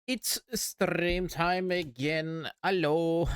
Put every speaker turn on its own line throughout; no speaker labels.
It's stream time again. Hello.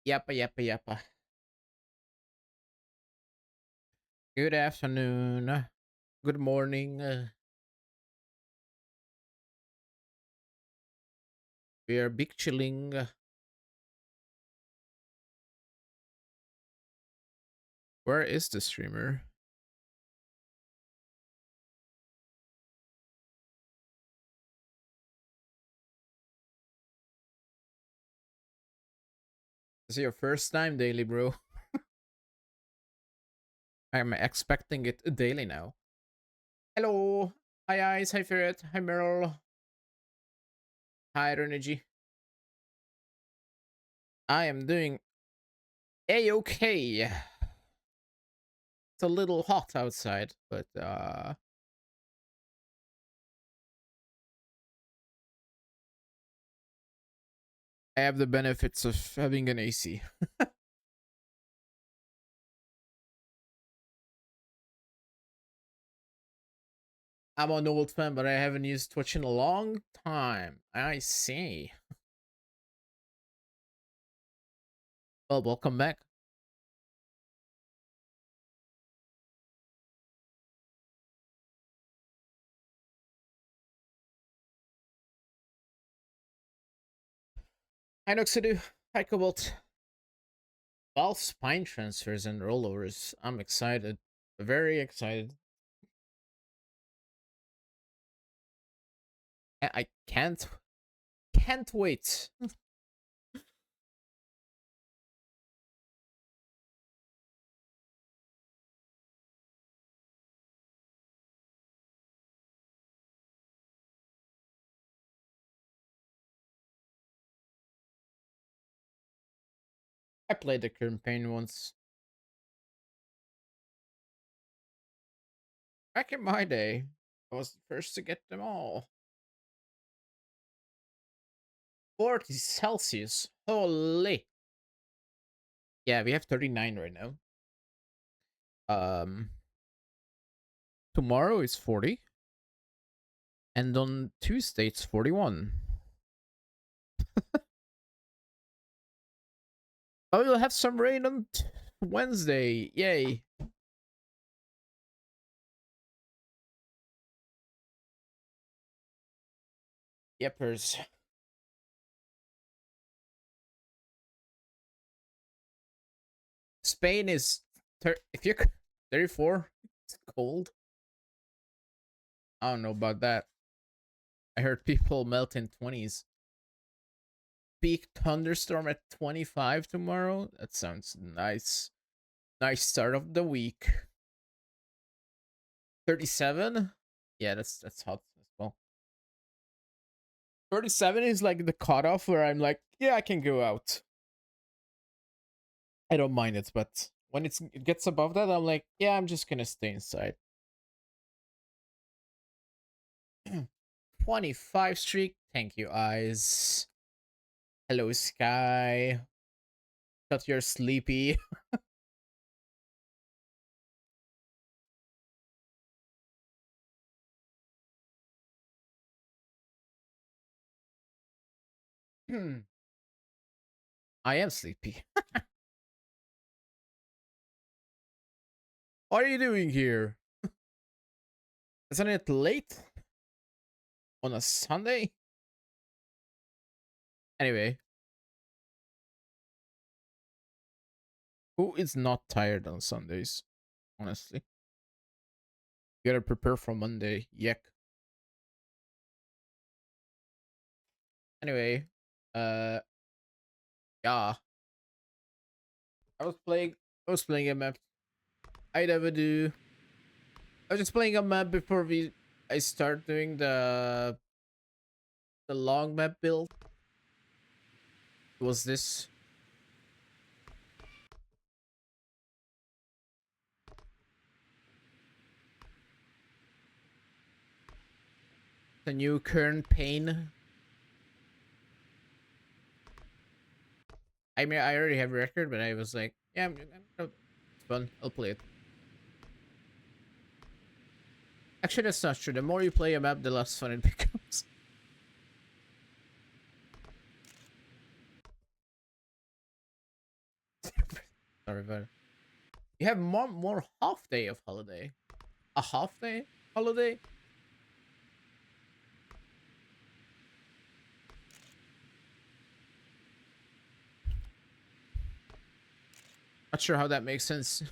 Yappa yappa yappa. Good afternoon. Good morning. We are big chilling. Where is the streamer? Is it your first time daily, bro? I'm expecting it daily now. Hello. Hi, Ice. Hi, Ferret. Hi, Meryl. Hi, Energy. I am doing a-okay. It's a little hot outside, but I have the benefits of having an AC. I'm an old fan, but I haven't used Twitch in a long time. I see. Well, welcome back. Hi, Noxidu. Hi, Cobalt. Valve spine transfers and rollovers. I'm excited. Very excited. I can't wait. I played the campaign once. Back in my day, I was the first to get them all. 40 Celsius. Holy. Yeah, we have 39 right now. Um, Tomorrow is 40. And on Tuesday it's 41. Oh, we'll have some rain on Wednesday. Yay. Yepers. Spain is if you're 34, it's cold. I don't know about that. I heard people melt in 20s. Peak thunderstorm at 25 tomorrow. That sounds nice. Nice start of the week. 37? Yeah, that's hot as well. 37 is like the cutoff where I'm like, yeah, I can go out. I don't mind it, but when it gets above that, I'm like, yeah, I'm just gonna stay inside. 25 streak. Thank you, eyes. Hello, Sky. Thought you're sleepy. I am sleepy. What are you doing here? Isn't it late on a Sunday? Anyway, who is not tired on Sundays? Honestly, you gotta prepare for Monday. Yuck. Anyway, uh, yeah, I was playing. I was playing a map. I never do. I was just playing a map before I start doing the the long map build was this. The new kernpaign. I mean, I already have a record, but I was like, yeah, it's fun. I'll play it. Actually, that's not true. The more you play a map, the less fun it becomes. Sorry about it. You have more half day of holiday. A half day holiday? Not sure how that makes sense.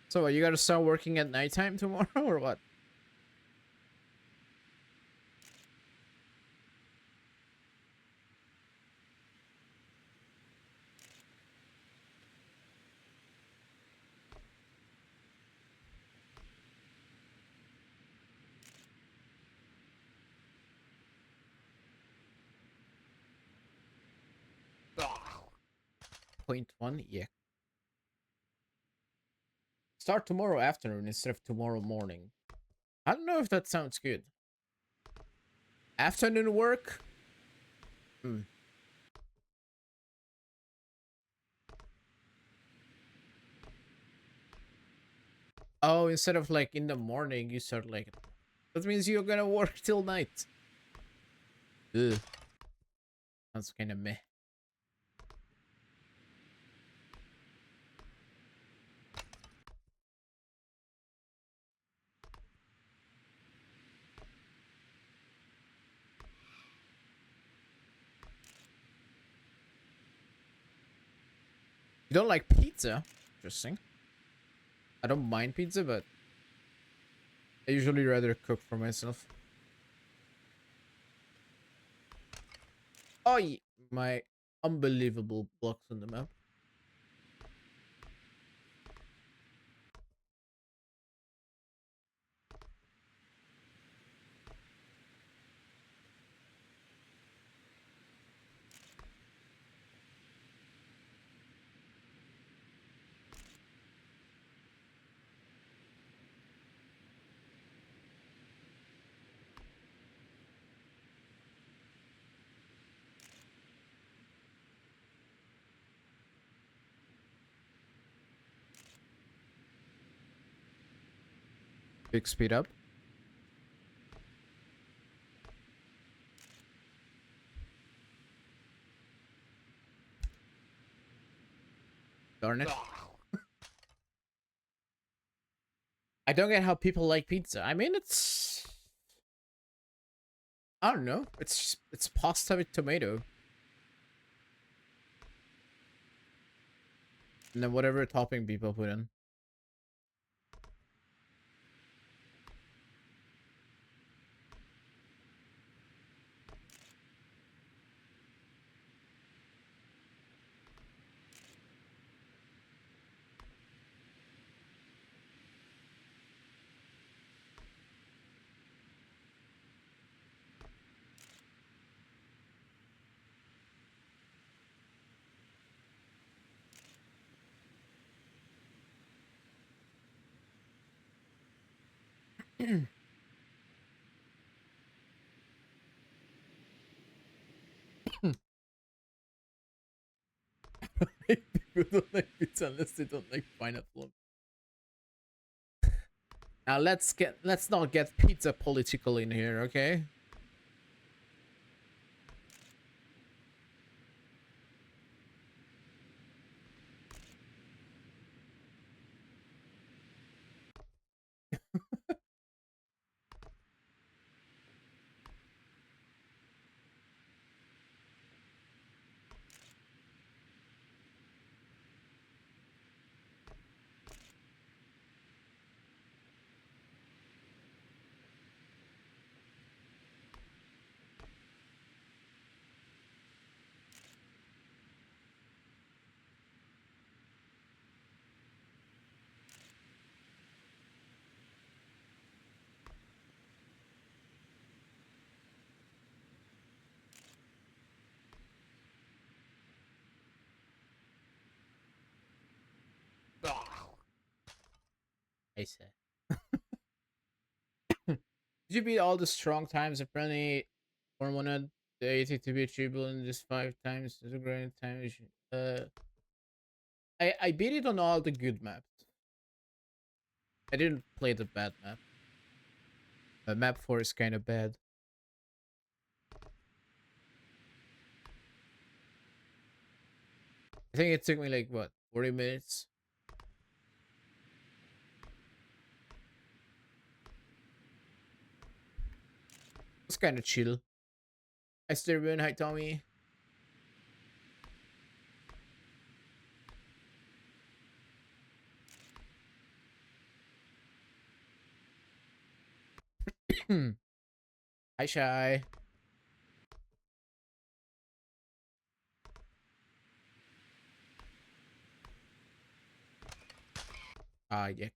So what, you gotta start working at nighttime tomorrow or what? Point one, yeah. Start tomorrow afternoon instead of tomorrow morning. I don't know if that sounds good. Afternoon work? Hmm. Oh, instead of like in the morning, you start like... That means you're gonna work till night. Ugh. That's kind of meh. You don't like pizza? Interesting. I don't mind pizza, but I usually rather cook for myself. Oh, my unbelievable blocks on the map. Big speed up. Darn it. I don't get how people like pizza. I mean, it's... I don't know. It's pasta with tomato. And then whatever topping people put in. People don't like pizza unless they don't like pineapple. Now let's not get pizza political in here, okay? I said. Did you beat all the strong times? Apparently, one wanted the 80 to be achievable in just 5 times. It's a great time. I beat it on all the good maps. I didn't play the bad map. Map 4 is kind of bad. I think it took me like what 40 minutes. It's kind of chill. Hi Sterben, hi Tommy. Hi Shy. Yeah.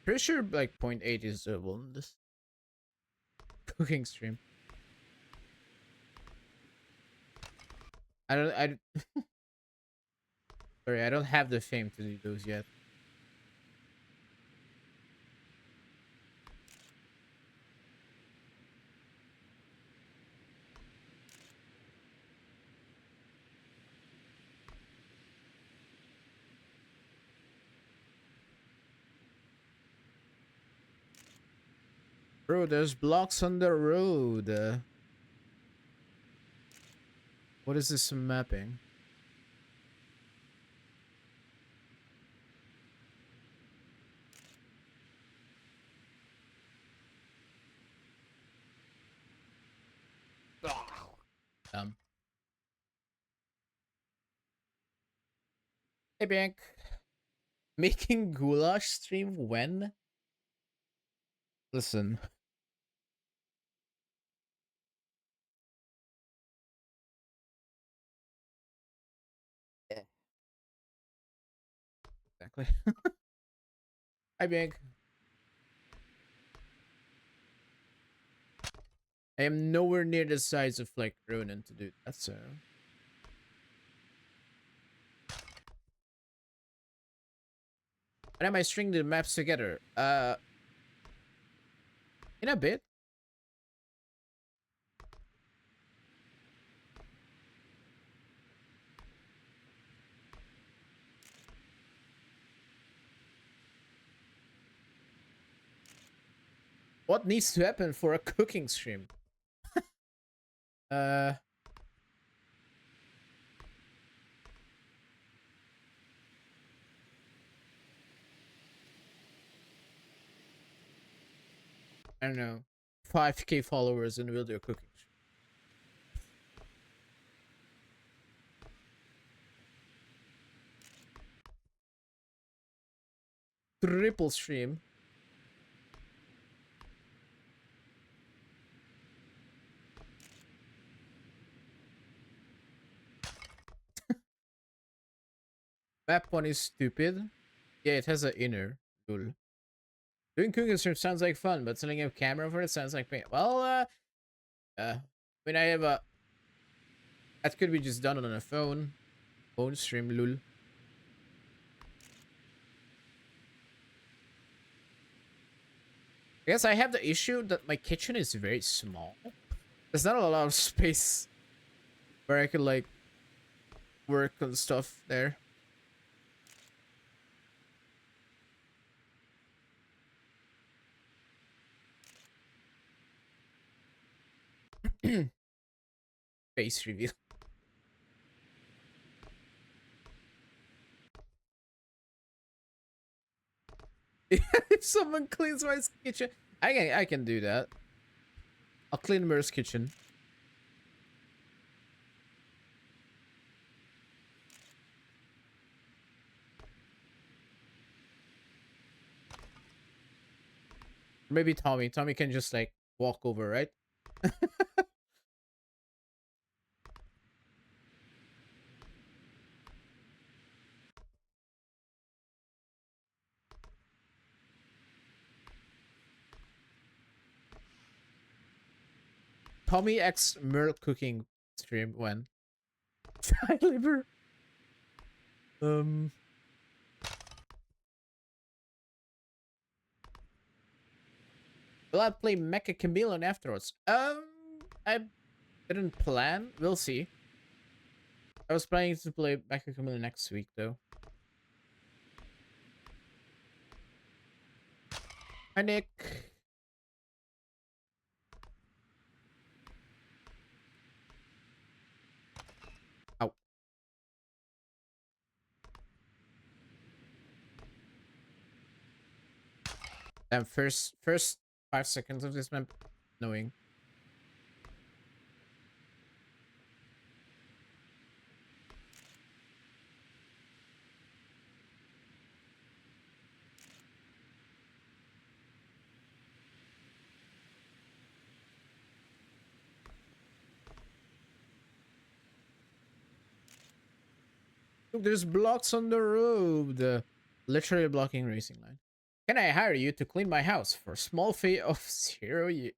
Pretty sure like 0.8 is on this cooking stream. I sorry, I don't have the fame to do those yet. Bro, there's blocks on the road. What is this mapping? Um. Hey Bank. Making goulash stream when? Listen. Yeah. Exactly. Hi Bank. I am nowhere near the size of like Ronan to do that, so. When am I string the maps together? In a bit. What needs to happen for a cooking stream? uh, I don't know. 5k followers and we'll do a cooking stream. Triple stream. Map 1 is stupid. Yeah, it has an inner. Cool. Doing cooking stream sounds like fun, but setting up camera for it sounds like pain. Well, I mean, I have a. That could be just done on a phone. Phone stream, lul. I guess I have the issue that my kitchen is very small. There's not a lot of space where I could like work on stuff there. Face reveal. If someone cleans my kitchen, I can do that. I'll clean Mer's kitchen. Maybe Tommy. Tommy can just like walk over, right? Tommy X Merle cooking stream when? Thigh liver. Um. Will I play Mecha Chameleon afterwards? I didn't plan. We'll see. I was planning to play Mecha Chameleon next week though. Hi Nick. Ow. Damn, first 5 seconds of this map, knowing. Look, there's blocks on the road. Literally blocking racing line. Can I hire you to clean my house for a small fee of €0?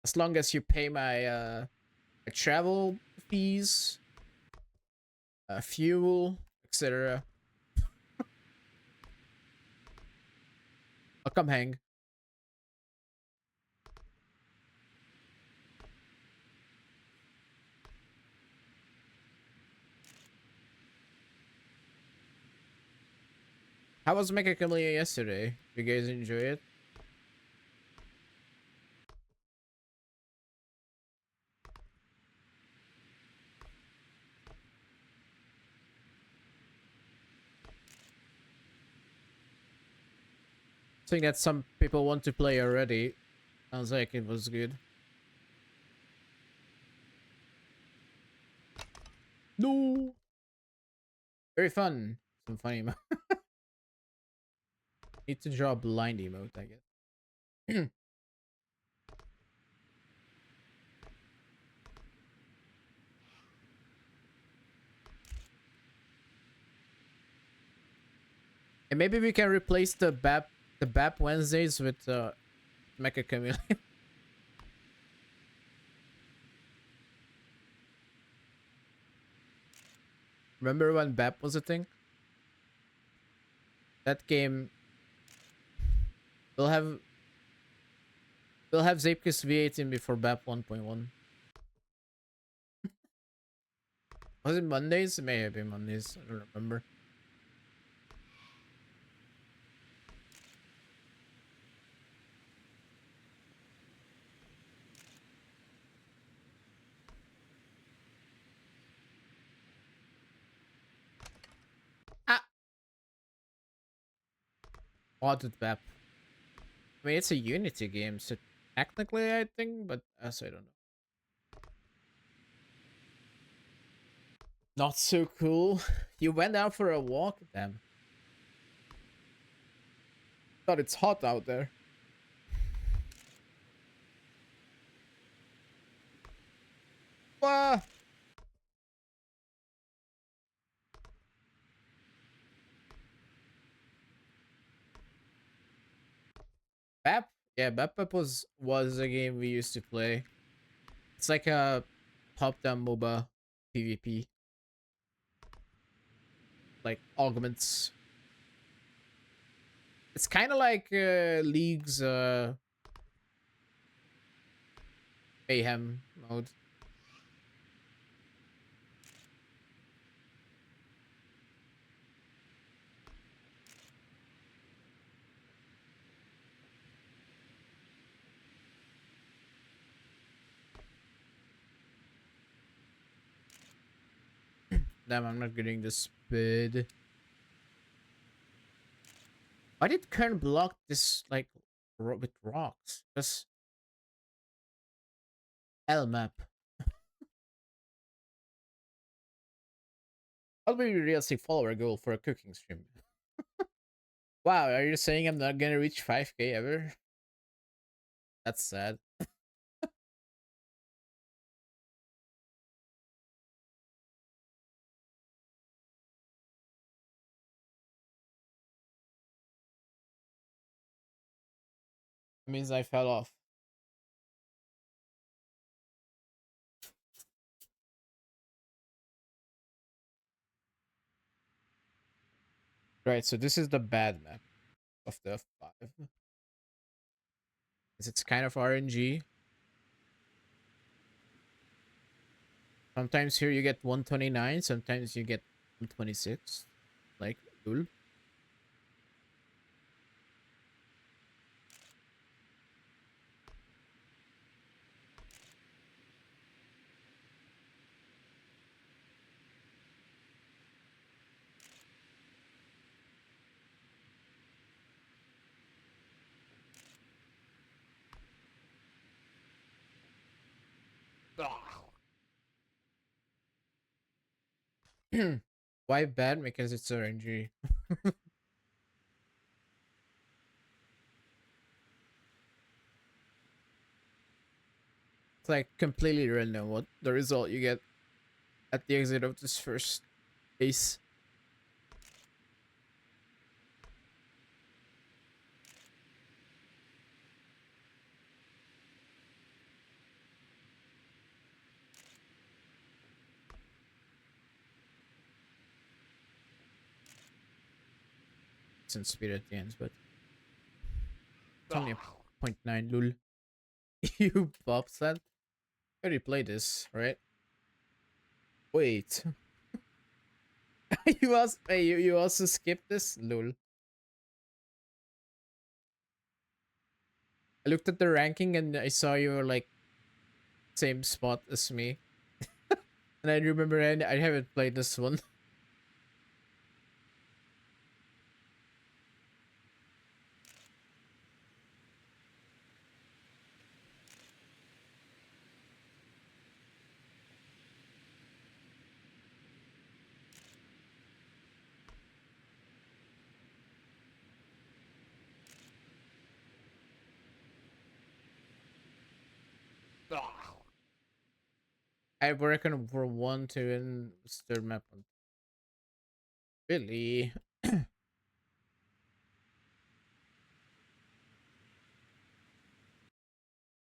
As long as you pay my travel fees, fuel, etc. I'll come hang. How was Mecha Chameleon yesterday? You guys enjoy it? I think that some people want to play already. Sounds like it was good. No. Very fun. Some funny emote. Need to draw blind emote, I guess. And maybe we can replace the BAP Wednesdays with Mecha Chameleon. Remember when BAP was a thing? That game will have Zeepkist V18 before BAP 1.1. Was it Mondays? It may have been Mondays. I don't remember. Ah! Audit BAP. I mean, it's a Unity game, so technically I think, but also I don't know. Not so cool. You went out for a walk? Damn. Thought it's hot out there. What? BAP? Yeah, BAP was a game we used to play. It's like a top-down MOBA PvP. Like augments. It's kind of like League's Mayhem mode. Damn, I'm not getting the speed. Why did Kern block this like with rocks? Just L map. I'll be a realistic follower goal for a cooking stream. Wow, are you saying I'm not gonna reach 5K ever? That's sad. It means I fell off. Right, so this is the bad map of the 5. It's kind of RNG. Sometimes here you get 129, sometimes you get 126. Like, cool. Why bad? Because it's RNG. It's like completely random what the result you get at the exit of this first base. Some speed at the end, but it's only a 0.9 lul. You pops that? I already played this, right? Wait. You also skipped this? Lul. I looked at the ranking and I saw you were like same spot as me. And I remember I haven't played this one. I reckon for 1, 2, and third map. Really?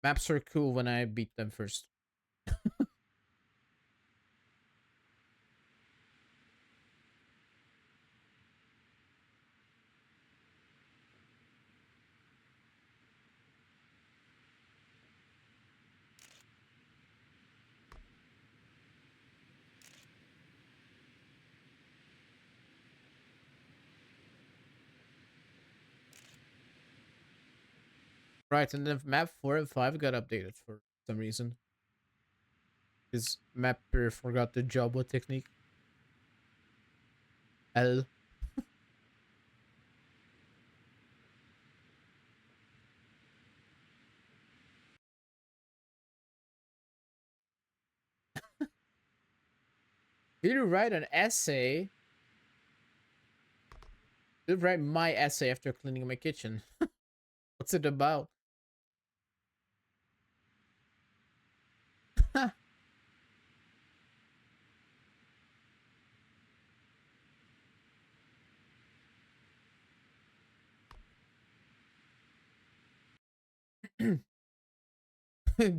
Maps are cool when I beat them first. Right, and then map 4 and 5 got updated for some reason. His mapper forgot the Jabba technique. L. Did you write an essay? Did you write my essay after cleaning my kitchen? What's it about?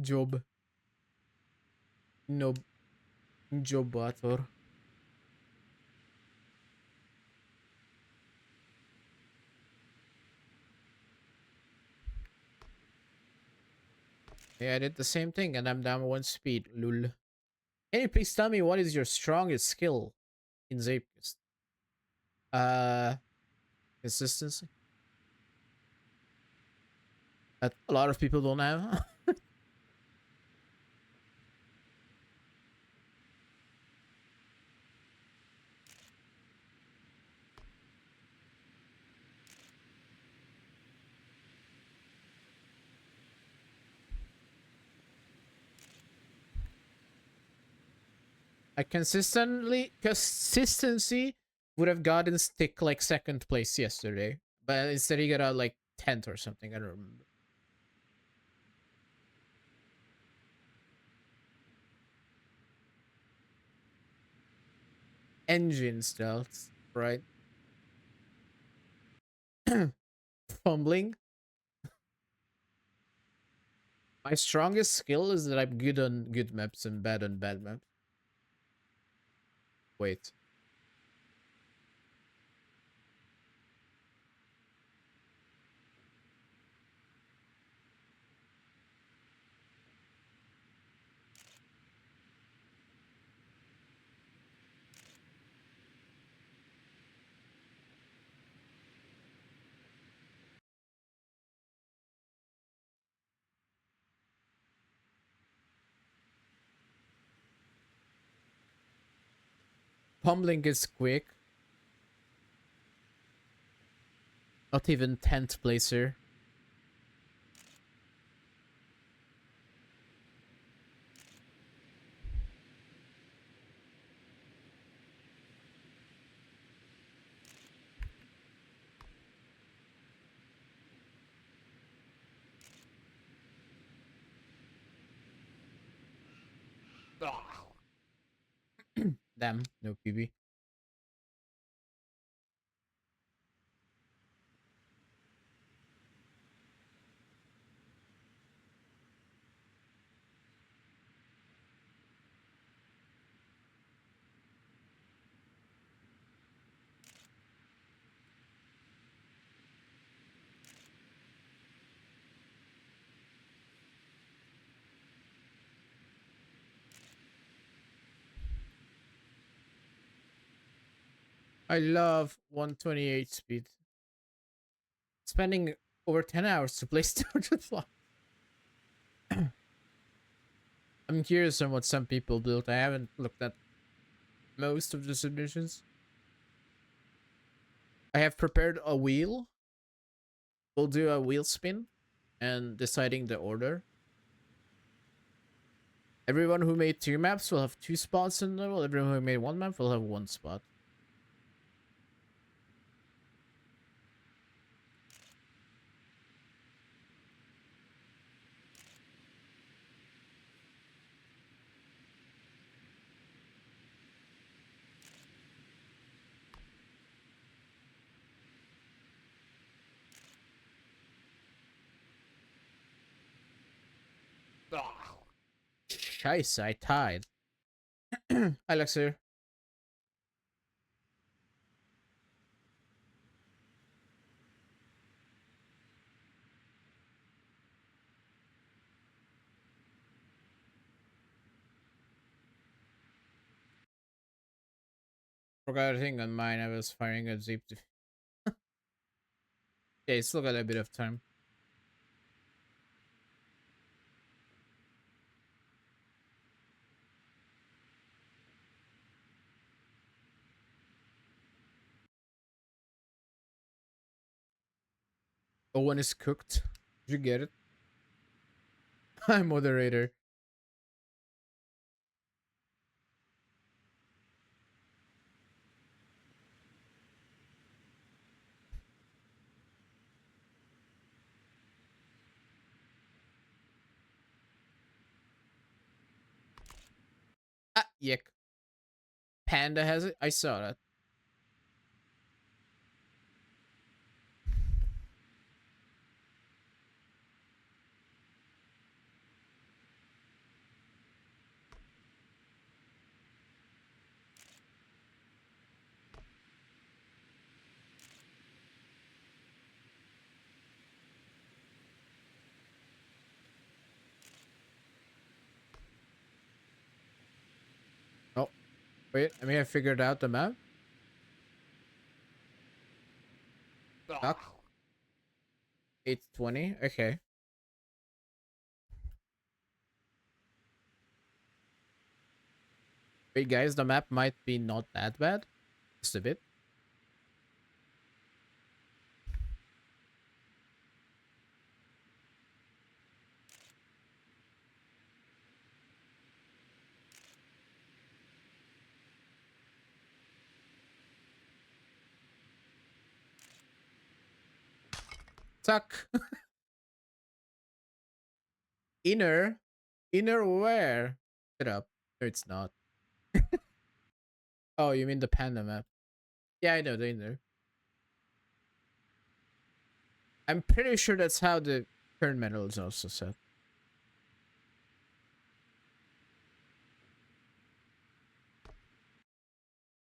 Job. No. Jobator. Yeah, I did the same thing and I'm down 1 speed. Lul. Can you please tell me what is your strongest skill in Zeepkist? Uh, Consistency. That a lot of people don't have. I consistency would have gotten Stick like 2nd place yesterday, but instead he got out like 10th or something. I don't remember. Engine stealth, right? Fumbling. My strongest skill is that I'm good on good maps and bad on bad maps. Wait. Pummeling is quick. Not even 10th placer. Damn, no PB. I love 128 speed. Spending over 10 hours to play Stardew Vlog. I'm curious on what some people built. I haven't looked at most of the submissions. I have prepared a wheel. We'll do a wheel spin and deciding the order. Everyone who made 2 maps will have 2 spots in the level. Everyone who made 1 map will have 1 spot. Scheiße, I tied. Alexer. Forgot a thing on mine. I was firing a Zeep. Yeah, still got a bit of time. Owen is cooked. Did you get it? I'm moderator. Ah, yuck. Panda has it? I saw that. Oh, wait. I mean, I figured out the map. Duck. 820. Okay. Wait, guys, the map might be not that bad. Just a bit. Tuck. Inner. Inner where? Shut up. No, it's not. Oh, you mean the panda map? Yeah, I know the inner. I'm pretty sure that's how the turn medal is also set.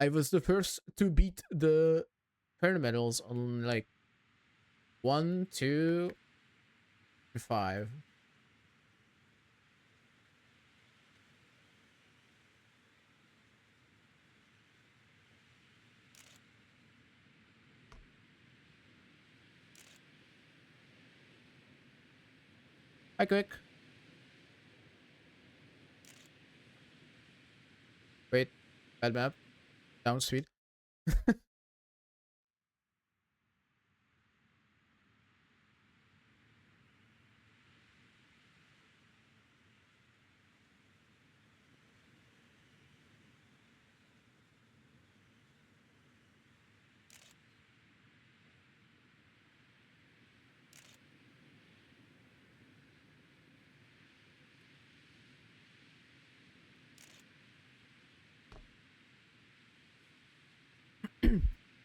I was the first to beat the kernel medals on like 1, 2, 5. Hi, quick. Wait, bad map. Down speed.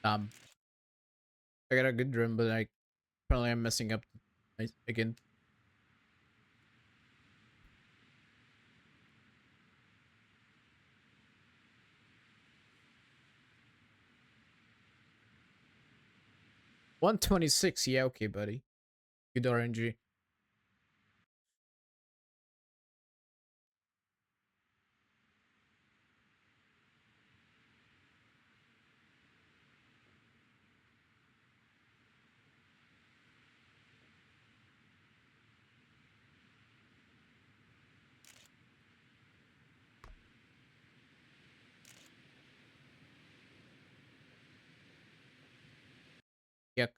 um, I got a good run, but I probably am messing up again. $126. Yeah, okay, buddy. Good RNG. Yuck.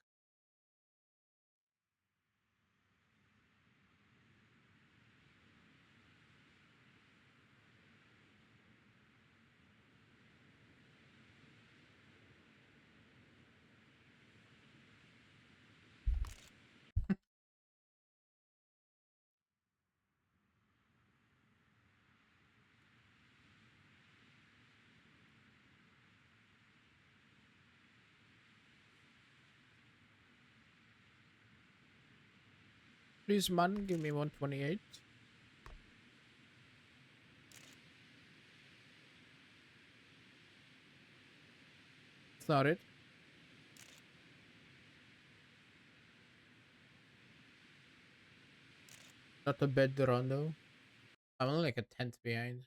Please, man, give me 128. It's not it. Not a bad run, though. I'm only like a tenth behind.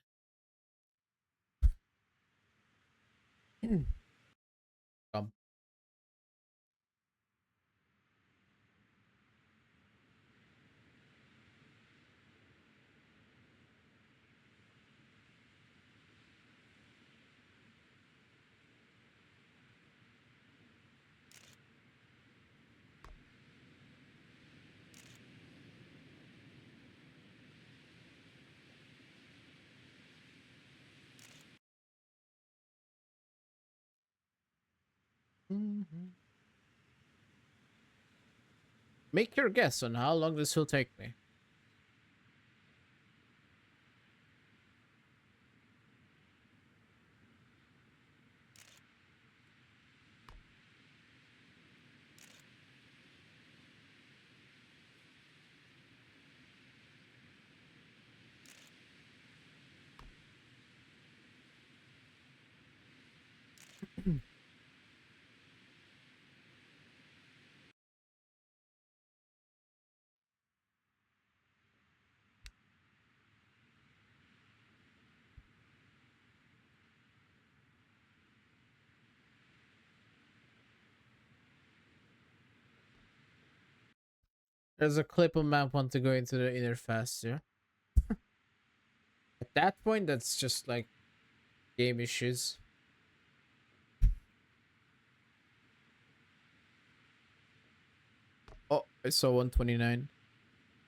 Come. Make your guess on how long this will take me. There's a clip on map want to go into the inner faster. At that point, that's just like game issues. Oh, I saw 129.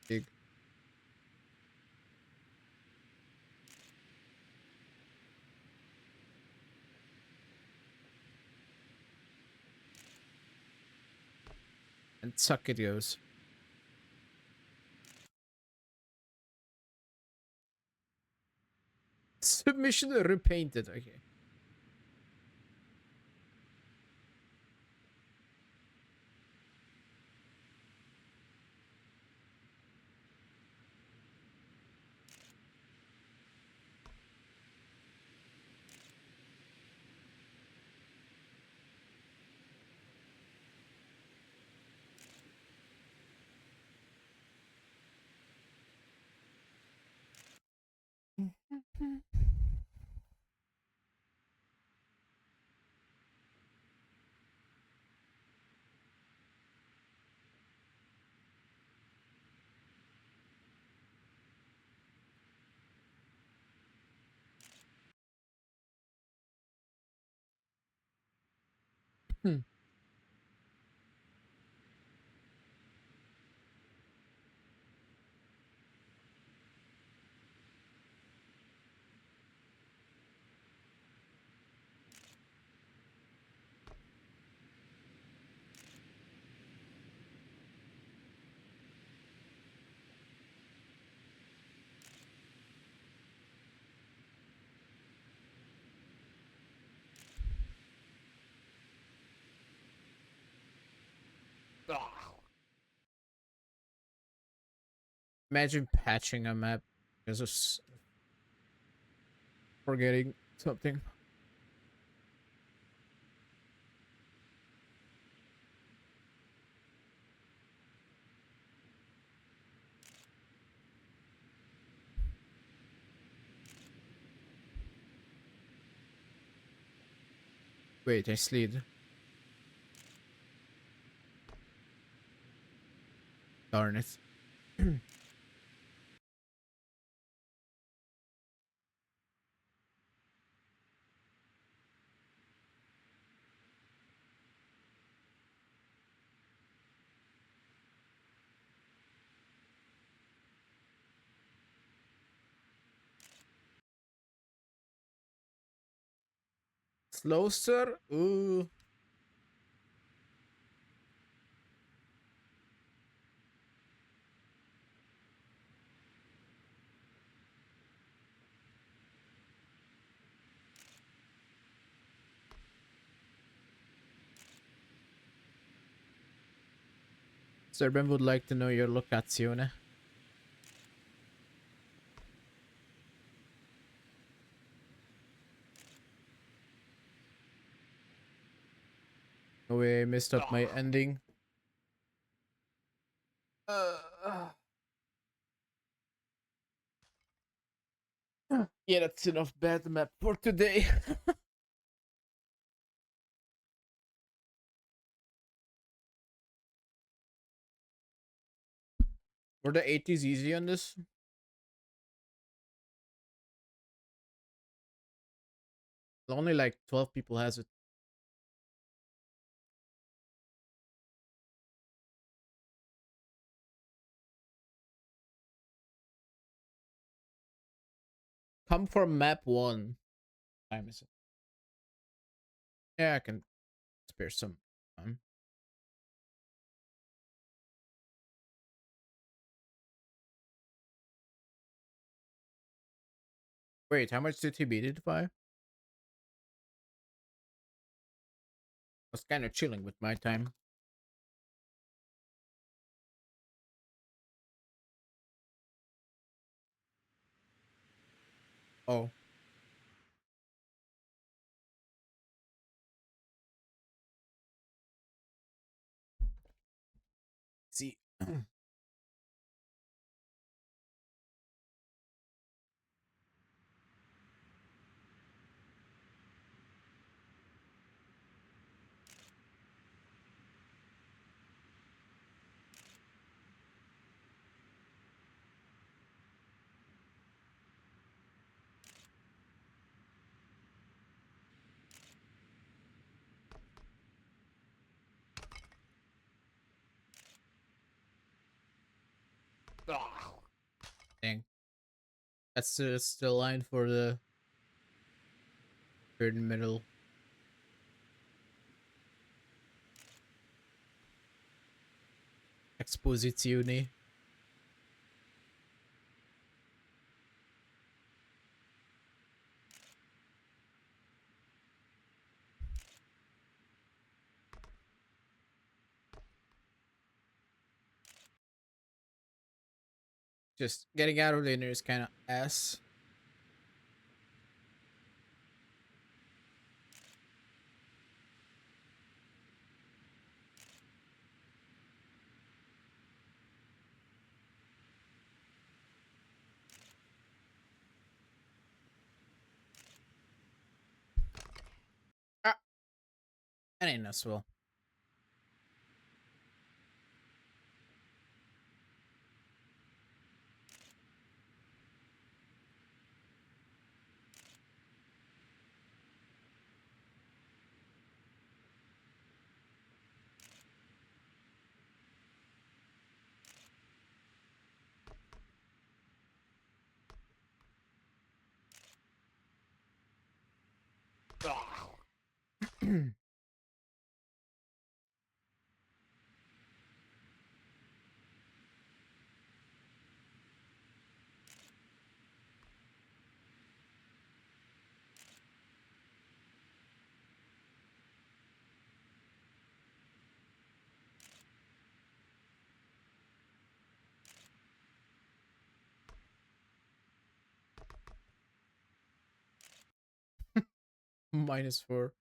Big. And suck it goes. Submission repainted. Okay. Imagine patching a map because of forgetting something. Wait, I slid. Darn it. Slow, sir? Ooh. Serbian would like to know your locazione. Oh, I messed up my ending. Yeah, that's enough bad map for today. Were the 80s easy on this? Only like 12 people has it. Come for map 1. Time is it? Yeah, I can spare some time. Wait, how much did he beat it by? I was kind of chilling with my time. Oh. See. Dang. That's the line for the third middle. Exposizione. Just getting out of dinner is kind of ass. And in as well. -4.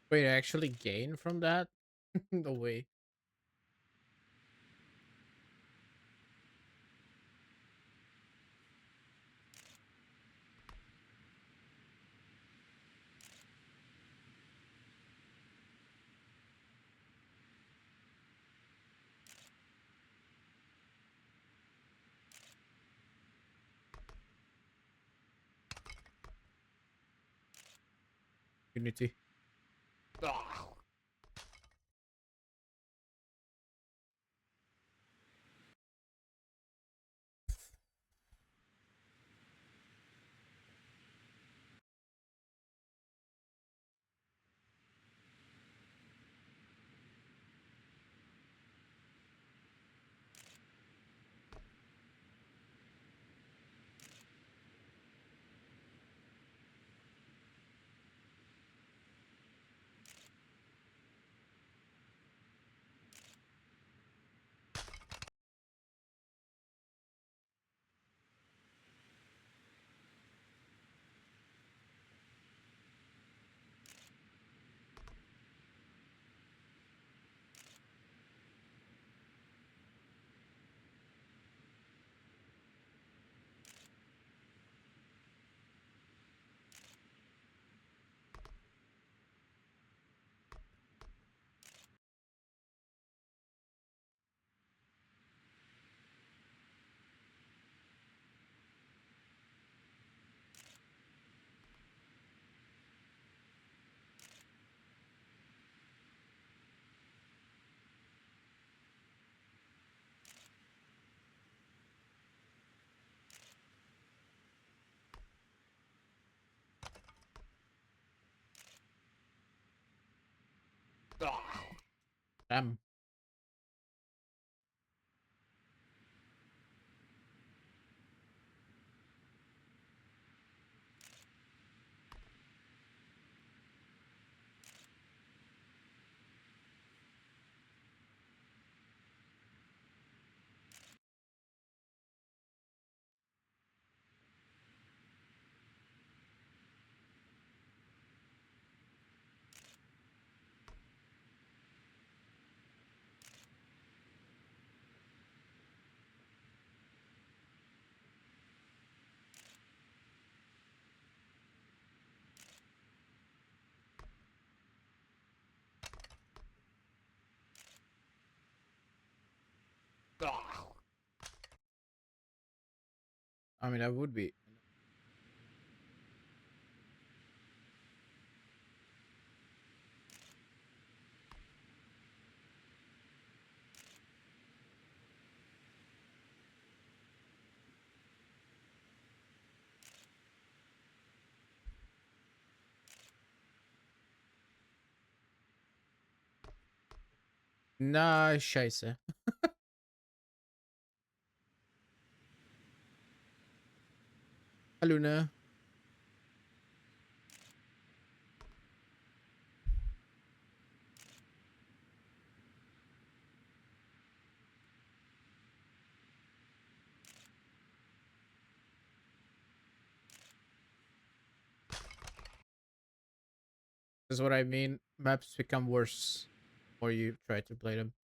Wait, I actually gain from that? No way. Unity. Damn. I mean, I would be. Na, scheiße. Hallo, ne? This is what I mean. Maps become worse the more you try to play them.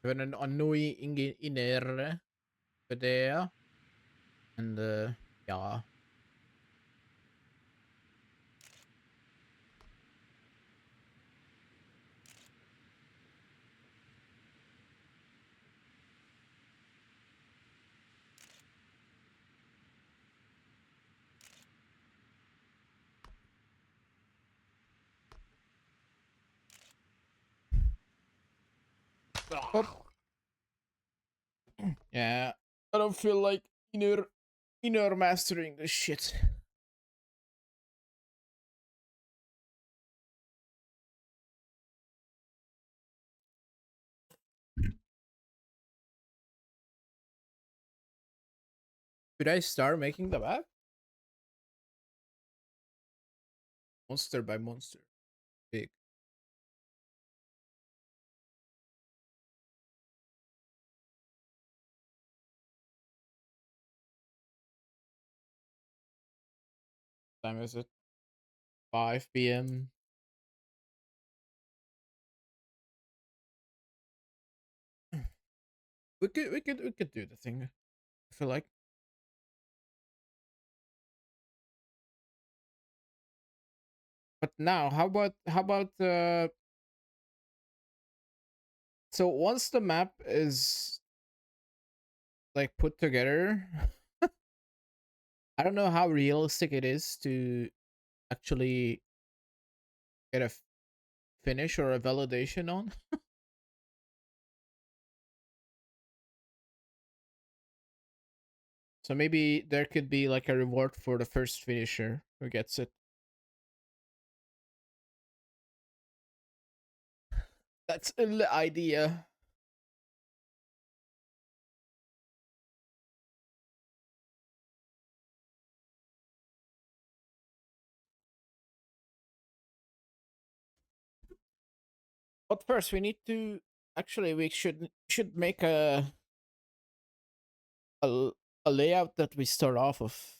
We hebben een annoy inner there. En ja. Hop. Yeah. I don't feel like inner mastering this shit. Should I start making the map? Monster by monster. Big. Time is it? 5 p.m. We could do the thing. I feel like. But now, how about so once the map is like put together, I don't know how realistic it is to actually get a finish or a validation on. So maybe there could be like a reward for the first finisher who gets it. That's an idea. But first, we need to actually we should make a a layout that we start off of.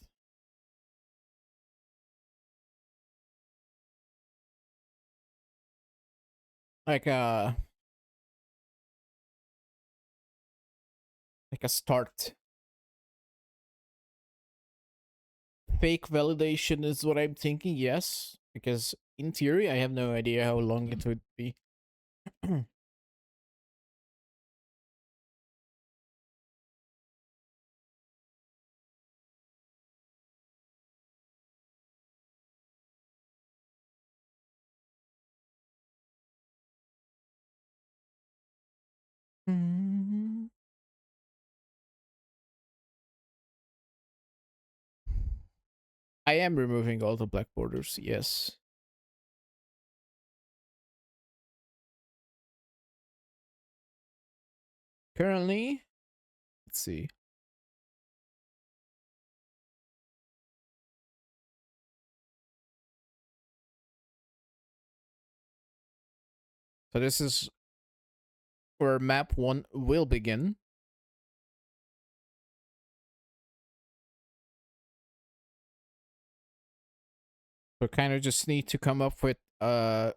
Like a start. Fake validation is what I'm thinking. Yes, because in theory, I have no idea how long it would be. Mhm. I am removing all the black borders. Yes. Currently, let's see. So this is where map 1 will begin. So kind of just need to come up with a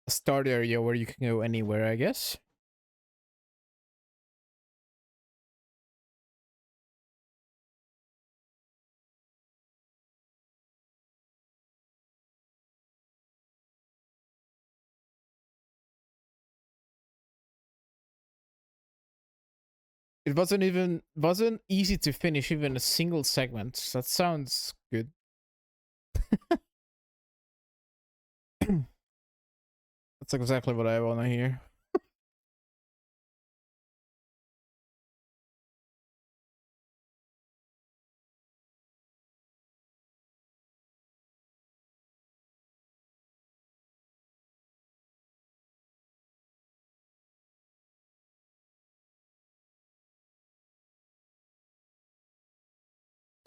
start area where you can go anywhere, I guess. It wasn't easy to finish even a single segment. That sounds good. That's exactly what I want to hear.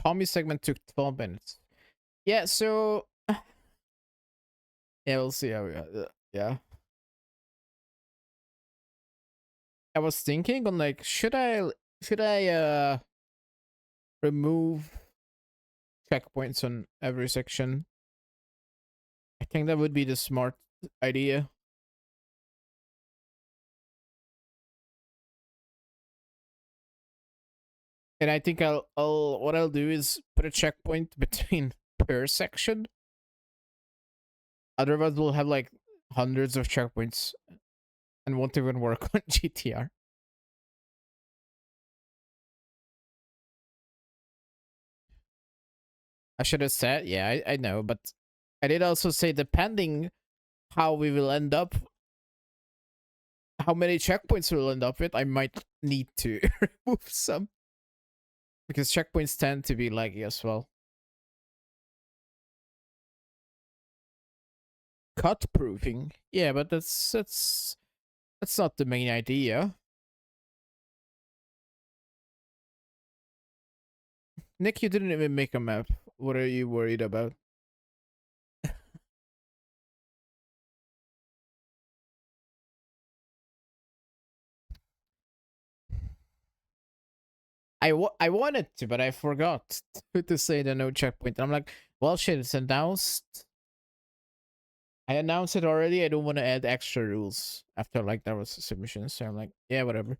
Tommy segment took 12 minutes. Yeah, so yeah, we'll see how we yeah. I was thinking on like should I remove checkpoints on every section? I think that would be the smart idea. And I think I'll what I'll do is put a checkpoint between per section. Otherwise we'll have like hundreds of checkpoints and won't even work on GTR. I should have said, yeah, I know, but I did also say depending how we will end up, how many checkpoints we'll end up with, I might need to remove some. Because checkpoints tend to be laggy as well. Cut proofing. Yeah, but that's not the main idea. Nick, you didn't even make a map. What are you worried about? I wanted to, but I forgot to say the no checkpoint. I'm like, well, shit, it's announced. I announced it already. I don't want to add extra rules after like there was a submission. So I'm like, yeah, whatever.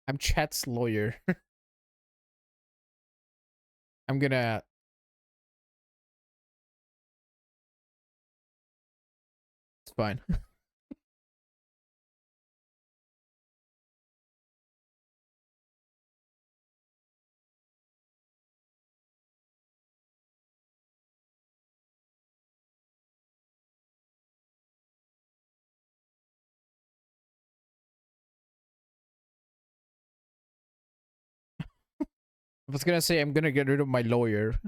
I'm chat's lawyer. I'm gonna. It's fine. I was gonna say I'm gonna get rid of my lawyer,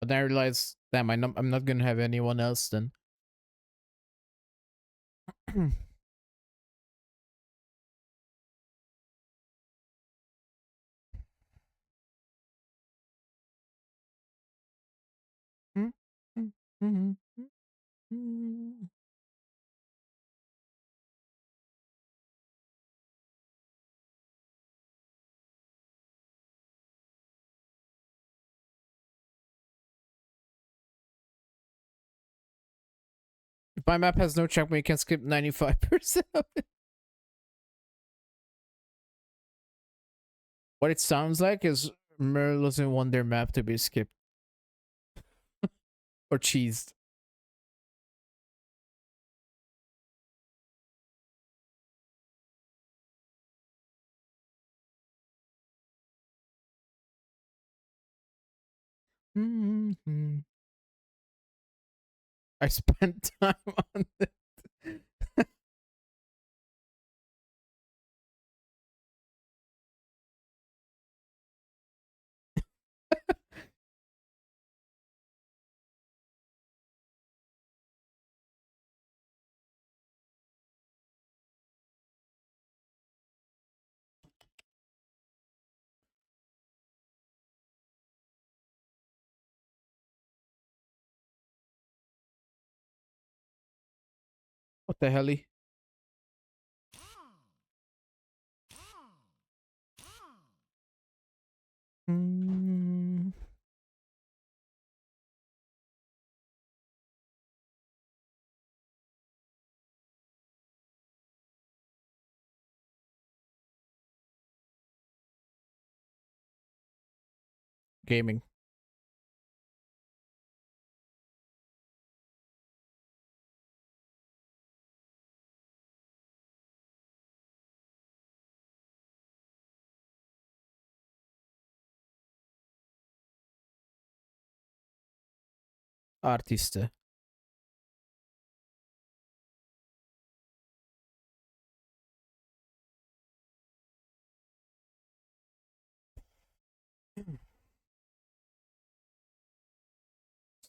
but then I realized, damn, I'm not gonna have anyone else then. If my map has no checkpoint, you can skip 95% of it. What it sounds like is Mer doesn't want their map to be skipped or cheesed. I spent time on it. What the hell? Gaming. Artiste.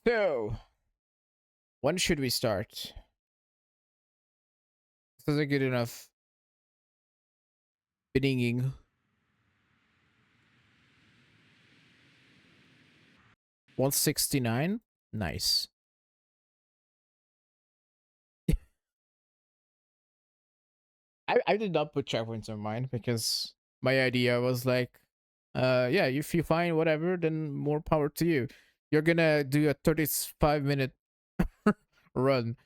So, when should we start? This is a good enough beginning. 169. Nice. I did not put checkpoints on mine because my idea was like, yeah, if you find whatever, then more power to you. You're gonna do a 35-minute run.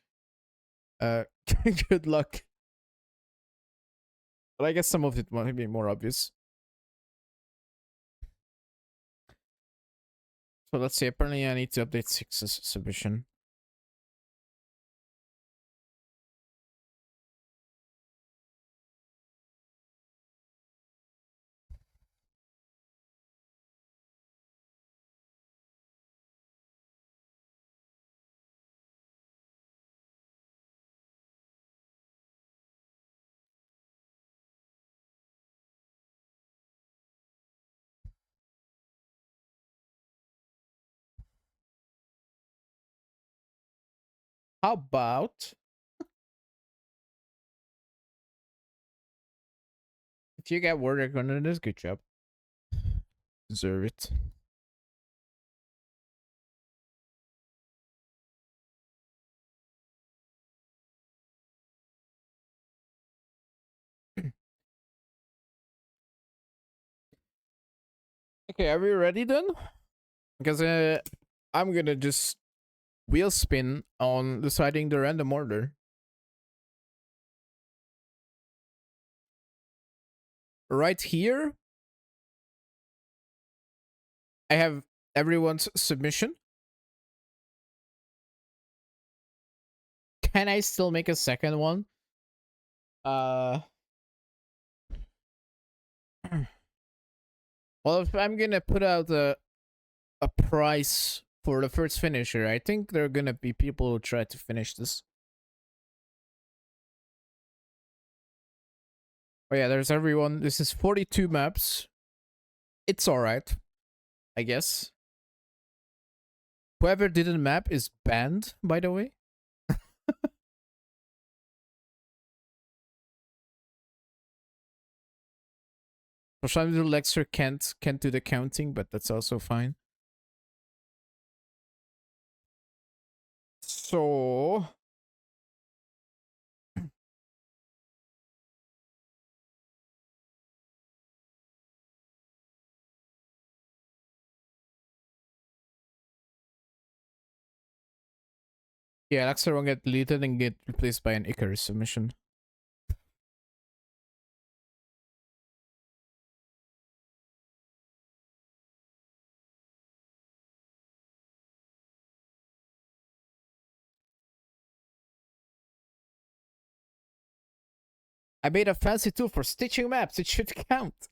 Uh, good luck. But I guess some of it might be more obvious. So let's see. Apparently, I need to update 6's submission. How about if you get word on this? Good job. Deserve it. Okay, are we ready then? Because I'm gonna just wheel spin on deciding the random order. Right here, I have everyone's submission. Can I still make a second one? Well, if I'm gonna put out a price for the first finisher, I think there are gonna be people who try to finish this. Oh yeah, there's everyone. This is 42 maps. It's alright, I guess. Whoever didn't map is banned, by the way. For some reason, Lexer can't do the counting, but that's also fine. So yeah, Lexer won't get deleted and get replaced by an Icarus submission. I made a fancy tool for stitching maps. It should count.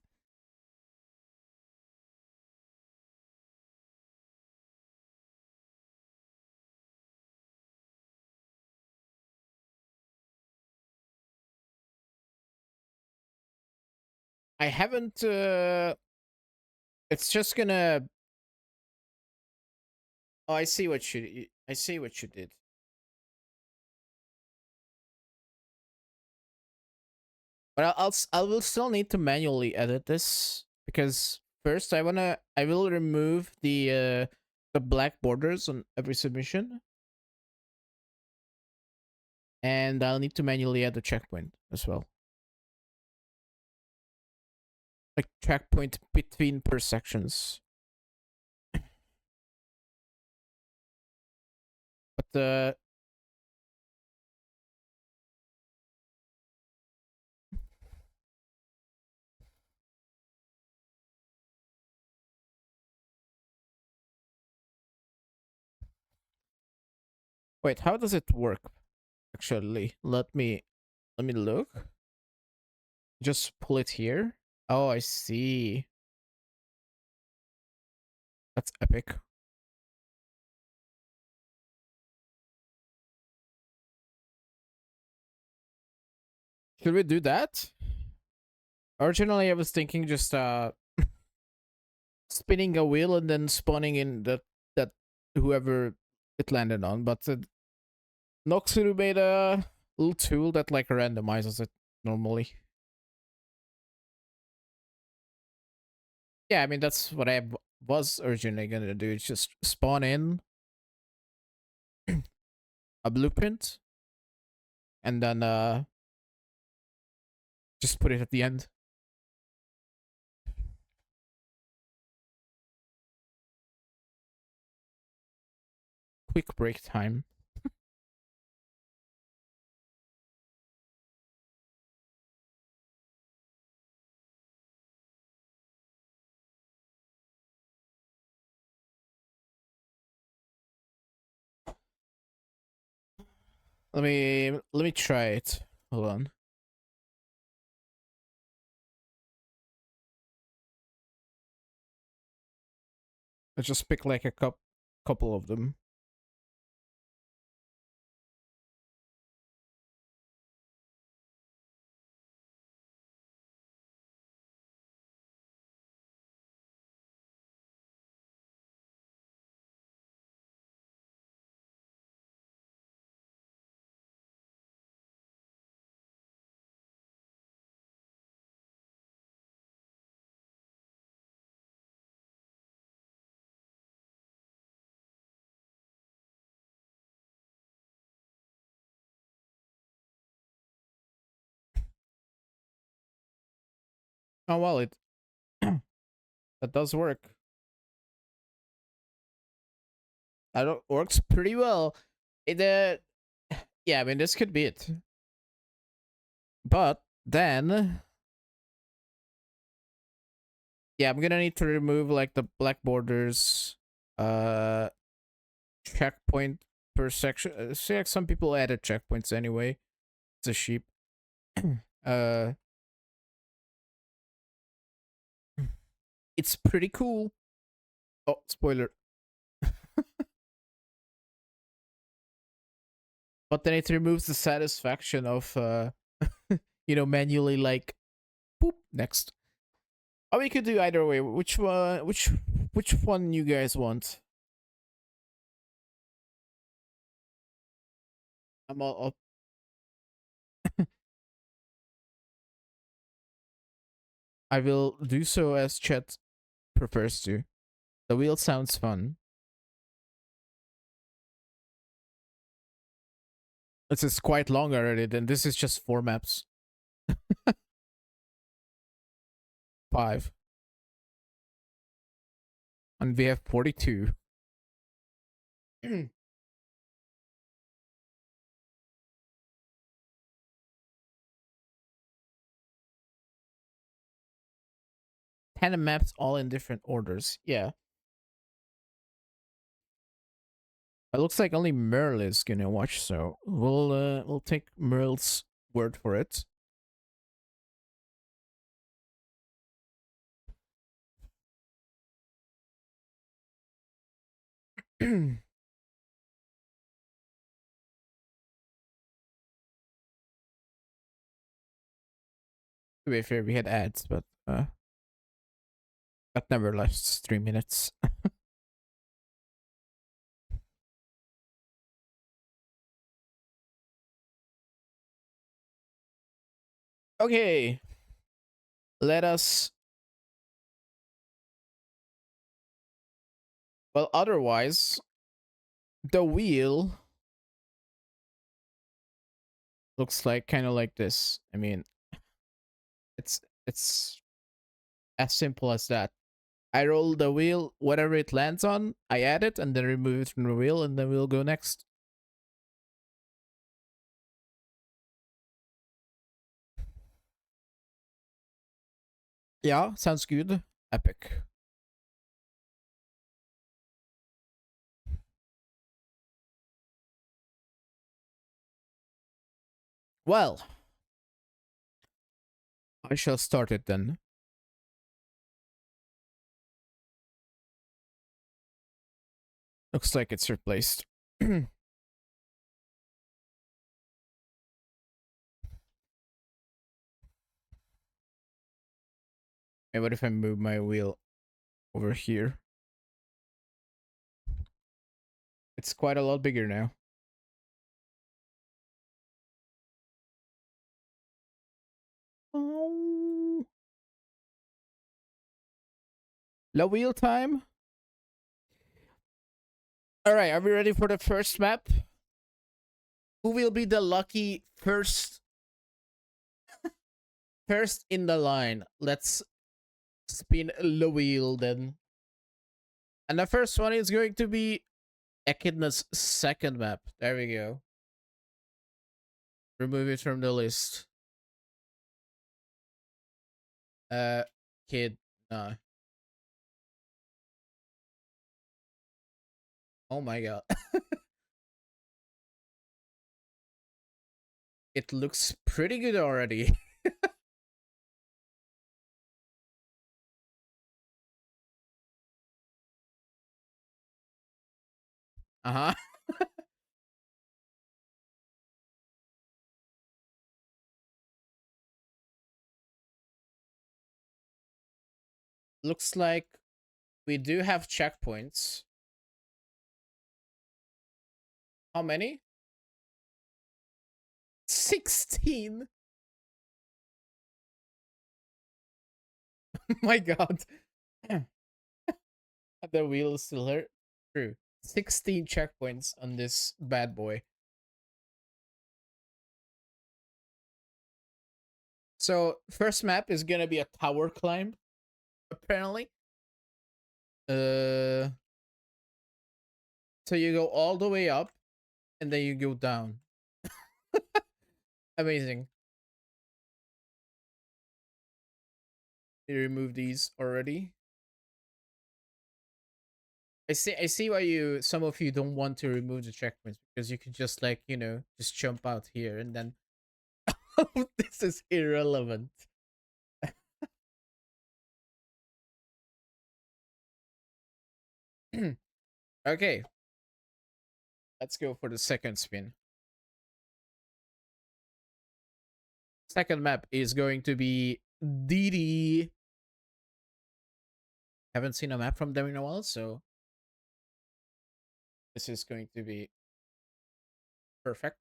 I haven't. It's just gonna. Oh, I see what you. I see what you did. But I will still need to manually edit this because first I will remove the black borders on every submission, and I'll need to manually add the checkpoint as well, like checkpoint between per sections. But wait, how does it work? Actually, let me look. Just pull it here. Oh, I see. That's epic. Should we do that? Originally, I was thinking just spinning a wheel and then spawning in that whoever it landed on, but Noxuru made a little tool that like randomizes it normally. Yeah, I mean that's what I was originally gonna do. It's just spawn in a blueprint and then just put it at the end. Quick break time. Let me try it. Hold on. I just pick like a couple of them. Oh well, it that does work. That works pretty well. It yeah, I mean this could be it. But then yeah, I'm gonna need to remove like the black borders, uh, checkpoint per section. See, like some people added checkpoints anyway. It's a sheep. uh, it's pretty cool. Oh, spoiler. But then it removes the satisfaction of manually like boop next. Oh, we could do either way. Which one? Which one you guys want? I'm all. I will do so as chat prefers to. The wheel sounds fun. This is quite long already. Then this is just 4 maps. 5, and we have 42. 10 maps, all in different orders. Yeah. It looks like only Merle is gonna watch, so we'll take Merle's word for it. To be fair, we had ads, but that never lasts 3 minutes. Okay, let us. Well, otherwise, the wheel looks like kind of like this. I mean, it's as simple as that. I roll the wheel, whatever it lands on, I add it, and then remove it from the wheel, and then we'll go next. Yeah, sounds good. Epic. Well, I shall start it then. Looks like it's replaced. And what if I move my wheel over here? It's quite a lot bigger now. Low wheel time. All right, are we ready for the first map? Who will be the lucky first in the line? Let's spin the wheel then. And the first one is going to be Echidna's second map. There we go. Remove it from the list. Kid. No. Oh my god. It looks pretty good already. Uh-huh. Looks like we do have checkpoints. How many? 16. My god. The wheel is still hurt. True. 16 checkpoints on this bad boy. So, first map is gonna be a tower climb, apparently. Uh, so you go all the way up, and then you go down. Amazing. You remove these already. I see why some of you don't want to remove the checkpoints, because you can just, like, just jump out here and then this is irrelevant. Okay. Let's go for the second spin. Second map is going to be DD. Haven't seen a map from them in a while, so this is going to be perfect.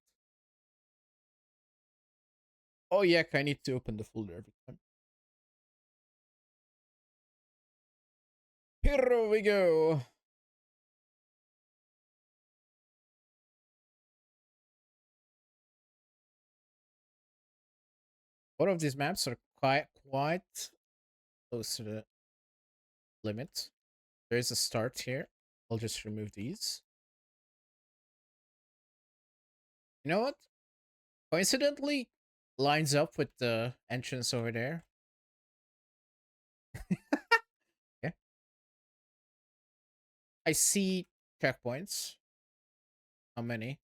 Oh yeah, I need to open the folder every time. Here we go. Both of these maps are quite close to the limit. There is a start here. I'll just remove these. You know what? Coincidentally, lines up with the entrance over there. Yeah. I see checkpoints. How many?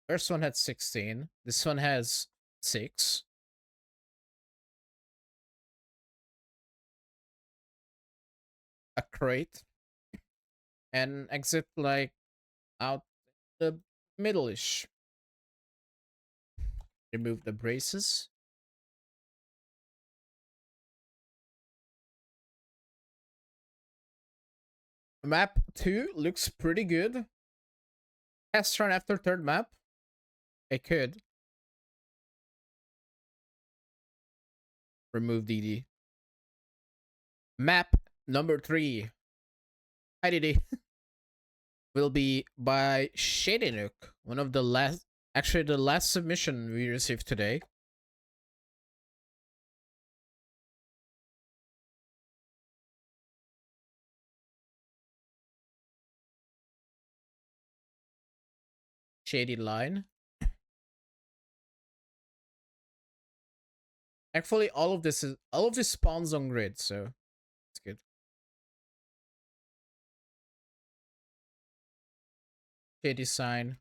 First one had 16. This one has 6. A crate. And exit, like, out the middle-ish. Remove the braces. Map 2 looks pretty good. Test run after third map. I could. Remove DD. Map number 3. Hi DD. Will be by Shady Nook. One of the last... Actually, the last submission we received today. Shady Line. Actually, all of this spawns on grid, so it's good. Shady Sign.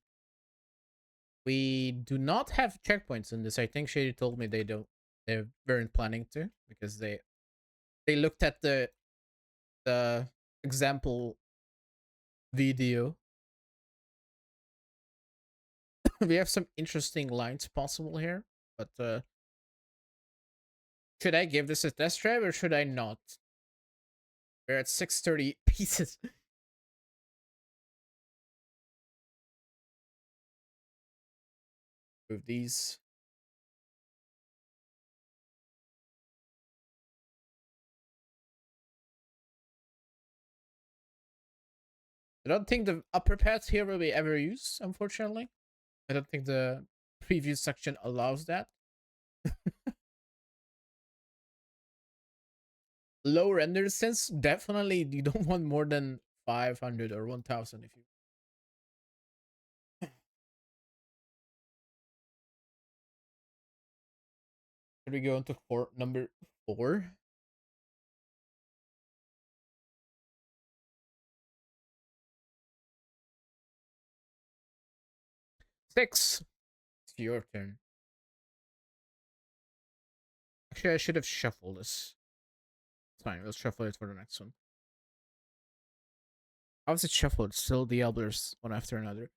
We do not have checkpoints in this. I think Shady told me they weren't planning to, because they looked at the example video. We have some interesting lines possible here, but should I give this a test drive or should I not? We're at 630 pieces. Move these. I don't think the upper path here will be ever used, unfortunately. I don't think the preview section allows that. Low render distance, definitely you don't want more than 500 or 1000 if you. Should we go into number 4? 6. It's your turn. Actually, I should have shuffled this. It's fine. We'll shuffle it for the next one. How was it shuffled? Still the Elblers one after another.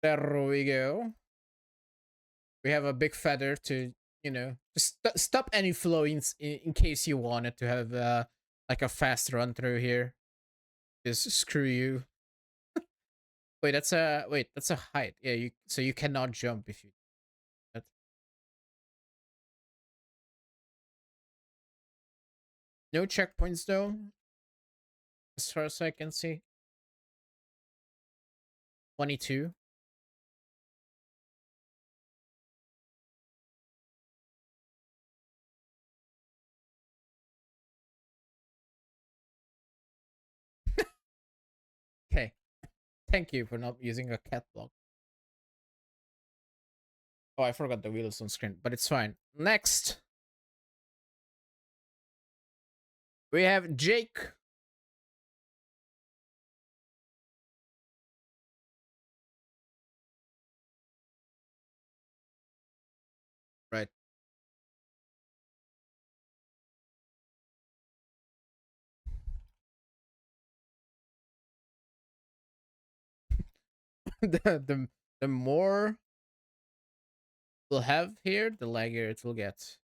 There we go. We have a big feather to, just stop any flow in case you wanted to have like a fast run through here. Just screw you. That's a height. Yeah, so you cannot jump if you. That. No checkpoints though, as far as I can see. 22. Okay. Thank you for not using a cat block. Oh, I forgot the wheels on screen, but it's fine. Next, we have Jake. Right. The more we'll have here, the laggier it will get.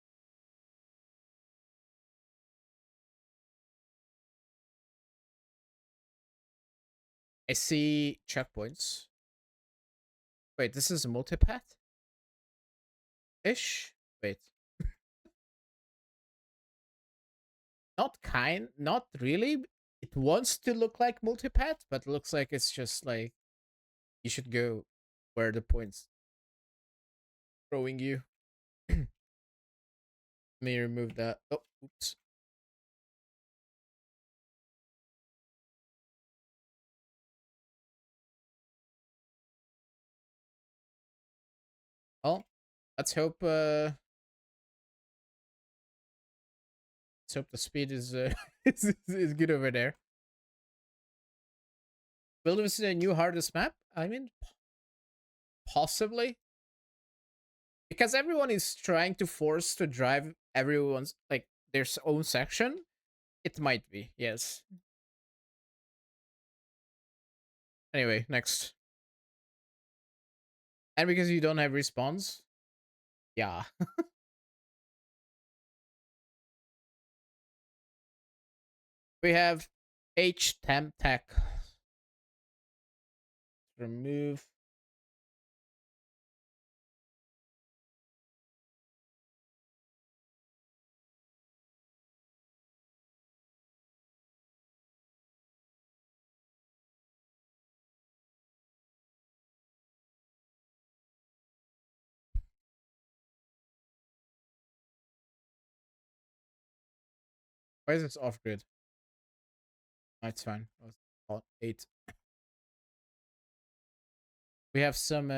I see checkpoints. Wait, this is a multipath? Ish? Wait. Not really. It wants to look like multipath, but looks like it's just like you should go where the point's throwing you. Let me remove that. Oh, oops. Well, let's hope the speed is is good over there. Will this be a new hardest map? I mean, possibly. Because everyone is trying to force to drive everyone's like their own section. It might be, yes. Anyway, next. And because you don't have respawns, yeah. We have H temp tech. Remove. Why is this off grid? Oh, it's fine. That was 8. We have some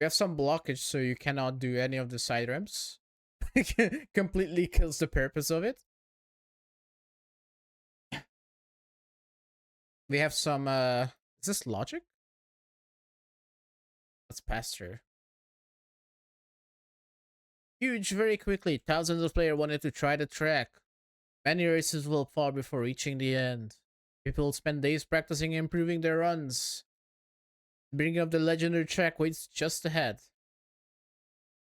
blockage, so you cannot do any of the side ramps. Completely kills the purpose of it. We have some is this logic? Let's pass through. Huge very quickly. Thousands of players wanted to try the track. Many races will fall before reaching the end. People spend days practicing and improving their runs. Bringing up the legendary track waits just ahead.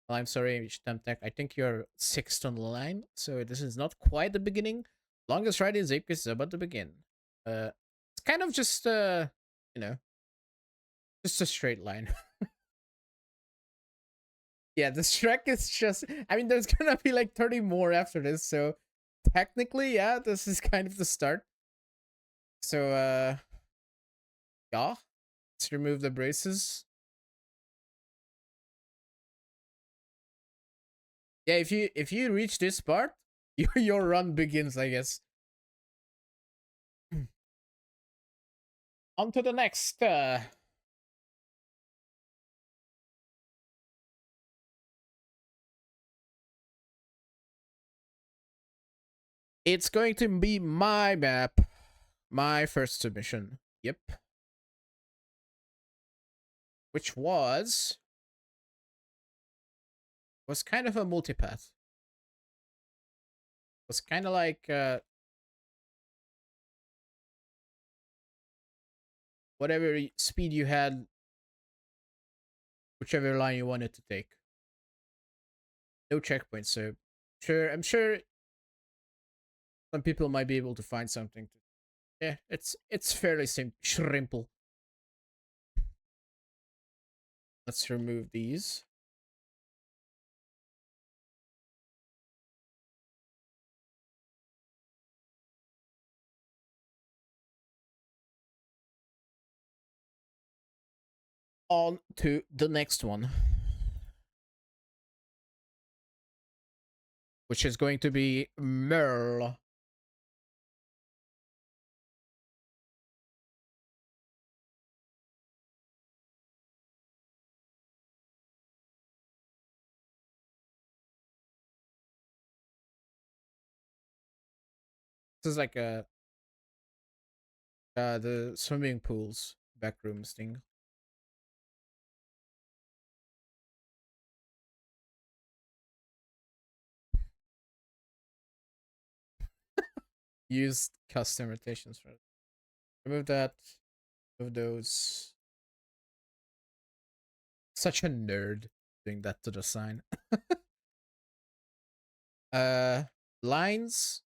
Well, I'm sorry, Temtech. I think you're 6th on the line, so this is not quite the beginning Longest ride in Zeepkist is about to begin. It's kind of just you know, just a straight line. Yeah, this track is just. I mean, there's gonna be like 30 more after this, so technically, yeah, this is kind of the start. So yeah, let's remove the braces. Yeah, if you reach this part, your run begins, I guess. On to the next. It's going to be my map, my first submission. Yep, which was kind of a multipath. Was kind of like whatever speed you had, whichever line you wanted to take. No checkpoints, so I'm sure some people might be able to find something. Yeah, it's fairly simple. Let's remove these. On to the next one, which is going to be Merle. This is like a the swimming pools backrooms thing. Use custom rotations for it. Remove that. Remove those. Such a nerd doing that to the sign. uh, lines.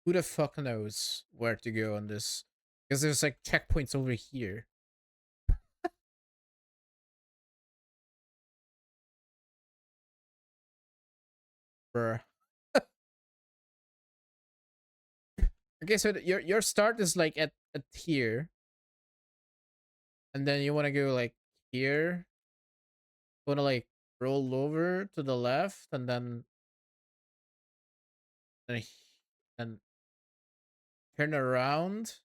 Who the fuck knows where to go on this? Because there's like checkpoints over here. Bruh. Okay, so your start is like at here, and then you want to go like here. Want to like roll over to the left, and then and turn around,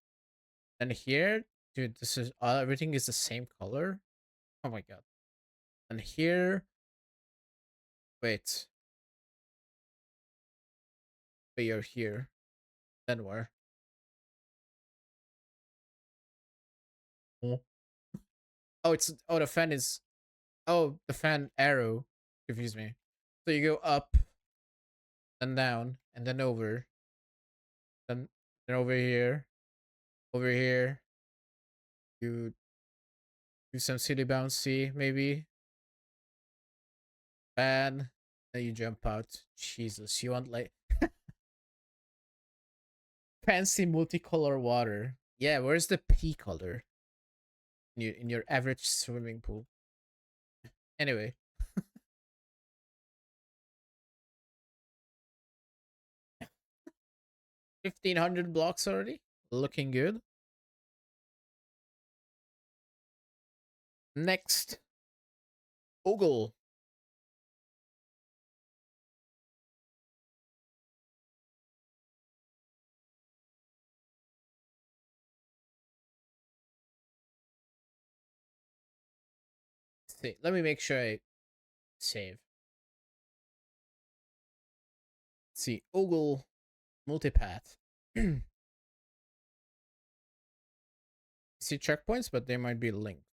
and here, dude. This is everything is the same color. Oh my god. And here, wait, wait, you're here. Then where? Oh, it's the fan is. Oh, the fan arrow confused me. So you go up, then down, and then over, then over here. You do some city bouncy, maybe. Fan. Then you jump out. Jesus, you want like fancy multicolor water. Yeah, where's the pea color in your average swimming pool? Anyway, 1,500 blocks already. Looking good. Next, Ogle. See, let me make sure I save. Let's see, Ogle multipath. See checkpoints, but they might be linked.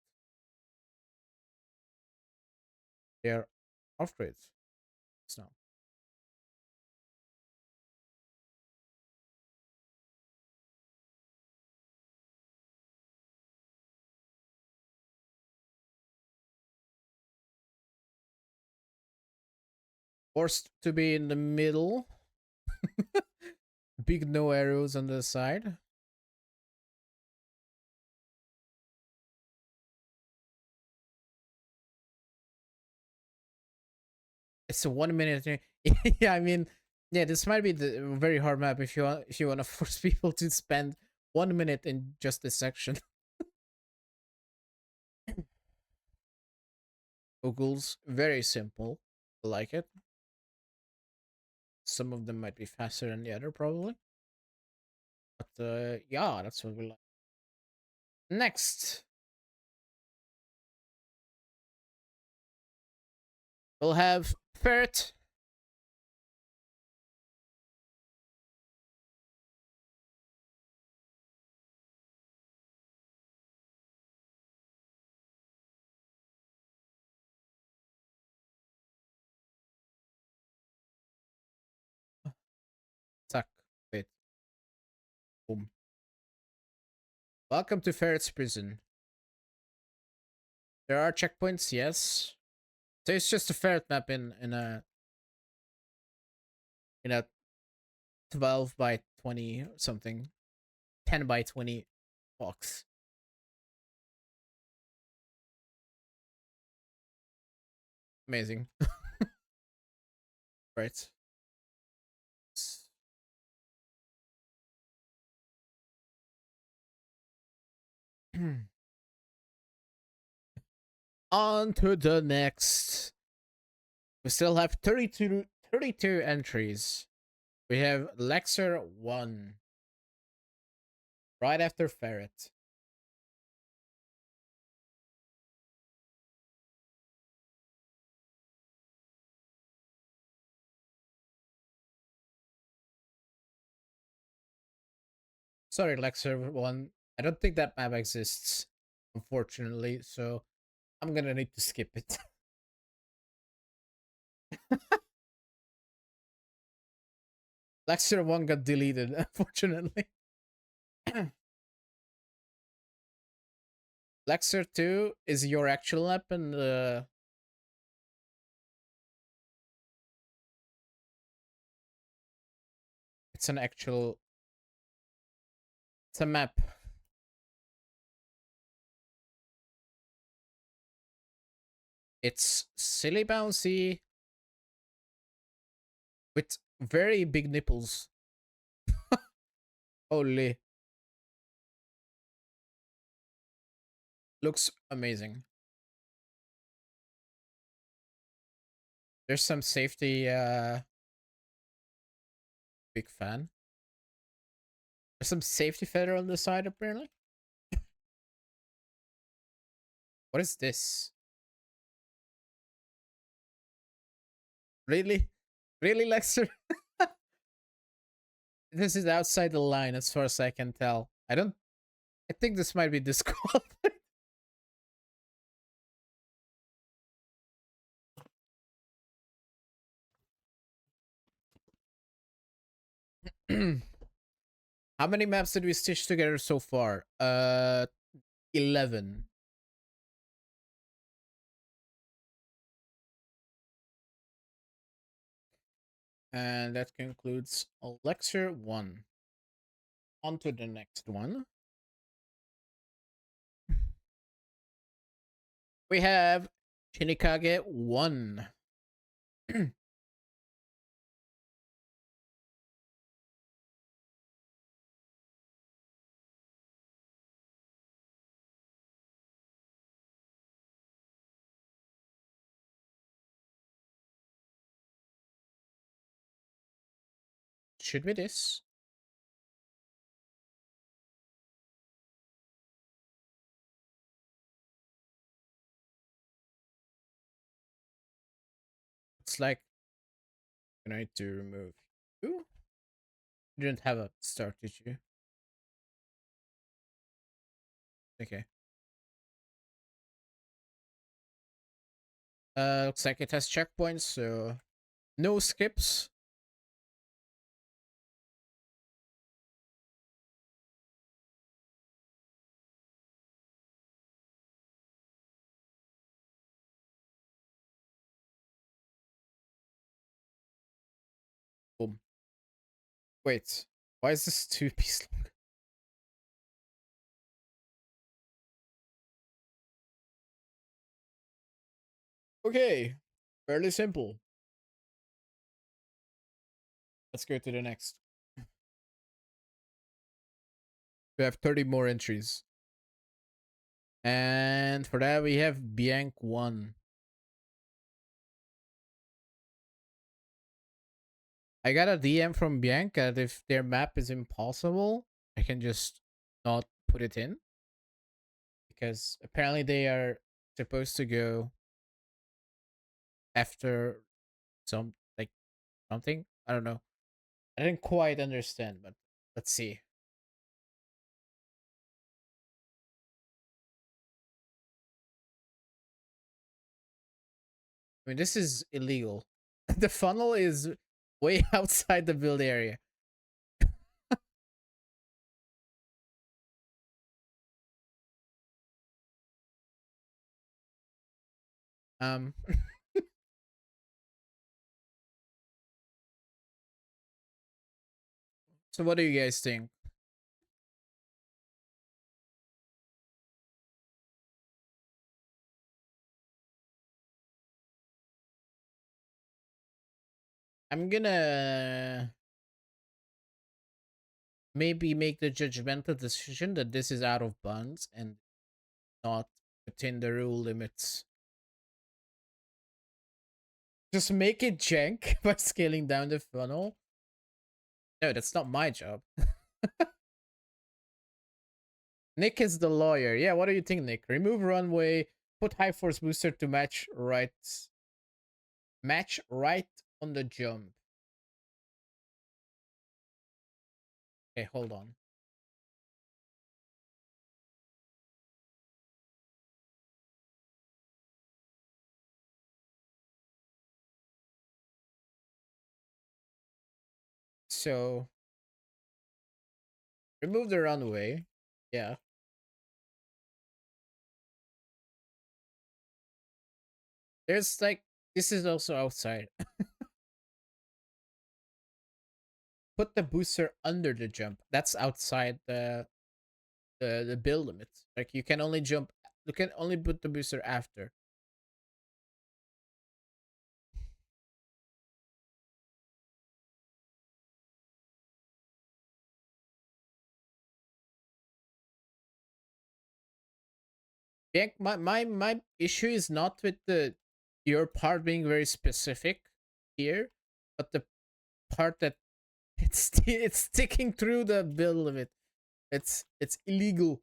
They are off grids. It's not. Forced to be in the middle. big no arrows on the side. It's a 1 minute. Yeah, I mean, yeah, this might be the very hard map if you want to force people to spend 1 minute in just this section. Google's very simple. I like it. Some of them might be faster than the other, probably. But yeah, that's what we like. Next, we'll have ferret. Suck. Wait. Boom. Welcome to Ferret's prison. There are checkpoints, yes. So it's just a ferret map in a 12 by 20 or something, 10 by 20 box. Amazing. Right. On to the next. We still have 32 entries. We have Lexer 1. Right after Ferret. Sorry, Lexer 1. I don't think that map exists, unfortunately, so I'm gonna need to skip it. Lexer 1 got deleted, unfortunately. Lexer 2 is your actual map, and it's an actual. It's a map. It's silly bouncy with very big nipples. Holy. Looks amazing. There's some safety, big fan. There's some safety feather on the side, apparently. What is this? Really? Really, Lexer? This is outside the line as far as I can tell. I think this might be disqualified. How many maps did we stitch together so far? 11. And that concludes Lecture 1. On to the next one. We have Shinikage 1. Should be this. It's like I need to remove you. You didn't have a start, did you? Okay. Looks like it has checkpoints, so no skips. Boom. Wait. Why is this 2 piece long? Okay, fairly simple. Let's go to the next. We have 30 more entries. And for that, we have Bianc 1. I got a DM from Bianc that if their map is impossible, I can just not put it in. Because apparently they are supposed to go after some, like, something. I don't know. I didn't quite understand, but let's see. I mean, this is illegal. The funnel is way outside the build area. Um, so what do you guys think? I'm gonna maybe make the judgmental decision that this is out of bounds and not within the rule limits. Just make it jank by scaling down the funnel. No, that's not my job. Nick is the lawyer. Yeah, what do you think, Nick? Remove runway, put high force booster to match right on the jump. Okay, hold on. So remove the runway. Yeah. There's like this is also outside. Put the booster under the jump. That's outside the build limit. Like you can only jump. You can only put the booster after. Yeah, my issue is not with the your part being very specific here, but the part that it's sticking through the build limit. It's illegal.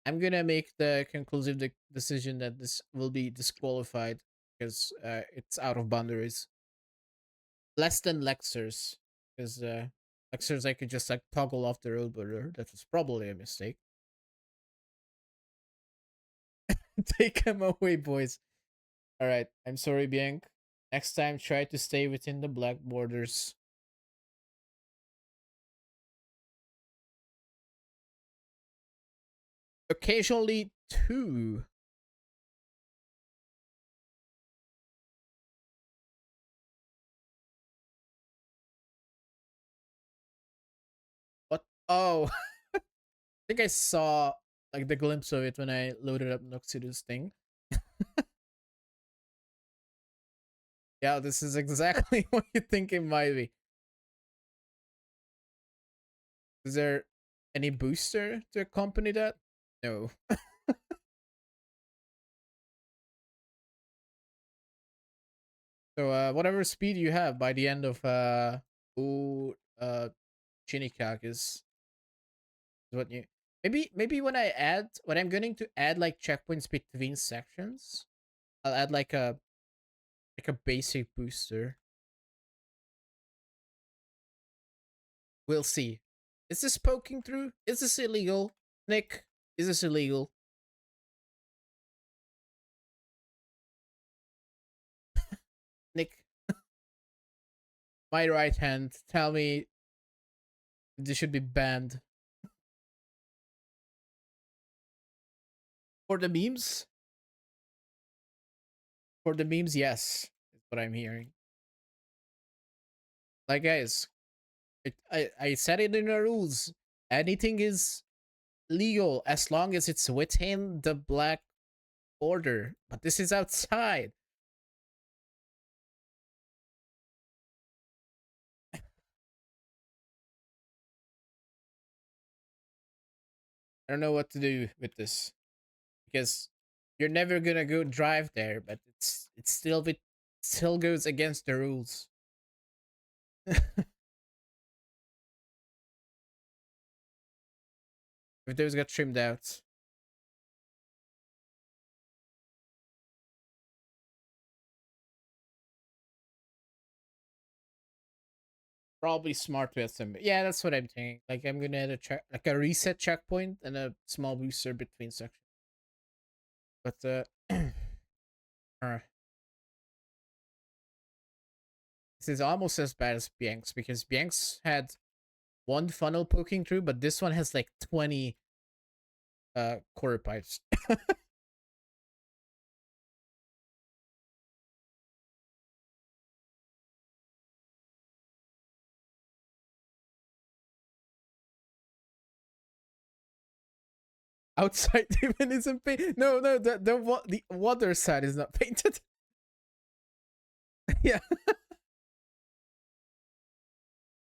I'm gonna make the conclusive decision that this will be disqualified because it's out of boundaries. Less than Lexers, because Lexers I could just like toggle off the road border. That was probably a mistake. Take him away, boys. All right, I'm sorry, Bianc. Next time, try to stay within the black borders. Occasionally, two. What? Oh, I think I saw like the glimpse of it when I loaded up Noxida's thing. Yeah, this is exactly what you think it might be. Is there any booster to accompany that? No. So whatever speed you have by the end of ooh, Chinikak is what you maybe when I'm going to add like checkpoints between sections, I'll add like a basic booster. We'll see. Is this poking through? Is this illegal? Nick, is this illegal? Nick, my right hand, tell me this should be banned. For the memes? For the memes, yes. Is what I'm hearing. Like, guys, I said it in the rules. Anything is legal as long as it's within the black order. But this is outside. I don't know what to do with this because you're never gonna go drive there, but it's still goes against the rules. If those got trimmed out, probably smart to assemble. Yeah, that's what I'm thinking. Like I'm gonna add a check, like a reset checkpoint and a small booster between sections. But uh, this is almost as bad as Bianx because Bianx had one funnel poking through, but this one has like 20 quarter pipes. Outside even isn't painted. No, no, the water side is not painted. Yeah.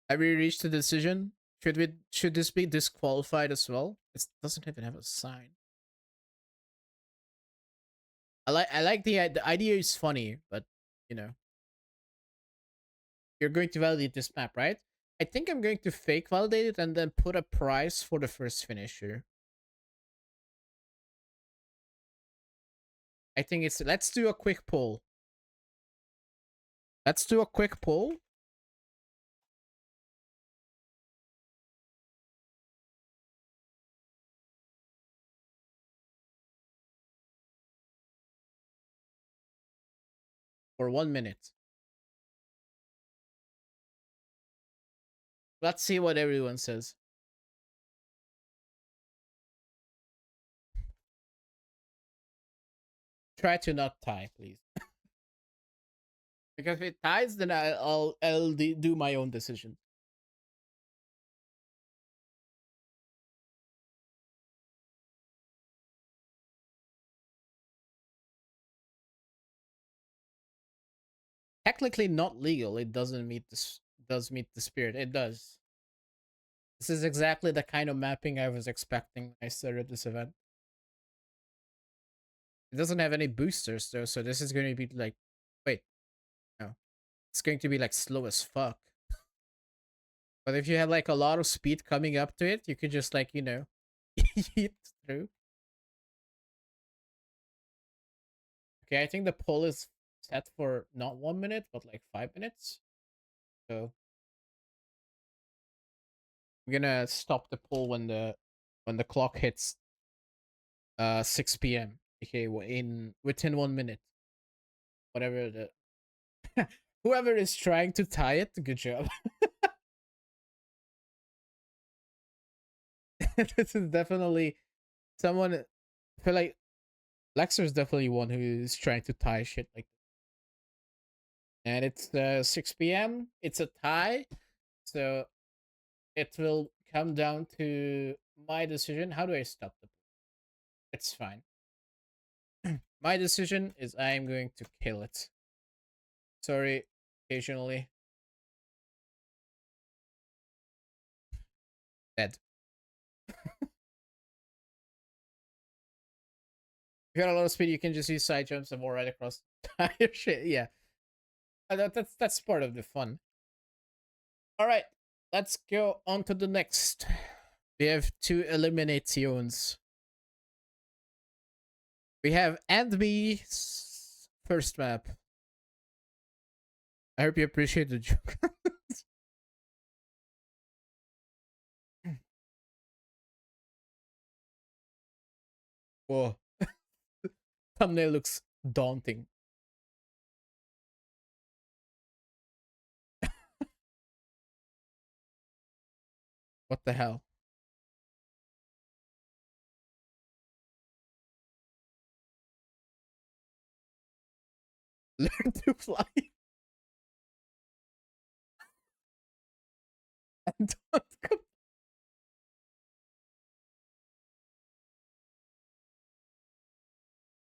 Have we reached a decision? Should this be disqualified as well? It doesn't even have a sign. I like the idea is funny, but you know you're going to validate this map, right? I think I'm going to fake validate it and then put a price for the first finisher. I think it's let's do a quick poll. Let's do a quick poll. For 1 minute. Let's see what everyone says. Try to not tie, please. Because if it ties, then I'll do my own decision. Technically not legal. It doesn't meet this does meet the spirit. It does. This is exactly the kind of mapping I was expecting when I started this event. It doesn't have any boosters though, so this is going to be like, wait, no, it's going to be like slow as fuck. But if you have like a lot of speed coming up to it, you could just like eat through. Okay, I think the poll is set for not 1 minute, but like 5 minutes. So I'm gonna stop the poll when the clock hits 6 p.m. Okay, in within 1 minute. Whatever the whoever is trying to tie it, good job. This is definitely someone. I feel like Lexer is definitely one who is trying to tie shit like. And it's 6 p.m. It's a tie, so it will come down to my decision. How do I stop the? It's fine. My decision is I am going to kill it. Sorry, occasionally dead. If you got a lot of speed, you can just use side jumps and more right across the entire shit. Yeah, that's part of the fun. All right, let's go on to the next. We have two eliminations. We have Andby's first map. I hope you appreciate the joke. Whoa. Thumbnail looks daunting. What the hell? Learn to fly. Don't go-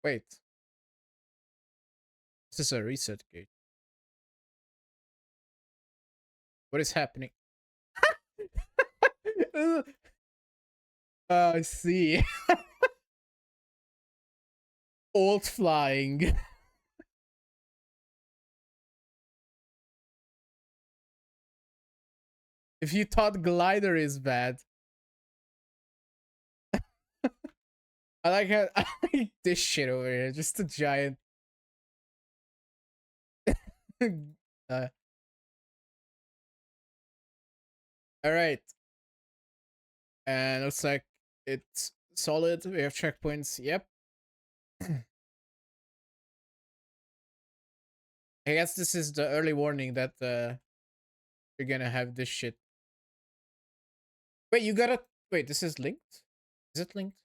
Wait, this is a reset gate. What is happening? I see. Alt flying. If you thought glider is bad, I like how I like this shit over here. Just a giant. uh, all right, and looks like it's solid. We have checkpoints. Yep. I guess this is the early warning that you're gonna have this shit. Wait, you gotta wait. This is linked. Is it linked?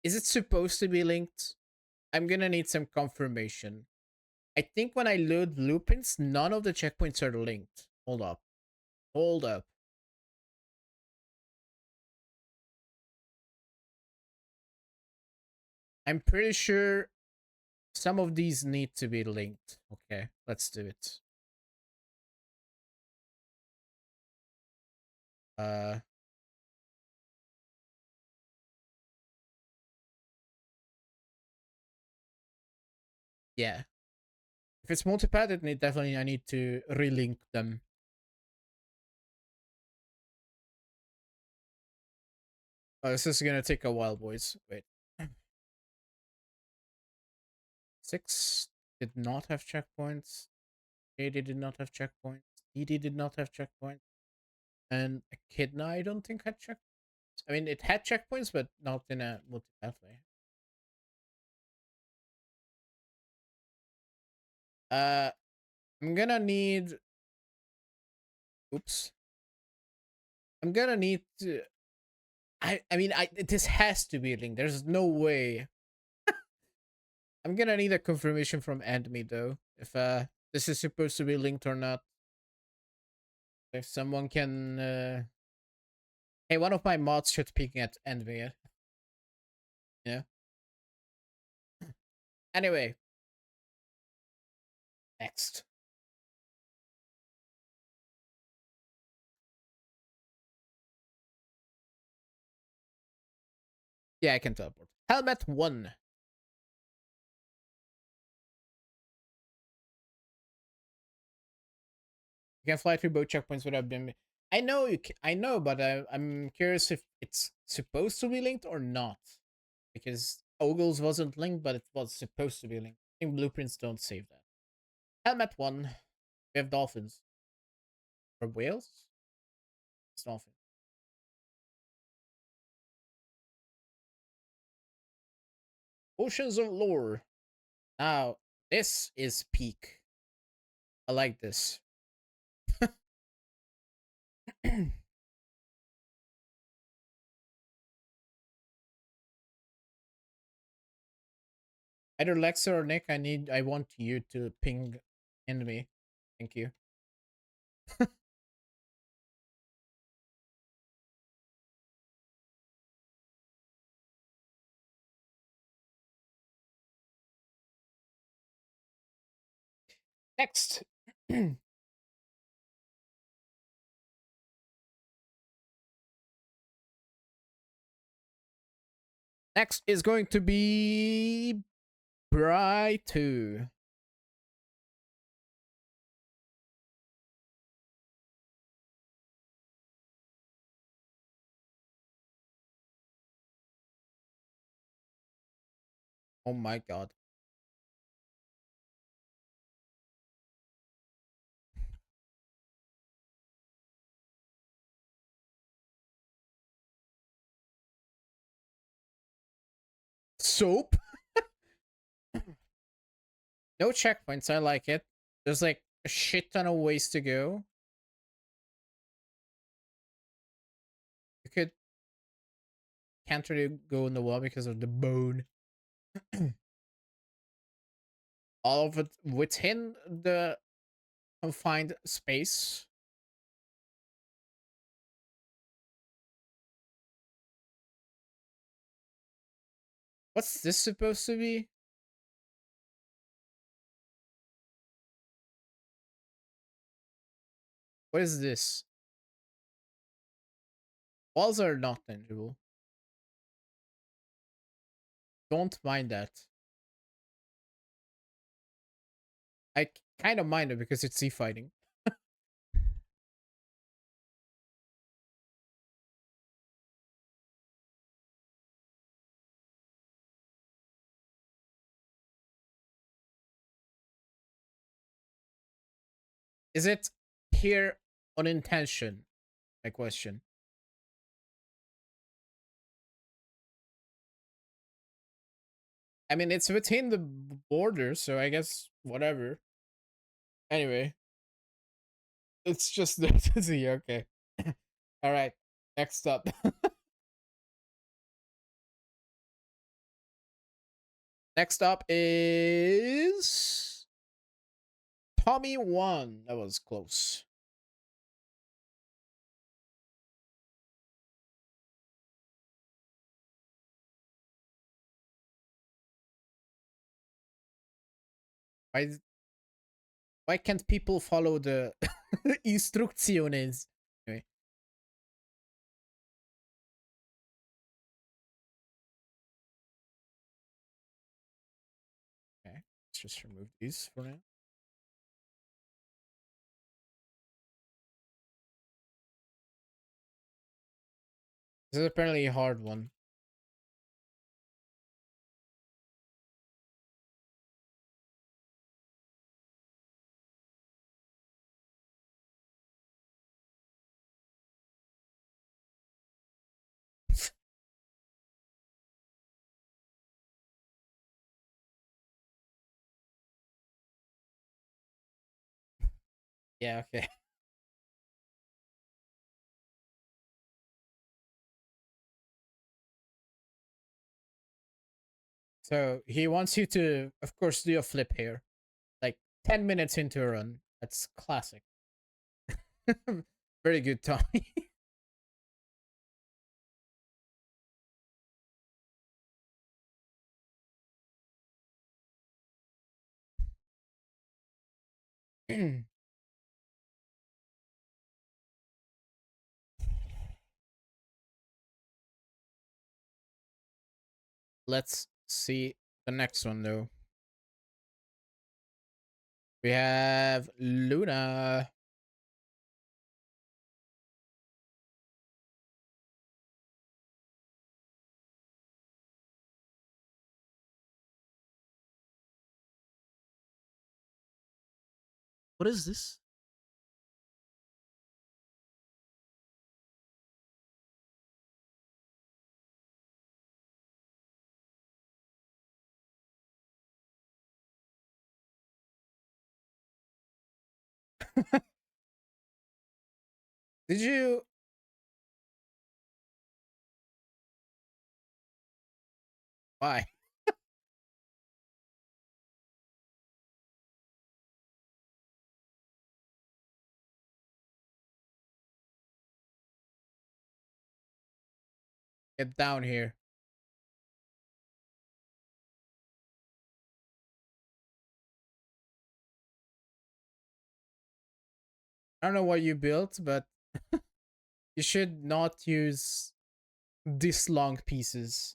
Is it supposed to be linked? I'm gonna need some confirmation. I think when I load blueprints, none of the checkpoints are linked. Hold up. Hold up. I'm pretty sure some of these need to be linked. Okay, let's do it. Uh, yeah. If it's multipath, it definitely I need to relink them. Oh, this is gonna take a while, boys. Wait. 6 did not have checkpoints. JD did not have checkpoints. ED did not have checkpoints. And Echidna, I don't think had checkpoints. I mean, it had checkpoints, but not in a multipath way. Uh, I'm gonna need. Oops. I'm gonna need to. I mean, this has to be linked. There's no way. I'm gonna need a confirmation from Endme though, if this is supposed to be linked or not. If someone can, hey, one of my mods should peek at Endme. Yeah. Anyway, next. Yeah, I can teleport. Helmet 1. You can fly through both checkpoints without being. I know you. I know, but I'm curious if it's supposed to be linked or not, because Ogles wasn't linked, but it was supposed to be linked. I think blueprints don't save that. Helmet 1. We have dolphins or whales. It's dolphins. Oceans of lore. Now this is peak. I like this. Either Lexa or Nick, I want you to ping in me. Thank you. Next. Next is going to be Bright 2. Oh my god. Soap? No checkpoints, I like it. There's like a shit ton of ways to go. You can't really go in the wall because of the bone. All of it within the confined space. What's this supposed to be? What is this? Walls are not tangible. Don't mind that. I kind of mind it because it's sea fighting. Is it here on intention? My question. I mean, it's within the border, so I guess whatever. Anyway, it's just there to see. Okay. All right. Next up. Next up is Tommy One. That was close. Why? Why can't people follow the instrucciones? Anyway, okay. Let's just remove these for now. This is apparently a hard one. Yeah. Okay. So he wants you to, of course, do a flip here, like 10 minutes into a run. That's classic. Very good, Tommy. Let's see the next one though. We have Luna. What is this? Did you? Why? Get down here. I don't know what you built, but you should not use this long pieces.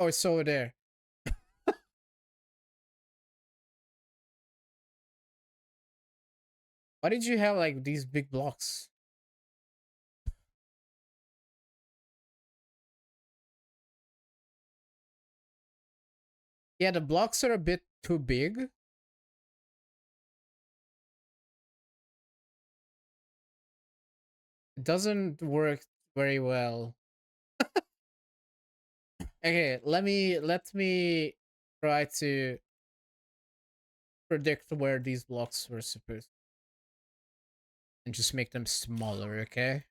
Oh, it's over there. Why did you have like these big blocks? Yeah, the blocks are a bit too big. It doesn't work very well. Okay, let me try to predict where these blocks were supposed and just make them smaller, okay?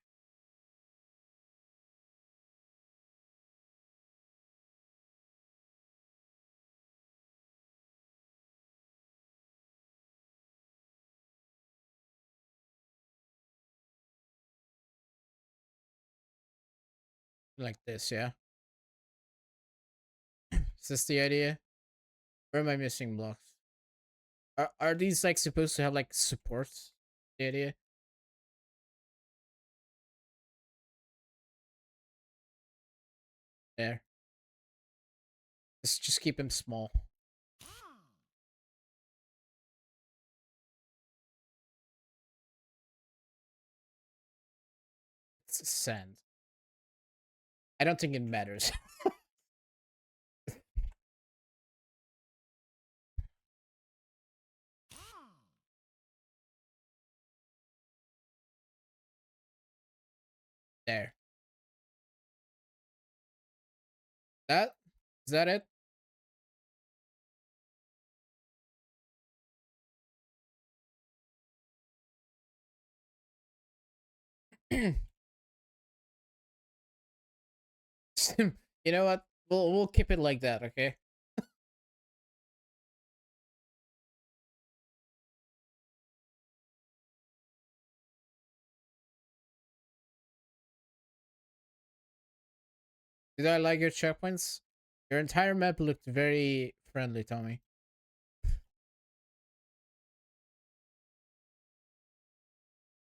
like this, yeah. Is this the idea? Where am I missing blocks? Are these like supposed to have like supports? The idea? There. Just keep him small. It's sand. I don't think it matters. There. That is that it? You know what? We'll keep it like that, okay? Did I like your checkpoints? Your entire map looked very friendly, Tommy.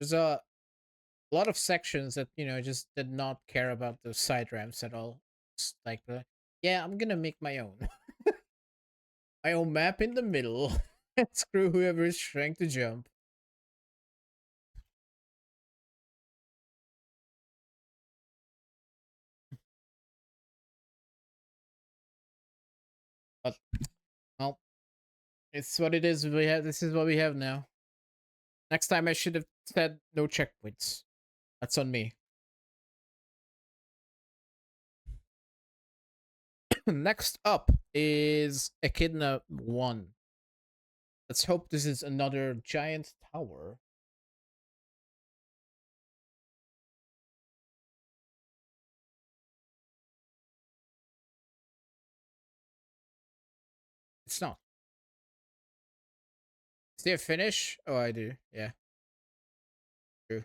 There's a lot of sections that just did not care about the side ramps at all. It's like, yeah, I'm gonna make my own, my own map in the middle. Screw whoever is trying to jump. But well, it's what it is. We have this is what we have now. Next time I should have said no checkpoints. That's on me. Next up is Echidna 1. Let's hope this is another giant tower. It's not. Is there a finish? Oh, I do. Yeah, true.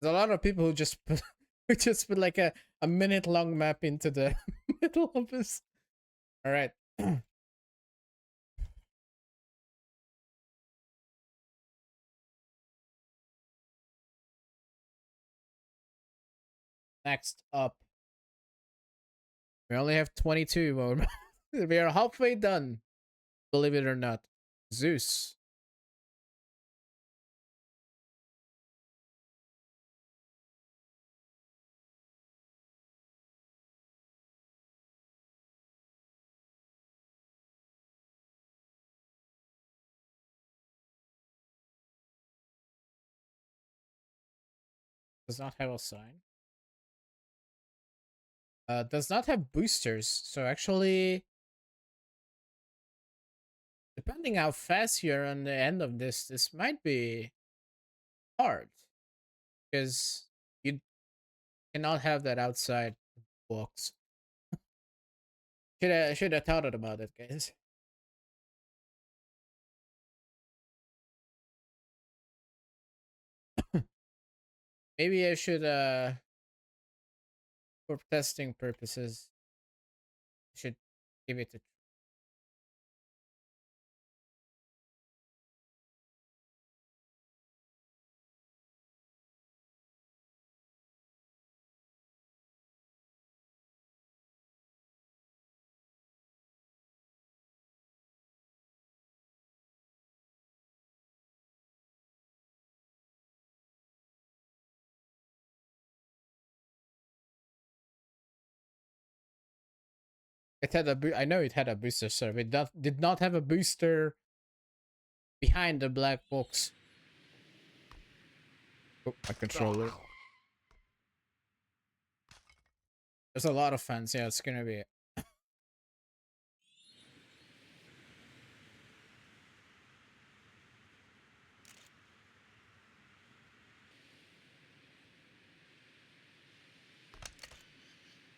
There's a lot of people who just put, who just put like a minute long map into the middle of this. All right. Next up, we only have 22 more. We are halfway done. Believe it or not. Zeus. Does not have a sign. Does not have boosters. So actually, depending how fast you're on the end of this might be hard because you cannot have that outside box. Should have thought about it, guys. Maybe I should for testing purposes should give it a. It had I know it had a booster, sir. It did not have a booster behind the black box. Oh, my controller. There's a lot of fans. Yeah, it's gonna be.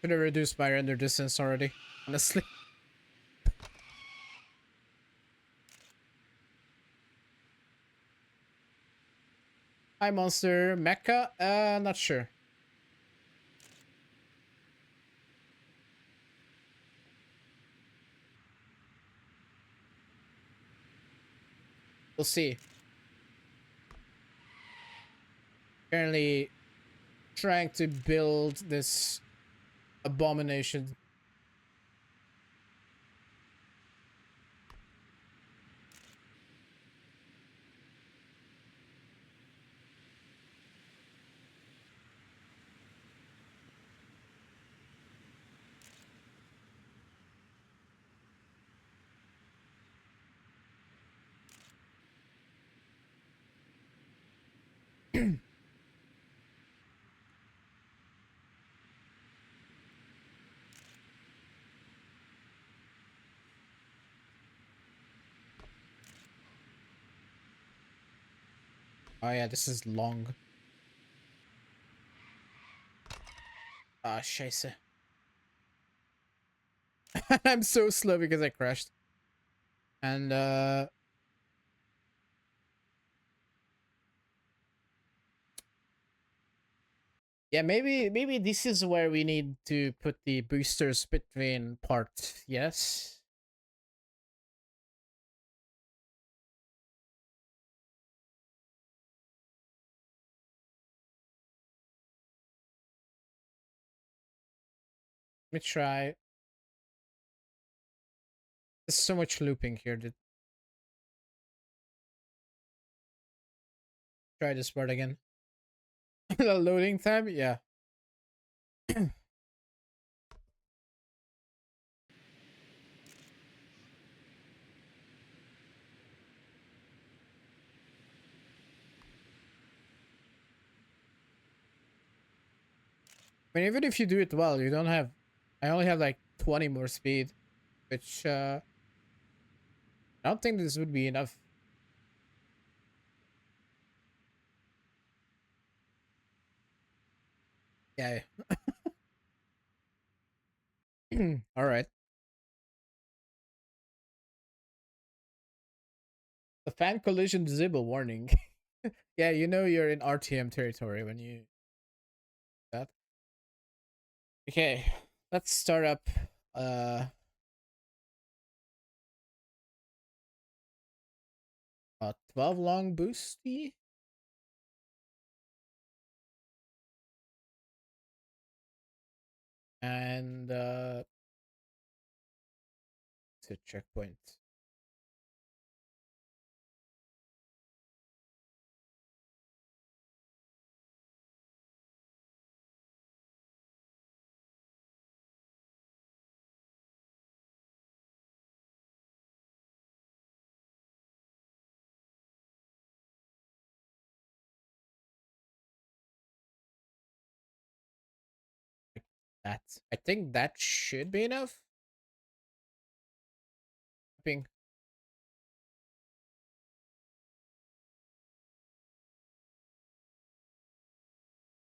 Should have reduced my render distance already, honestly. Hi, Monster Mecha. Not sure. We'll see. Currently trying to build this abomination. Oh yeah, this is long. Ah, scheiße. I'm so slow because I crashed. And yeah, maybe this is where we need to put the boosters between parts. Yes. Let me try. There's so much looping here. Try this part again. The loading time, yeah. I mean, even if you do it well, you don't have. I only have like 20 more speed, which I don't think this would be enough. Yeah. All right. The fan collision disable warning. Yeah, you know you're in RTM territory when you that. Okay, let's start up. Uh, 12 long boosty. And it's a checkpoint. That's. I think that should be enough. Ping.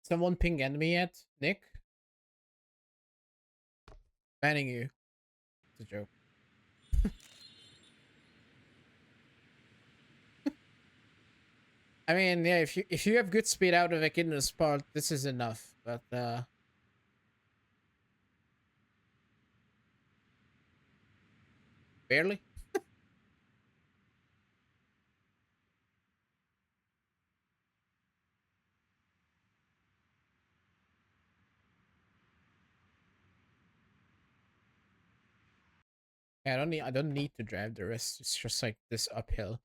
Someone ping enemy yet? Nick? Banning you. It's a joke. I mean, yeah, if you have good speed out of Echidna's part, this is enough. But barely. Yeah, I don't need to drive the rest. It's just like this uphill.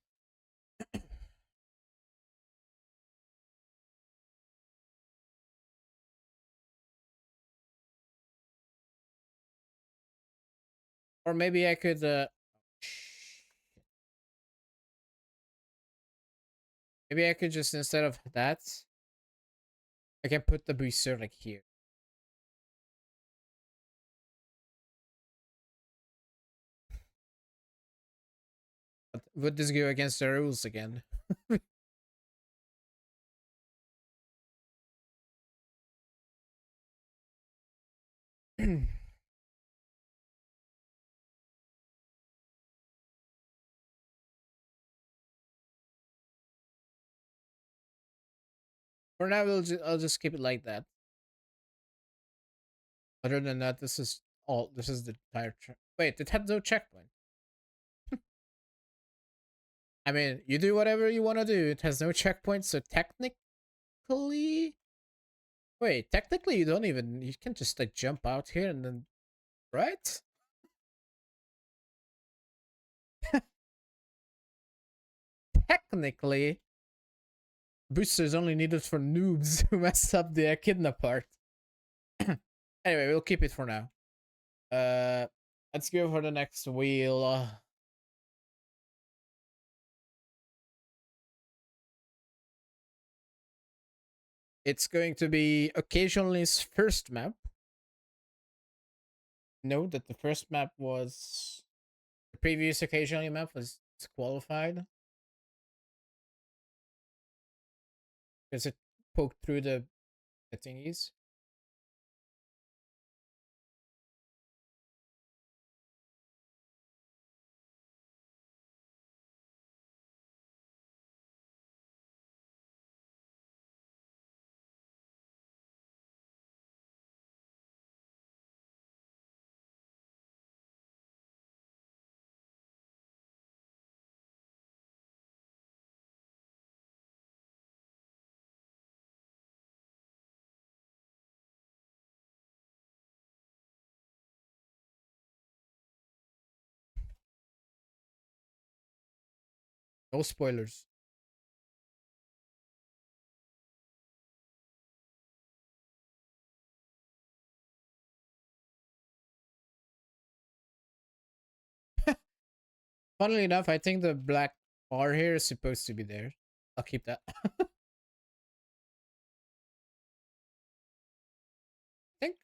Or maybe I could maybe I could just instead of that, I can put the booster like here. But would this go against the rules again? For now, I'll just keep it like that. Other than that, this is all. This is the entire. Wait, it had no checkpoint. I mean, you do whatever you want to do. It has no checkpoint, so technically, wait, technically you don't even. You can just like jump out here and then, right? Technically, boosters only needed for noobs who messed up the echidna part. Anyway, we'll keep it for now. Uh, let's go for the next wheel. It's going to be occasionally's first map. Note that the first map was the previous occasionally map was disqualified because it poked through the thingies. No spoilers. Funnily enough, I think the black bar here is supposed to be there. I'll keep that. I think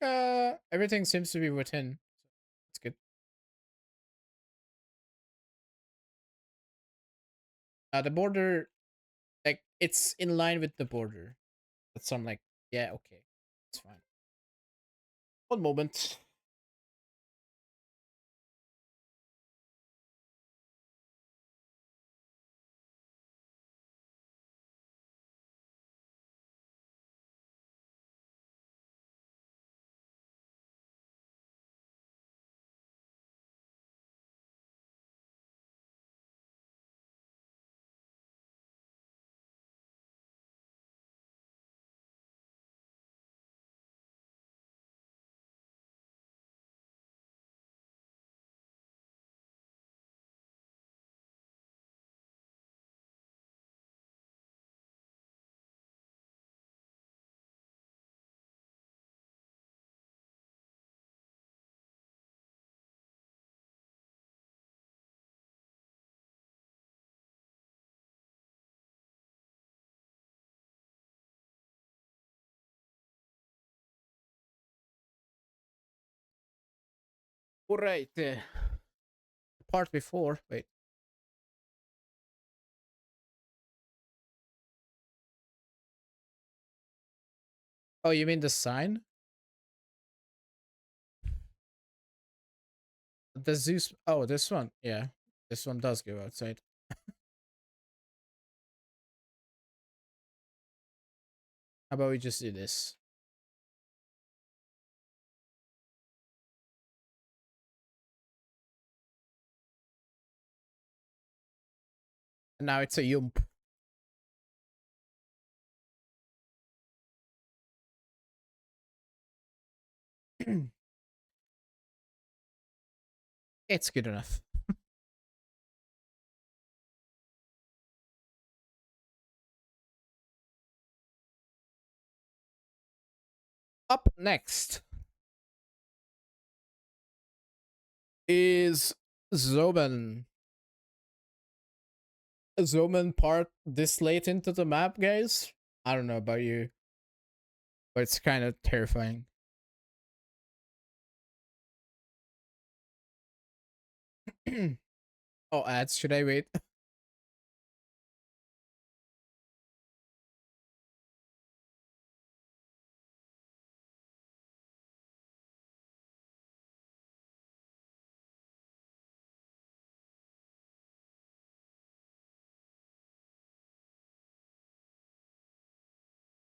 everything seems to be within. It's good. The border, like it's in line with the border. That's I'm like, yeah, okay, it's fine. One moment. All right. Part before. Wait. Oh, you mean the sign? The Zeus. Oh, this one. Yeah, this one does go outside. How about we just do this? And now it's a yump. It's good enough. Up next is Zoban. Zoman part this late into the map, guys. I don't know about you, but it's kind of terrifying. Oh, ads. Should I wait?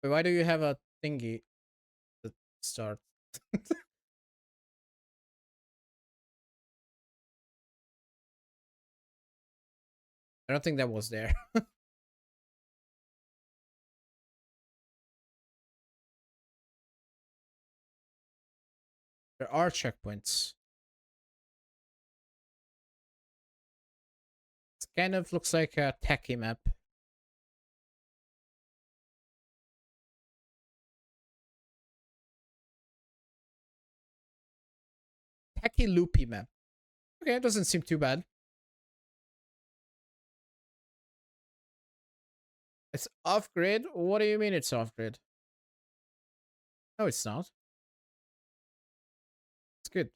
But why do you have a thingy that starts? I don't think that was there. There are checkpoints. It kind of looks like a techie map. Techie loopy map. Okay, it doesn't seem too bad. It's off grid? What do you mean it's off grid? No, it's not. It's good.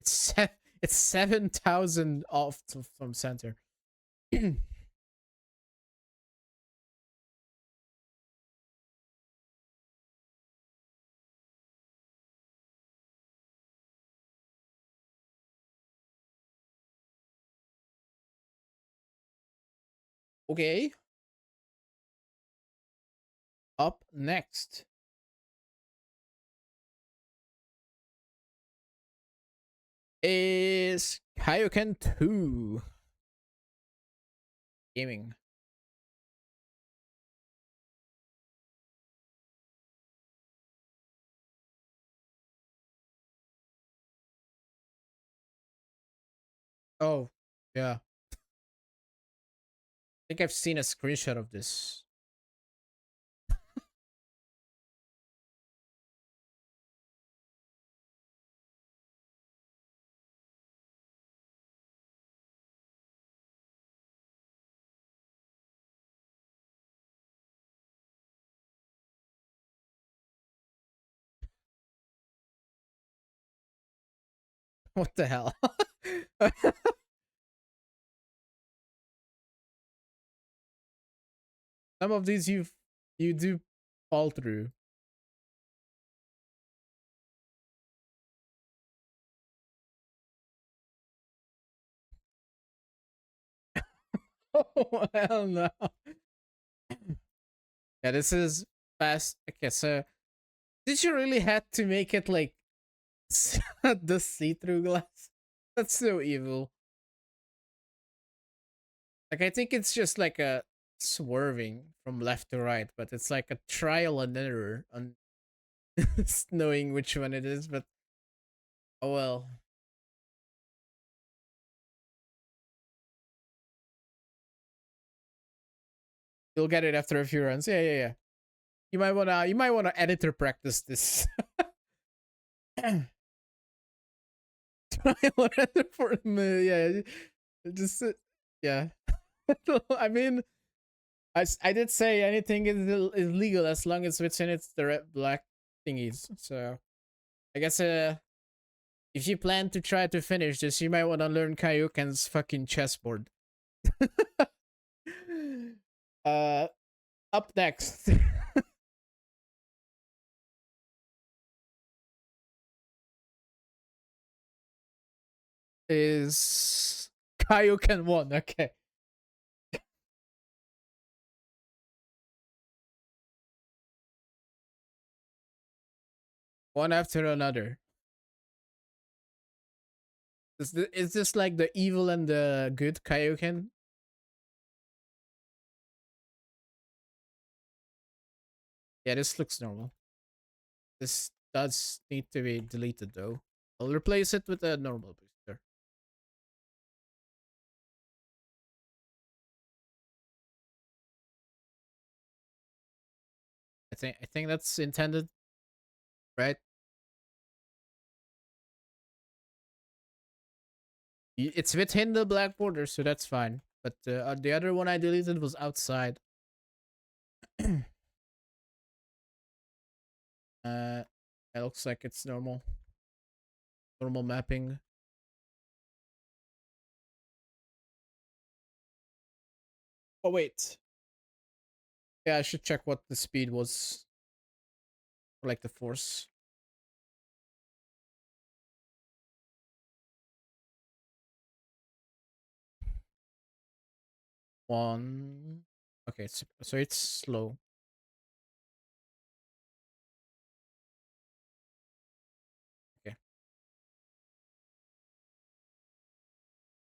It's 7,000 off from center. Okay. Up next is Kaioken 2 gaming. Oh, yeah. I think I've seen a screenshot of this. What the hell? Some of these you do fall through. Oh hell no. Yeah, this is fast. Okay, so did you really had to make it like the see-through glass? That's so evil. Like I think it's just like a swerving from left to right, but it's like a trial and error on knowing which one it is, but oh well. You'll get it after a few runs. Yeah, yeah, yeah. You might wanna editor practice this. Trial and error for yeah, just yeah. I mean, I did say anything is legal as long as it's in its the red black thingies. So I guess if you plan to try to finish this, you might want to learn Kaioken's fucking chessboard. uh, up next is Kaioken 1. Okay. One after another. Is this like the evil and the good Kaioken? Yeah, this looks normal. This does need to be deleted though. I'll replace it with a normal booster. I think that's intended, right? It's within the black border, so that's fine. But the other one I deleted was outside. It looks like it's normal mapping. Oh wait, yeah, I should check what the speed was, or like the force. One. Okay, so it's slow.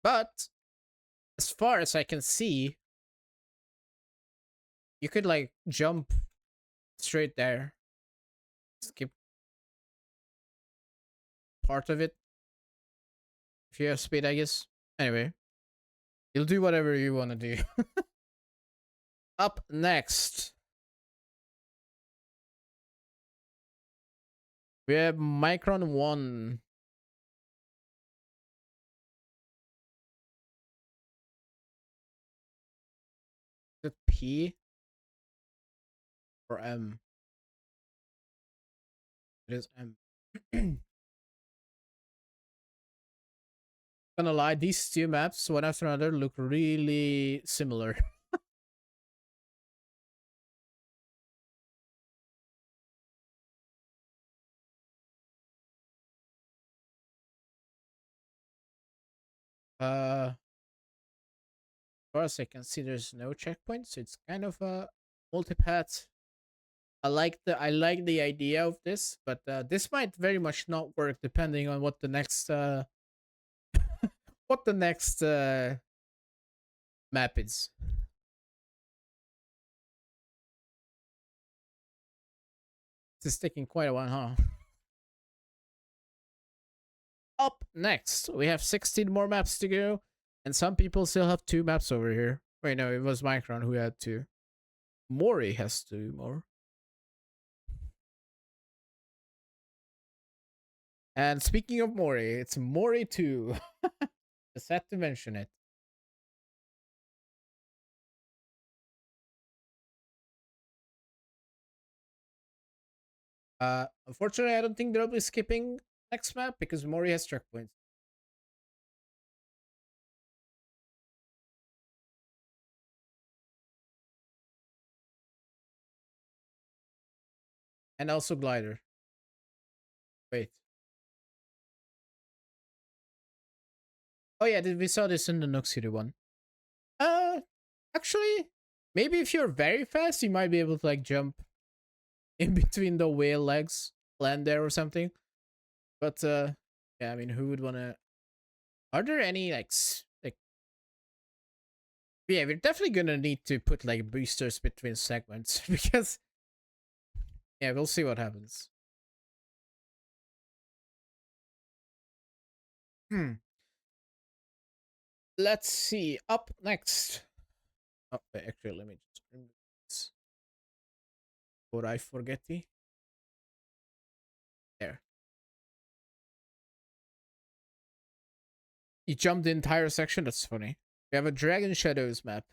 But as far as I can see, you could like jump straight there, skip part of it if you have speed, I guess. Anyway, you'll do whatever you want to do. Up next, we have Micron 1. Is it P or M? It is M. Gonna lie, these two maps, one after another, look really similar. As far as I can see, there's no checkpoints. So it's kind of a multipath. I like the idea of this, but this might very much not work depending on what the next what the next map is. This is taking quite a while, huh? Up next, we have 16 more maps to go, and some people still have 2 maps over here. Wait, no, it was Micron who had 2. Mori has 2 more. And speaking of Mori, it's Mori 2. Just had to mention it. Unfortunately, I don't think they'll be skipping next map because Mori has checkpoints. And also glider. Wait. Oh yeah, we saw this in the Nook City one. Actually, maybe if you're very fast, you might be able to like jump in between the whale legs, land there or something. But yeah, I mean, who would wanna? Are there any like? Yeah, we're definitely gonna need to put like boosters between segments because yeah, we'll see what happens. Let's see. Up next. Oh, wait, actually, let me just remove this. Or I forget the. There. You jumped the entire section? That's funny. We have a Dragon Shadows map.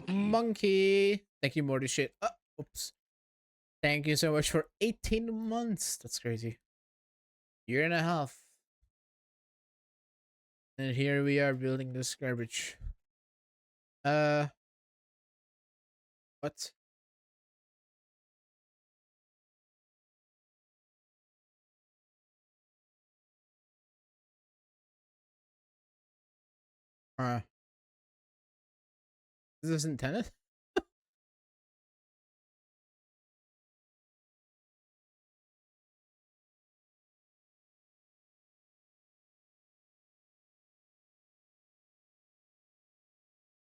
Monkey. Thank you, Morty shit. Oops. Thank you so much for 18 months. That's crazy. Year and a half. And here we are building this garbage. What? This is intended?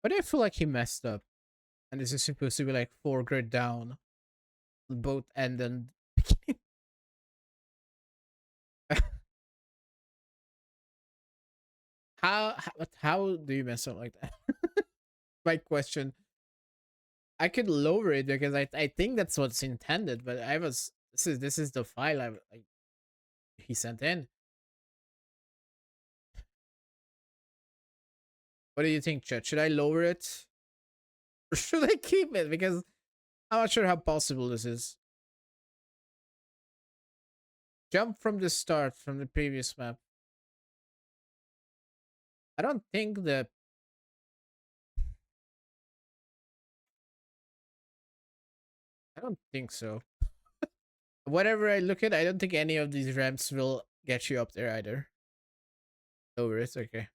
But I feel like he messed up. And this is supposed to be like 4 grid down. Both end and beginning. How do you mess up like that? My question. I could lower it because I think that's what's intended, but I was this is the file he sent in. What do you think, Chet? Should I lower it? Or should I keep it? Because I'm not sure how possible this is. Jump from the start from the previous map. I don't think the I don't think so. Whatever I look at, I don't think any of these ramps will get you up there either. Over it, okay.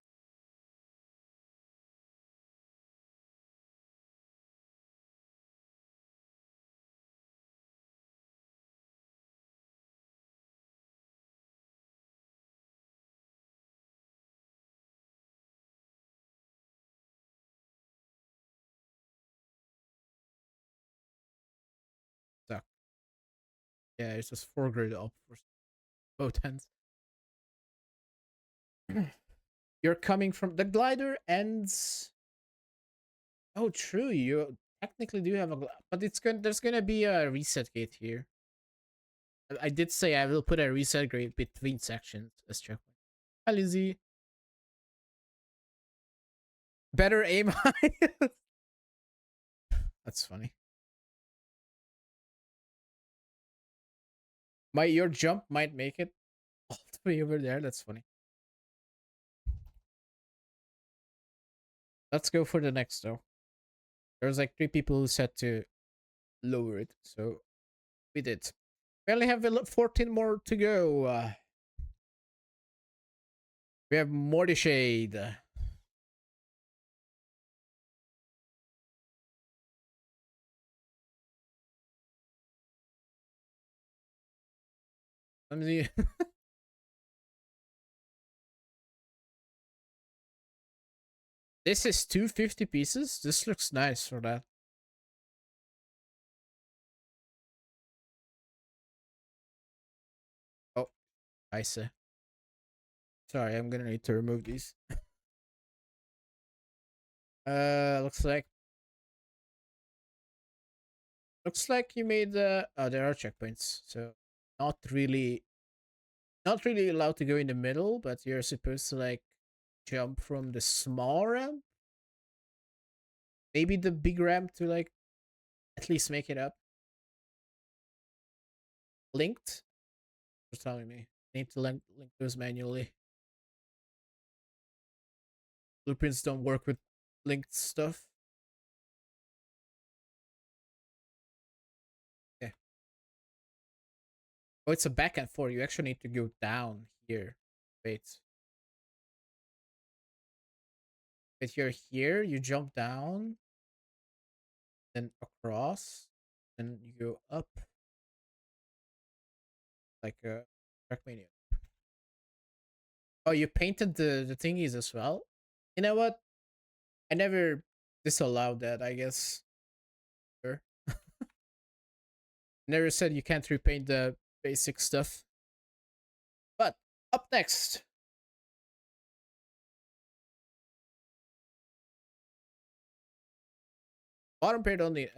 Yeah, it's just foreground up for both ends. You're coming from the glider ends. Oh, true. You technically do have a, but it's going. There's gonna be a reset gate here. I did say I will put a reset gate between sections as checkpoint. Hi, Lizzie. Better aim high. That's funny. Your jump might make it all the way over there. That's funny. Let's go for the next though. There's like 3 people who said to lower it, so we did. We only have 14 more to go. We have Morty Shade. Let me see. This is 250 pieces. This looks nice for that. Oh, I see. Sorry, I'm gonna need to remove these. Looks like you made the. Oh, there are checkpoints, so not really, not really allowed to go in the middle, but you're supposed to like jump from the small ramp, maybe the big ramp to like at least make it up. Linked? You're telling me. Need to link those manually. Blueprints don't work with linked stuff. Okay. Oh, it's a back and forth. You actually need to go down here. Wait. If you're here, you jump down, then across, then you go up like a Trackmania. Oh, you painted the thingies as well? You know what? I never disallowed that, I guess. Sure. Never said you can't repaint the basic stuff. But up next, bottom pair only.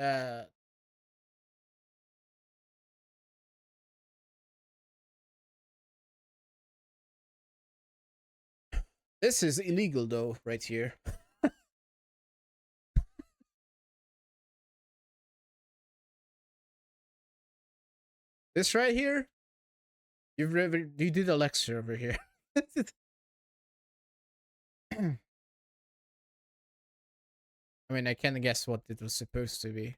This is illegal though, right here. This right here, you did a lecture over here. I mean, I can't guess what it was supposed to be. It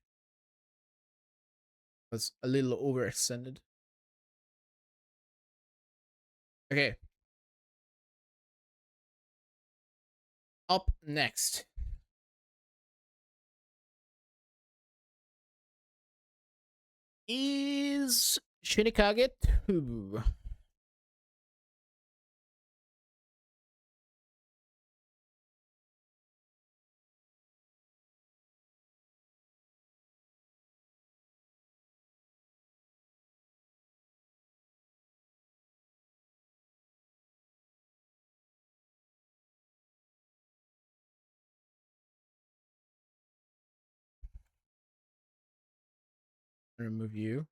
was a little overextended. Okay. Up next. Is Shinikage 2. Remove you.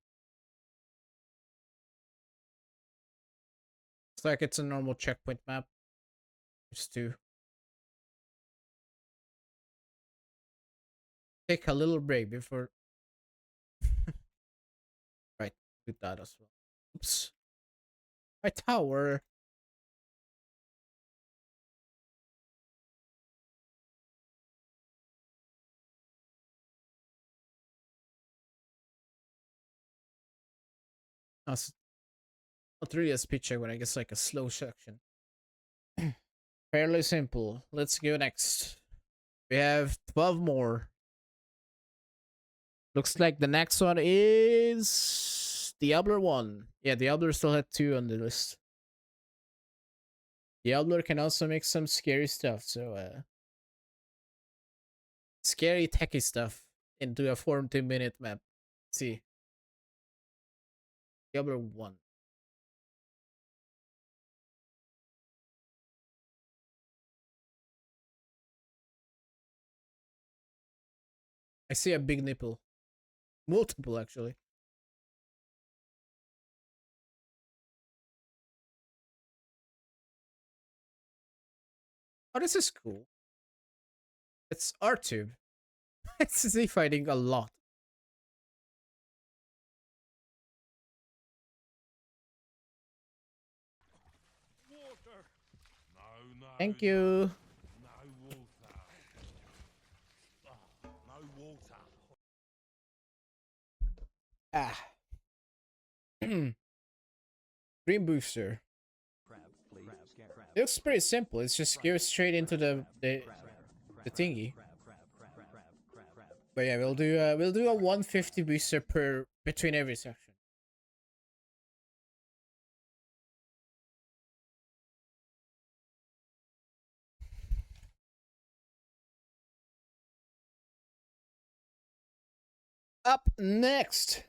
It's like it's a normal checkpoint map. Just to take a little break before. Right, do that as well. Oops. My tower. That's not really a speed check, but I guess like a slow section. Fairly simple. Let's go next. We have 12 more. Looks like the next one is Diablo 1. Yeah, Diablo still had 2 on the list. Diablo can also make some scary stuff, so scary techie stuff into a 40-minute map. Let's see. Diablo 1. I see a big nipple. Multiple, actually. Oh, this is cool. It's R-Tube. It's Z fighting a lot.
Water. No,
Thank you.
no water. Oh, no water.
Ah. Green booster. It looks pretty simple. It's just go straight into the thingy. But yeah, we'll do a 150 booster per between every section. Up next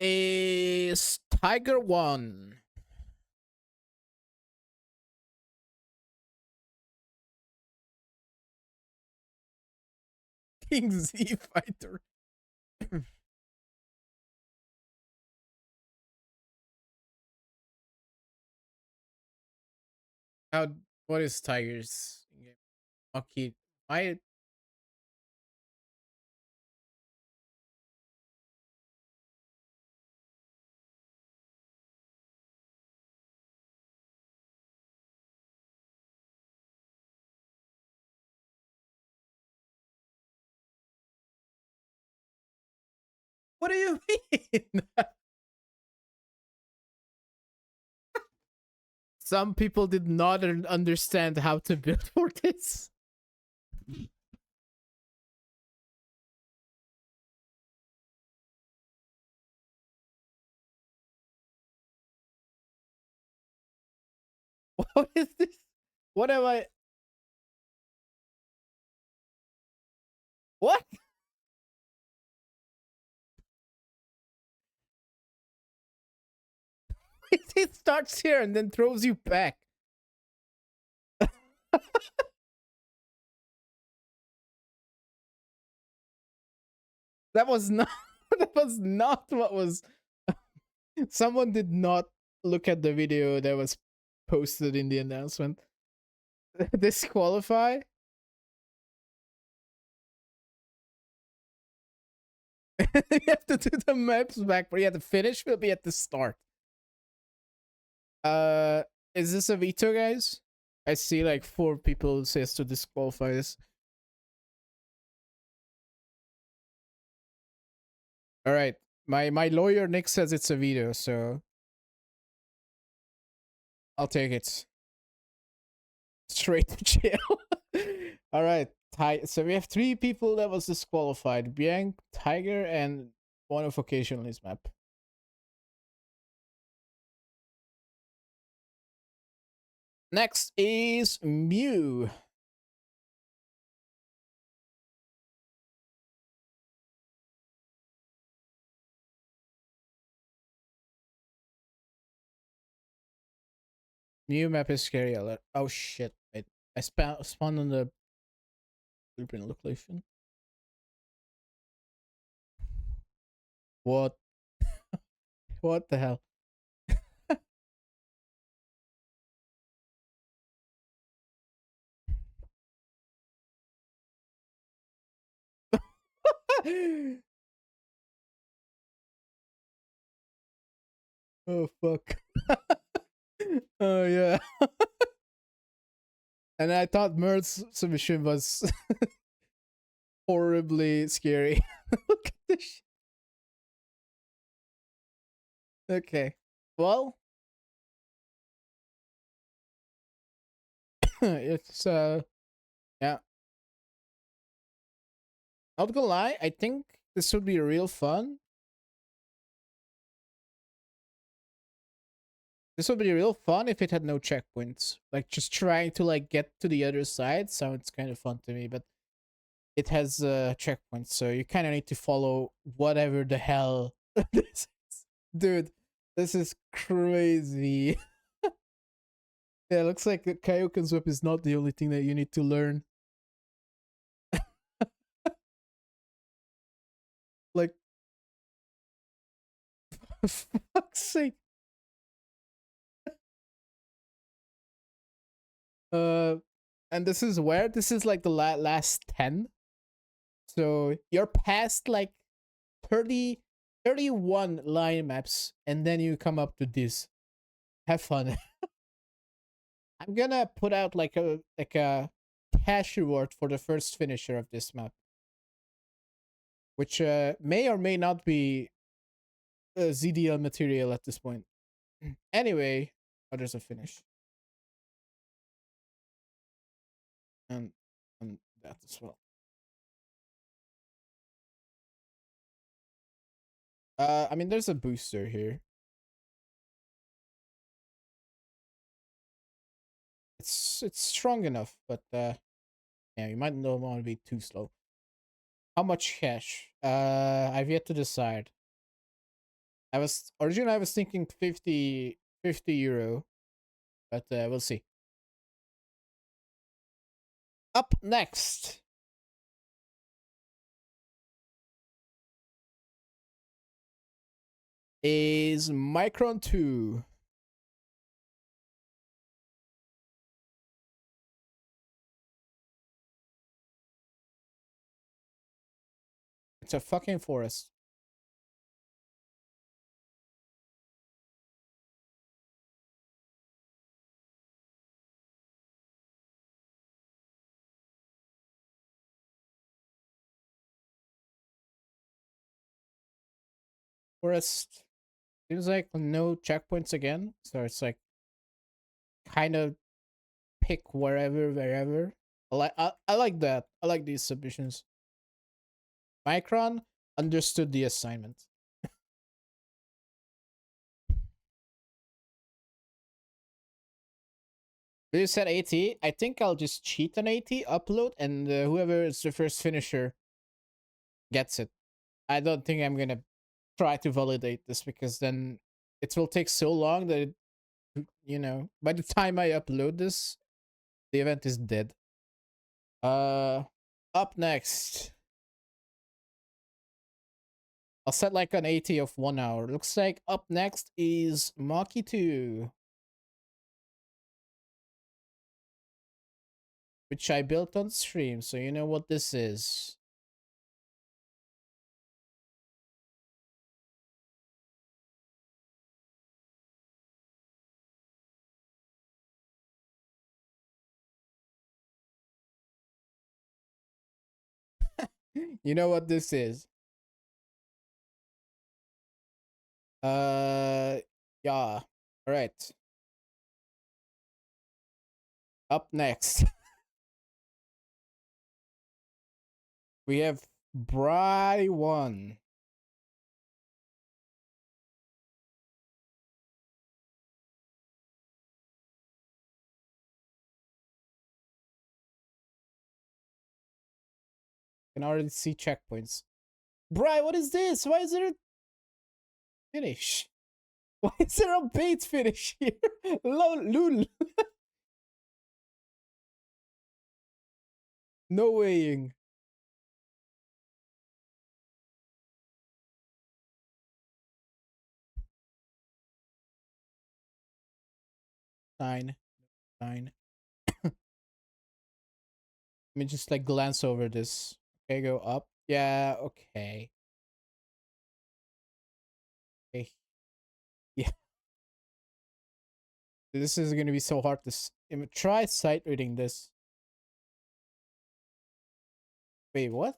is Tiger 1. King Z Fighter. How what is Tigers? Okay. I What do you mean? Some people did not understand how to build for this. What is this? What am I? What? It starts here and then throws you back. That was not. That was not what was. Someone did not look at the video that was posted in the announcement. Disqualify. You have to do the maps back, but yeah, the finish will be at the start. Is this a veto, guys? I see like 4 people says to disqualify this. All right, my lawyer Nick says it's a veto, so I'll take it. Straight to jail. All right, so we have 3 people that was disqualified: Bianc, Tiger, and one of occasionalist map. Next is Mew. Mew map is scary alert. Oh shit! I spawned on the blueprint location. What? What the hell? Oh fuck. Oh yeah. And I thought Murth's submission was horribly scary. Look at this shit. Okay. Well, it's yeah. Not gonna lie, I think this would be real fun. This would be real fun if it had no checkpoints. Like just trying to like get to the other side sounds kind of fun to me, but it has checkpoints, so you kind of need to follow whatever the hell this is. Dude, this is crazy. Yeah, looks like the Kaioken's whip is not the only thing that you need to learn. Like, for fuck's sake. Uh, and this is where? This is like the last 10. So you're past like 30, 31 line maps, and then you come up to this. Have fun. I'm gonna put out like a cash reward for the first finisher of this map, which may or may not be ZDL material at this point. Anyway, oh, there's a finish, and and that as well. I mean, there's a booster here. It's strong enough, but yeah, you might not want to be too slow. How much cash? I've yet to decide. I was thinking 50 euro, but we'll see. Up next is Micron 2. It's a fucking forest. Forest seems like no checkpoints again, so it's like kind of pick wherever. I like that. I like these submissions. Micron understood the assignment. You said 80. I think I'll just cheat an 80, upload, and whoever is the first finisher gets it. I don't think I'm gonna try to validate this because then it will take so long that by the time I upload this, the event is dead. Up next, I'll set like an 80 of 1 hour. Looks like up next is Maki 2, which I built on stream, so you know what this is. You know what this is. Uh, yeah. All right. Up next, we have Bry 1. Can already see checkpoints. Bry, what is this? Why is there a finish? Why is there a bait finish here? Lul. No weighing. Nine. Nine. Let me just like glance over this. Okay, go up. Yeah, okay. Okay. Yeah. This is gonna be so hard to try sight reading this. Wait, what?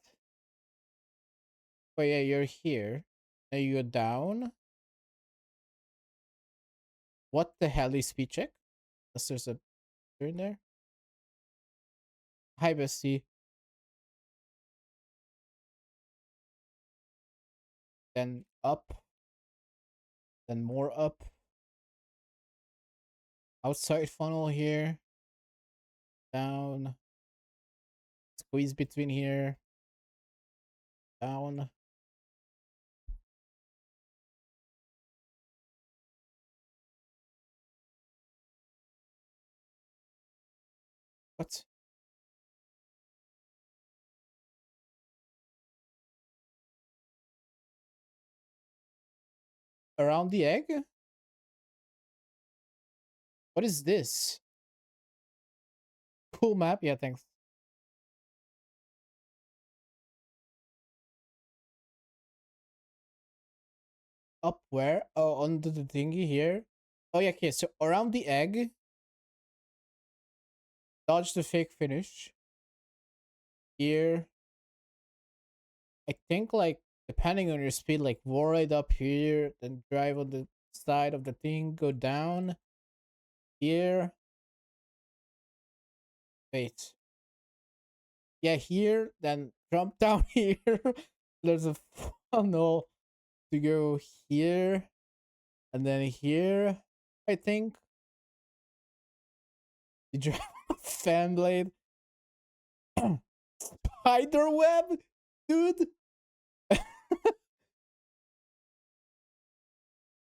Oh yeah, you're here. Now you go down. What the hell is speed check? Unless there's a in there. Hi, bestie. Then up. Then more up. Outside funnel here. Down. squeeze between here. Down. What? Around the egg? What is this? Cool map? Yeah, thanks. Up where? Oh, under the thingy here. Oh yeah, okay, so around the egg. Dodge the fake finish. Here. I think like depending on your speed, like void up here, then drive on the side of the thing, go down. Here. Wait. Yeah, here, then jump down here. There's a funnel to go here. And then here, I think. You drive a fan blade. Spider web, dude.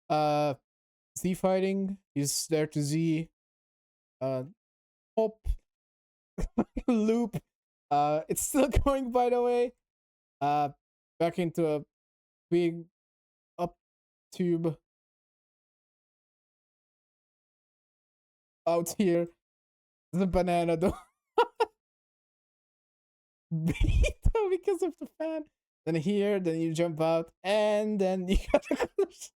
uh, Z fighting. He's there to Z. Hop, loop. It's still going, by the way. Uh, back into a big up tube. Out here. The banana though. Because of the fan. Then here, then you jump out, and then you gotta close.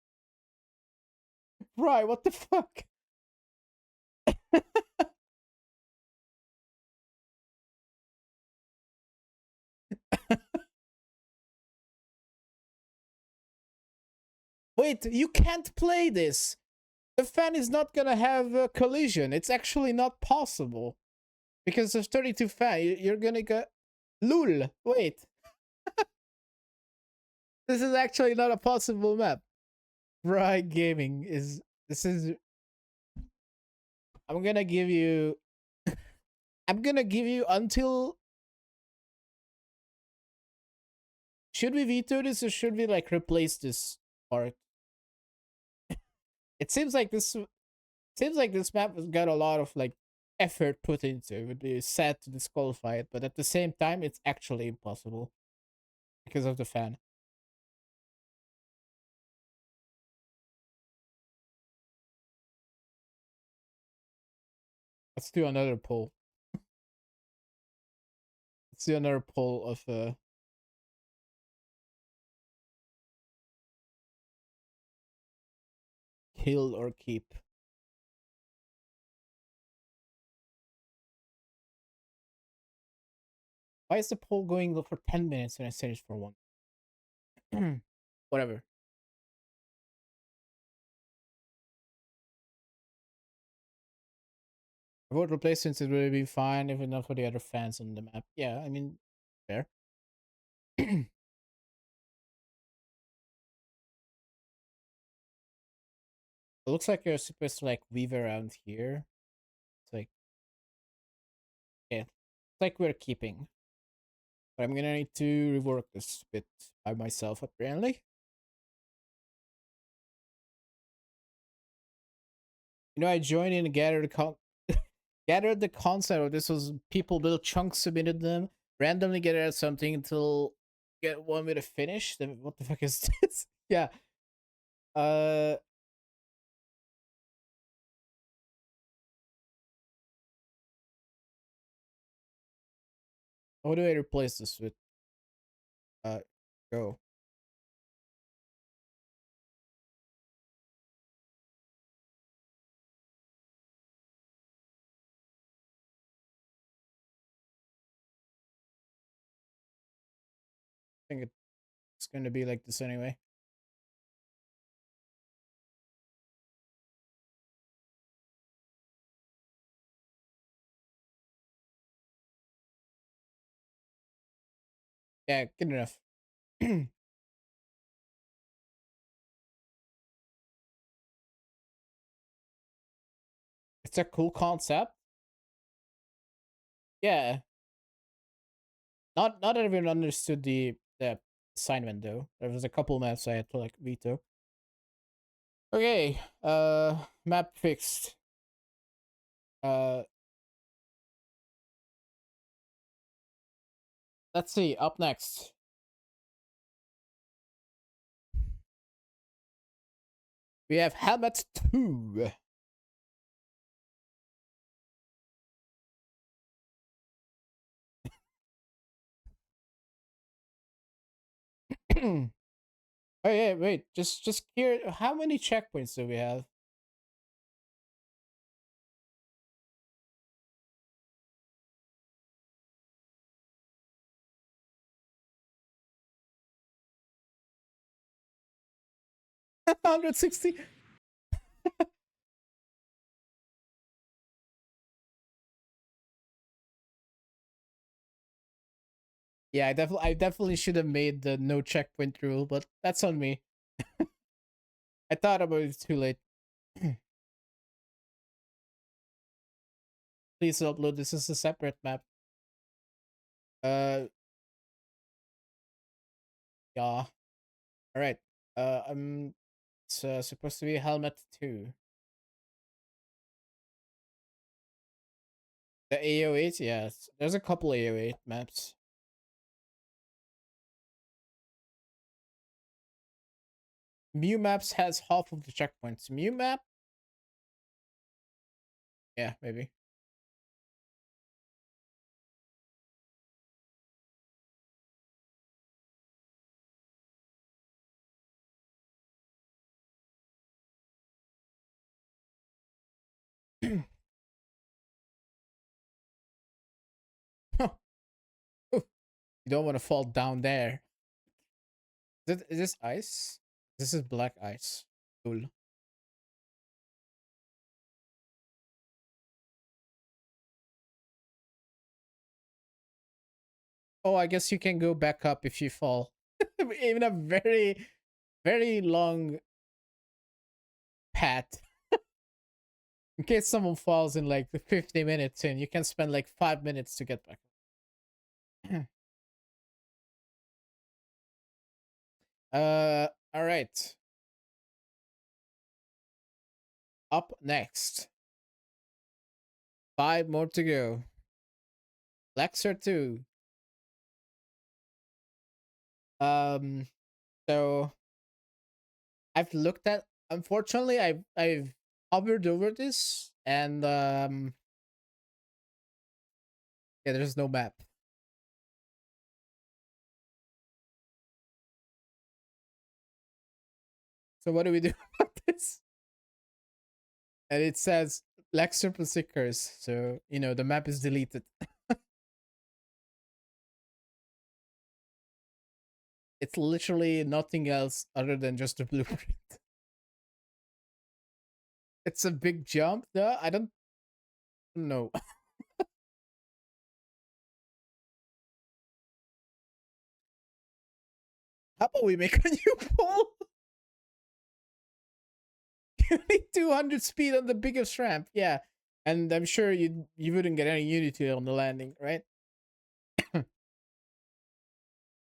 Right, what the fuck? Wait, you can't play this. The fan is not gonna have a collision. It's actually not possible. Because of 32 fan, you're gonna get... Lul! Wait. This is actually not a possible map. Right gaming is... This is... I'm gonna give you... I'm gonna give you until... Should we veto this or should we like replace this part? It seems like this map has got a lot of like effort put into it. It would be sad to disqualify it, but at the same time it's actually impossible because of the fan. Let's do another poll. Let's do another poll of kill or keep. Why is the poll going for 10 minutes when I said it for one? Whatever. Vote replacements would really be fine if enough for the other fans on the map. Yeah, I mean, fair. It looks like you're supposed to like weave around here. It's like, yeah, it's like we're keeping. But I'm gonna need to rework this bit by myself apparently. You know, I joined in and gathered the concept of this was people build chunks, submitted them, randomly gathered something until get one with a finish. Then what the fuck is this? Yeah. Uh what do I replace this with? Go. I think it's gonna be like this anyway. Yeah, good enough. It's a cool concept. Yeah. Not everyone understood the assignment though. There was a couple maps I had to like veto. Okay, map fixed. Uh, let's see. Up next, we have Helmet 2. Oh yeah, wait. Just here. How many checkpoints do we have? One 160. Yeah, I definitely should have made the no checkpoint rule, but that's on me. I thought about it too late. Please upload. This is a separate map. Uh, yeah. All right. It's supposed to be Helmet 2. The AO8, yes. There's a couple AO8 maps. Mew Maps has half of the checkpoints. Mew Map? Yeah, maybe. You don't want to fall down there. Is this ice? This is black ice. Cool. Oh, I guess you can go back up if you fall. Even a very, very long path. In case someone falls in like the 50 minutes and you can spend like 5 minutes to get back. All right. Up next. 5 more to go. Lexer 2. Um, so I've looked at. Unfortunately, I've hovered over this, and yeah, there's no map. So what do we do about this? And it says Lexer plus Seekers, so you know the map is deleted. It's literally nothing else other than just a blueprint. It's a big jump, though. I don't know. How about we make a new poll? You need 200 speed on the biggest ramp, yeah. And I'm sure you wouldn't get any Unity on the landing, right?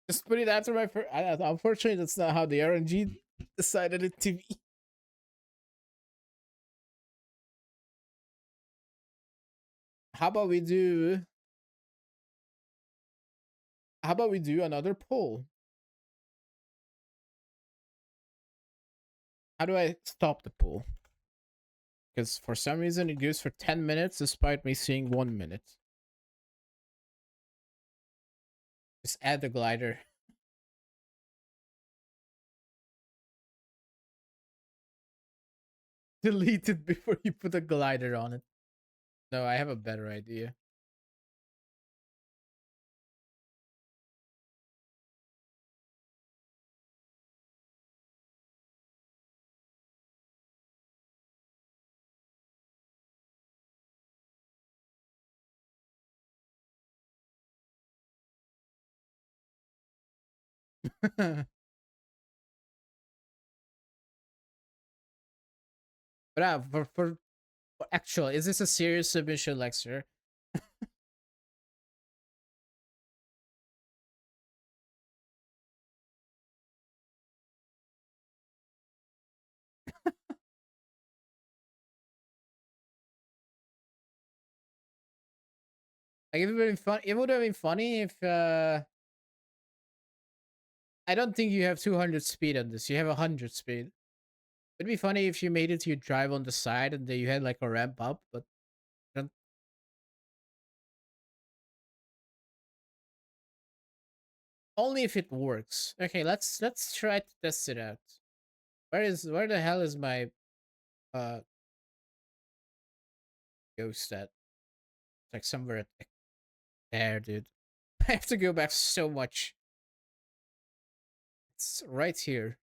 Just put it after my first. Unfortunately, that's not how the RNG decided it to be. How about we do? How about we do another poll? How do I stop the poll? Because for some reason it goes for 10 minutes despite me seeing 1 minute. Just add the glider. Delete it before you put a glider on it. No, I have a better idea. But for actual, is this a serious submission, Lexer? Like, it would have been fun. It would have been funny if I don't think you have 200 speed on this. You have 100 speed. It'd be funny if you made it to your drive on the side and then you had like a ramp up, but I don't, only if it works. Okay, let's try to test it out. Where the hell is my uh ghost at? It's like somewhere there, dude. I have to go back so much. It's right here.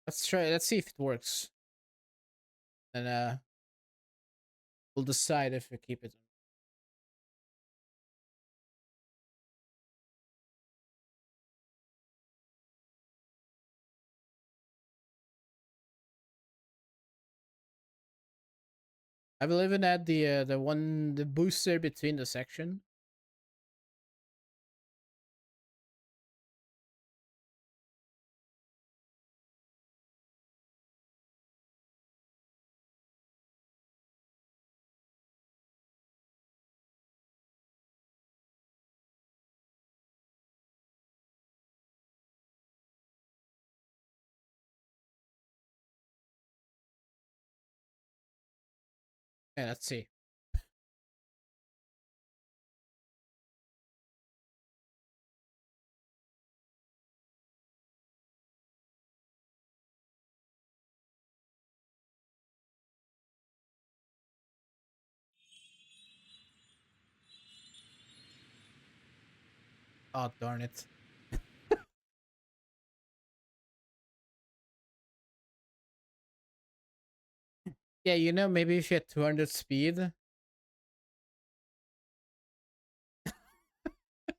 Let's try. Let's see if it works, and we'll decide if we keep it. I will even add the booster between the section. Yeah, let's see. Oh, darn it. Yeah, you know, maybe if you had 200 speed.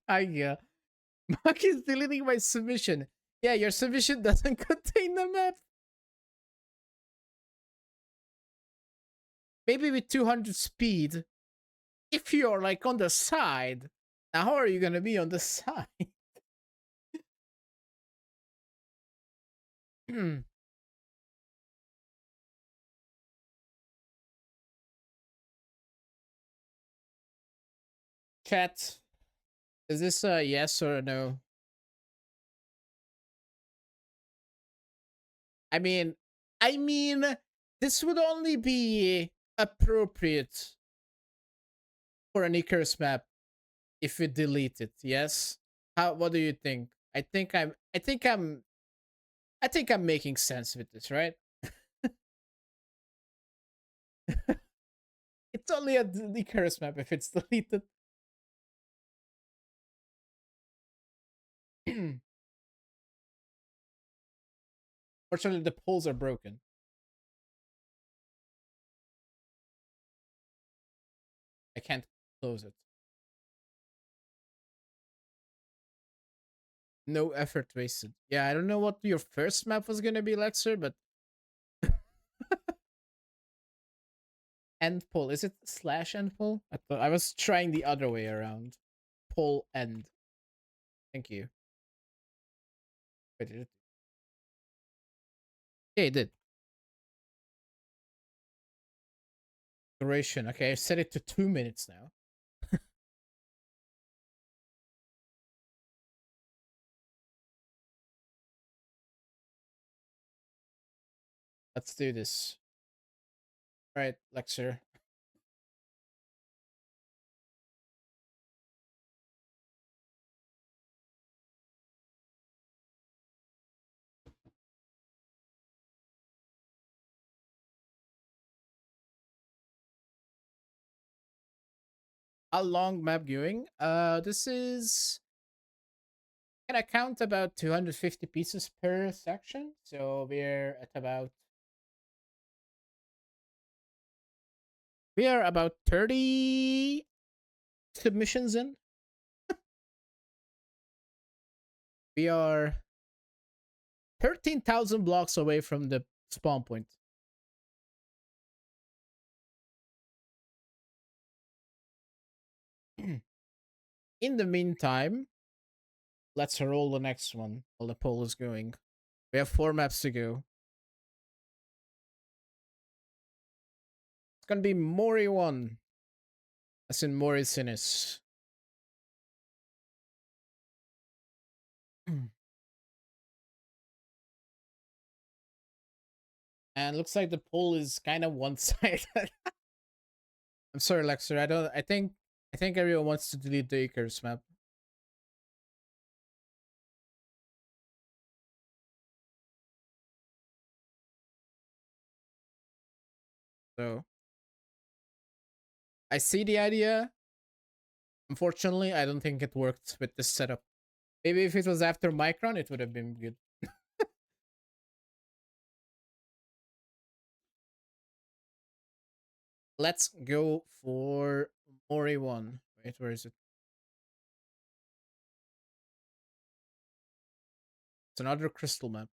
I Mark is deleting my submission. Yeah, your submission doesn't contain the map. Maybe with 200 speed, if you're like on the side. Now, how are you gonna be on the side? Chat, is this a yes or a no? I mean, I mean, this would only be appropriate for an Icarus map if we delete it. Yes. How? What do you think? I think I'm making sense with this, right? It's only a Icarus map if it's deleted. Fortunately, the poles are broken. I can't close it. No effort wasted. Yeah, I don't know what your first map was gonna be, Lexer, but end pull. Is it slash end pull? I thought I was trying the other way around. Pull end. Thank you. Wait, did it? Yeah, it did. Duration. Okay, I set it to 2 minutes now. Let's do this. All right, Lexer. How long map going? This is. Can I count about 250 pieces per section? So we're at about. We are about 30 submissions in. We are 13,000 blocks away from the spawn point. In the meantime, let's roll the next one while the poll is going. We have 4 maps to go. It's gonna be Mori 1. As in Mori Sinis. And looks like the poll is kind of one-sided. I'm sorry, Lexer. I think everyone wants to delete the Icarus map. So I see the idea. Unfortunately, I don't think it worked with this setup. Maybe if it was after Micron, it would have been good. Let's go for Mori 1. Wait, where is it? It's another crystal map.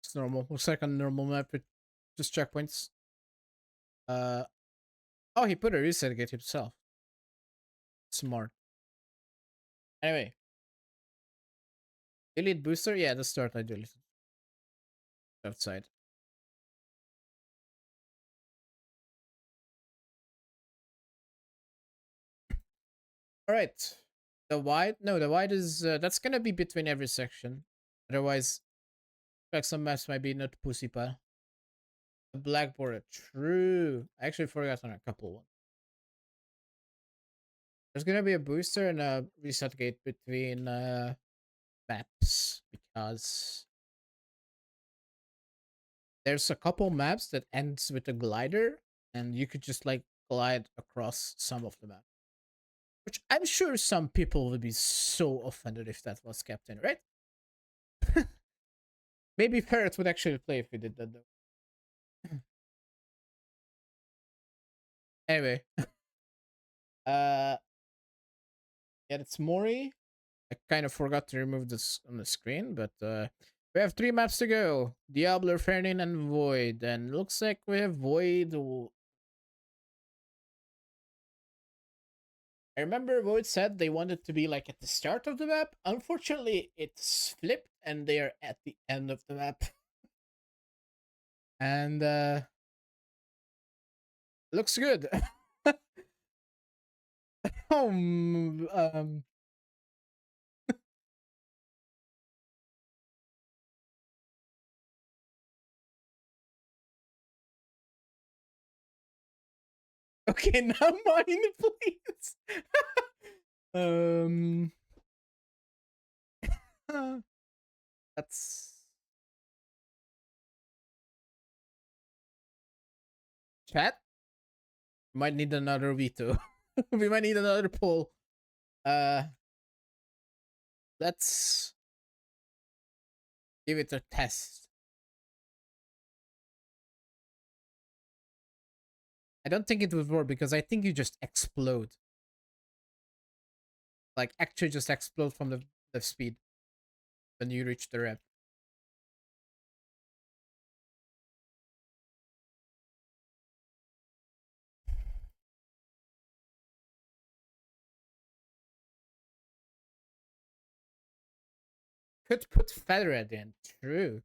It's normal. Looks like a normal map with just checkpoints. Uh oh, he put a reset gate himself. Smart. Anyway, delete booster. Yeah, the start I deleted outside. All right. The wide? No, the wide is that's gonna be between every section. Otherwise, like some maps might be not pussy pal. The black border. True. I actually forgot on a couple ones. There's gonna be a booster and a reset gate between maps because there's a couple maps that ends with a glider and you could just like glide across some of the map. Which I'm sure some people would be so offended if that was kept in, right? Maybe Ferret would actually play if we did that though. Anyway. Uh yeah, it's Mori. I kind of forgot to remove this on the screen, but we have 3 maps to go. Diablo, Fernin, and Void. And looks like we have Void. I remember Void said they wanted to be like at the start of the map. Unfortunately, it's flipped and they are at the end of the map. And looks good. um, okay, now mine, please. um, that's chat. Might need another veto. We might need another poll. Uh, let's give it a test. I don't think it would work because I think you just explode. Like actually just explode from the speed when you reach the rep. Could put feather at the end. True.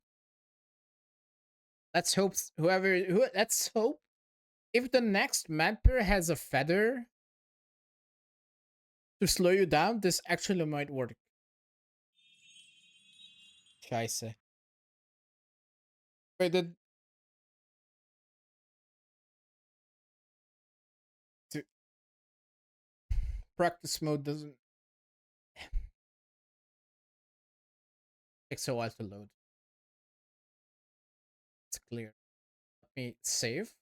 Let's hope let's hope if the next mapper has a feather to slow you down, this actually might work. Scheiße. Wait, the practice mode doesn't take so while to load. It's clear. Let me save.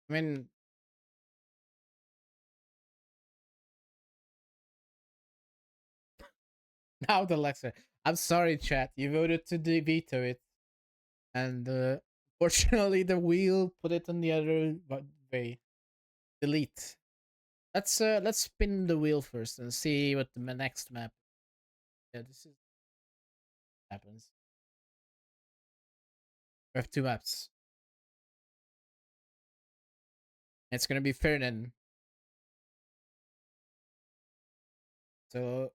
I mean, now the lecture. I'm sorry, chat. You voted to veto it, and fortunately, the wheel put it on the other way. Delete. Let's spin the wheel first and see what the next map. Yeah, this is happens. We have two maps. It's gonna be Ferdinand. So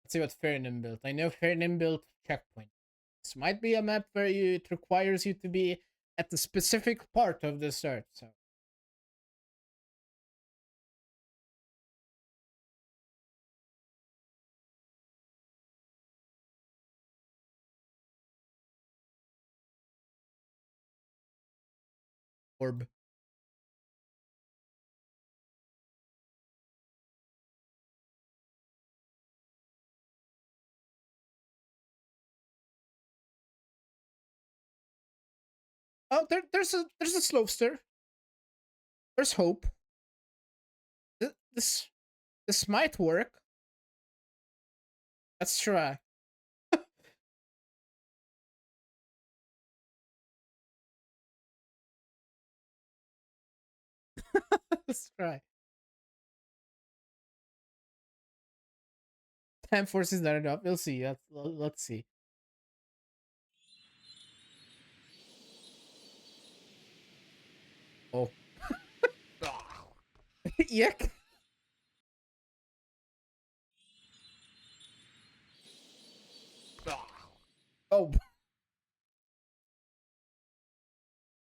let's see what Ferdinand built. I know Ferdinand built checkpoint. This might be a map where it requires you to be at the specific part of the start. So orb. Oh, there's a slopester. There's hope. This this might work. Let's try. Let's try. Time force is not enough. We'll see. Let's see. Oh, yuck. Oh,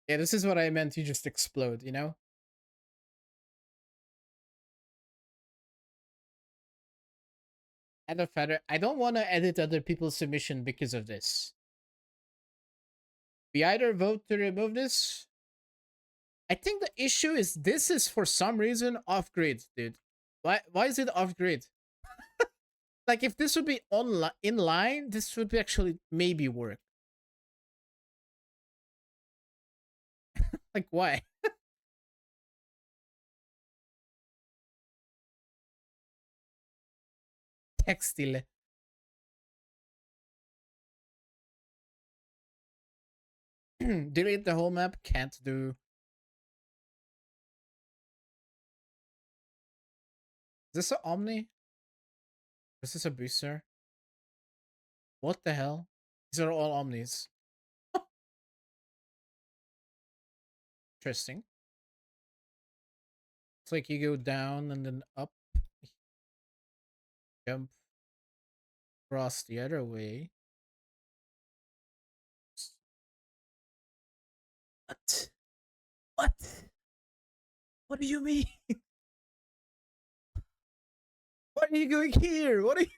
yeah. This is what I meant. You just explode. You know. Edit feather. I don't want to edit other people's submission because of this. We either vote to remove this. I think the issue is this is for some reason off grid, dude. Why is it off grid? Like if this would be on in line, this would be actually maybe work. Like why? Textile. Delete the whole map. Can't do. Is this a Omni? Is this a booster? What the hell? These are all Omnis. Interesting. It's like you go down and then up, jump across the other way. What? What? What do you mean? What are you going here? What are you?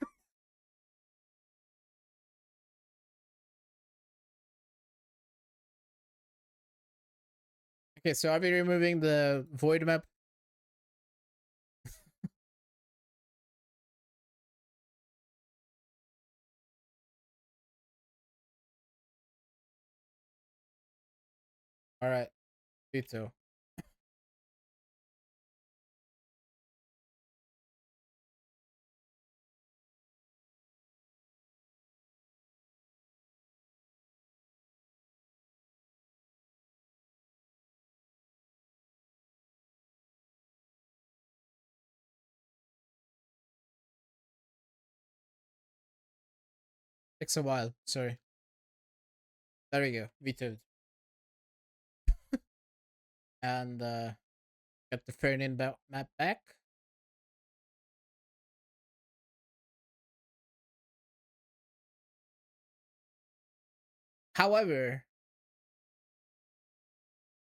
Okay, so I'll be removing the void map. All right, veto. Takes a while. Sorry. There we go. Vetoed. And get the Fernin map back. However,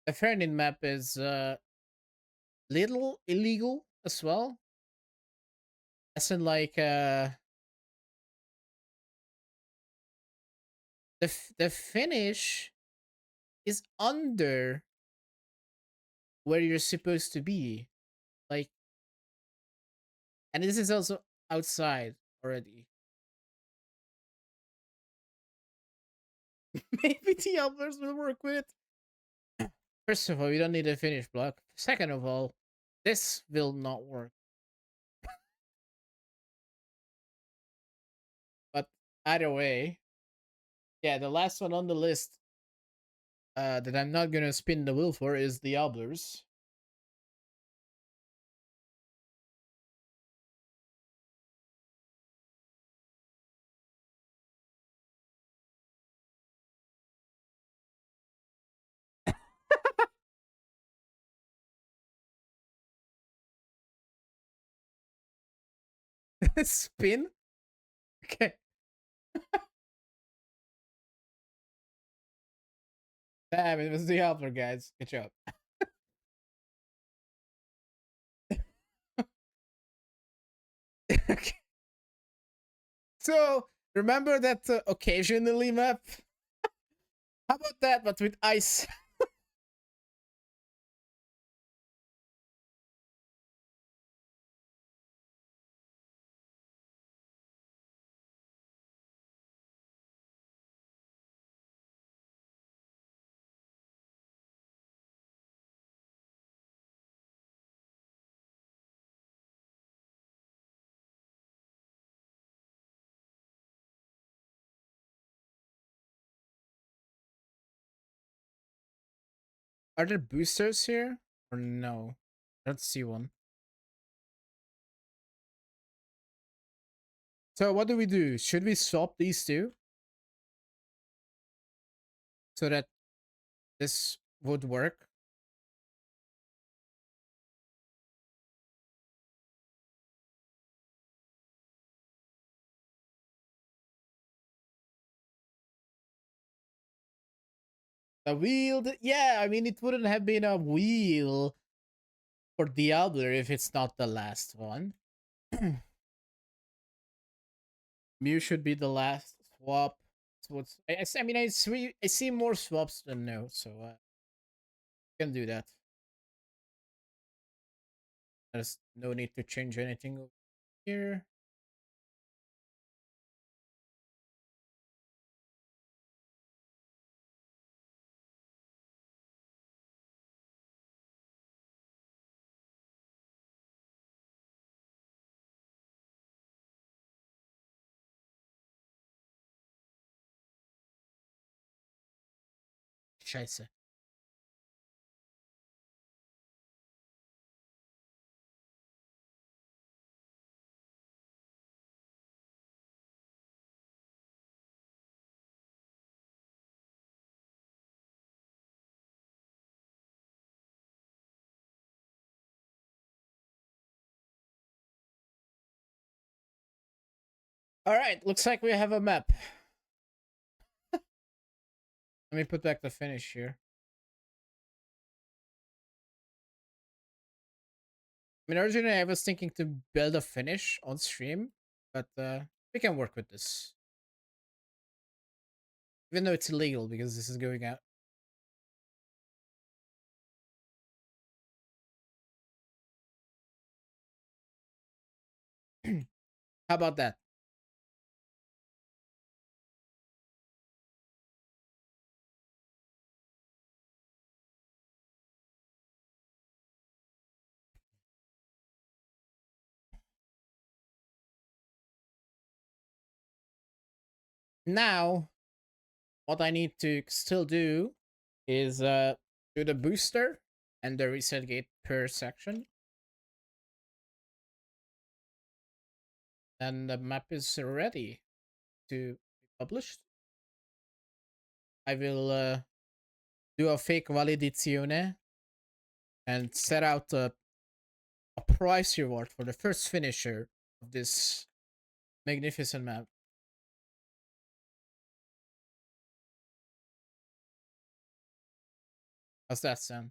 the Fernin map is little illegal as well. As in like the finish is under where you're supposed to be. Like, and this is also outside already. Maybe the Diablos will work with it. First of all, you don't need a finish block. Second of all, this will not work. But either way, yeah, the last one on the list that I'm not gonna spin the wheel for is the Obblers. Spin? Okay. Damn, it was the Obbler, guys. Good job. Okay. So, remember that occasionally map? How about that, but with ice? Are there boosters here? Or no? I don't see one. So what do we do? Should we swap these two? So that this would work? A wheel? Yeah, I mean, it wouldn't have been a wheel for Diablo if it's not the last one. Mew should be the last swap. So what's I mean I see more swaps than no, so can do that. There's no need to change anything over here. Scheiße. All right, looks like we have a map. Let me put back the finish here. I mean, originally I was thinking to build a finish on stream, but we can work with this. Even though it's illegal because this is going out. How about that? Now, what I need to still do is do the booster and the reset gate per section. And the map is ready to be published. I will do a fake validazione and set out a price reward for the first finisher of this magnificent map. How's that sound?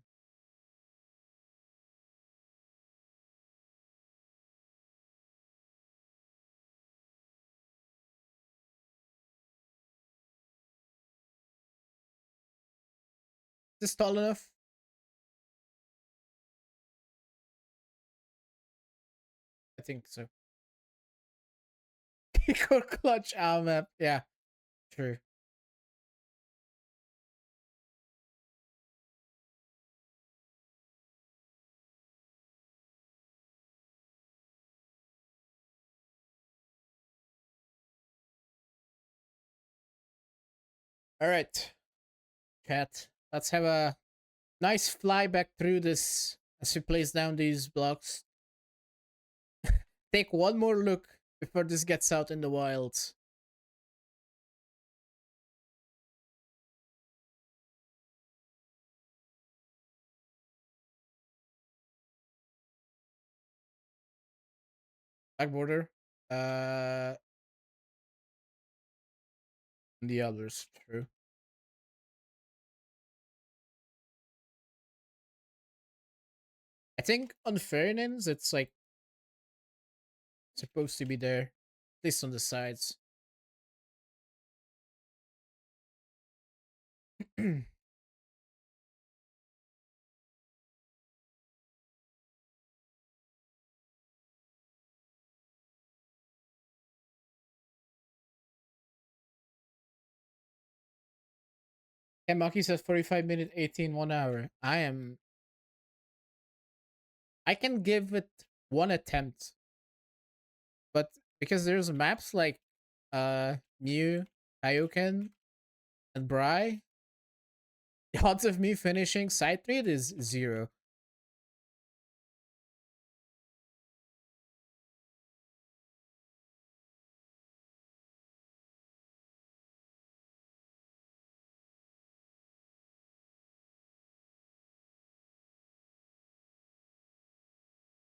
Is this tall enough? I think so. Equal clutch owl map. Yeah, true. All right, chat. Let's have a nice fly back through this as we place down these blocks. Take one more look before this gets out in the wilds. Back border. Uh, the others, true. I think on Ferdinand's, it's like supposed to be there, at least on the sides. And Maki says 45 minute 18 1 hour. I can give it one attempt, but because there's maps like Mew, Kaioken, and Brai, the odds of me finishing side 3 is 0.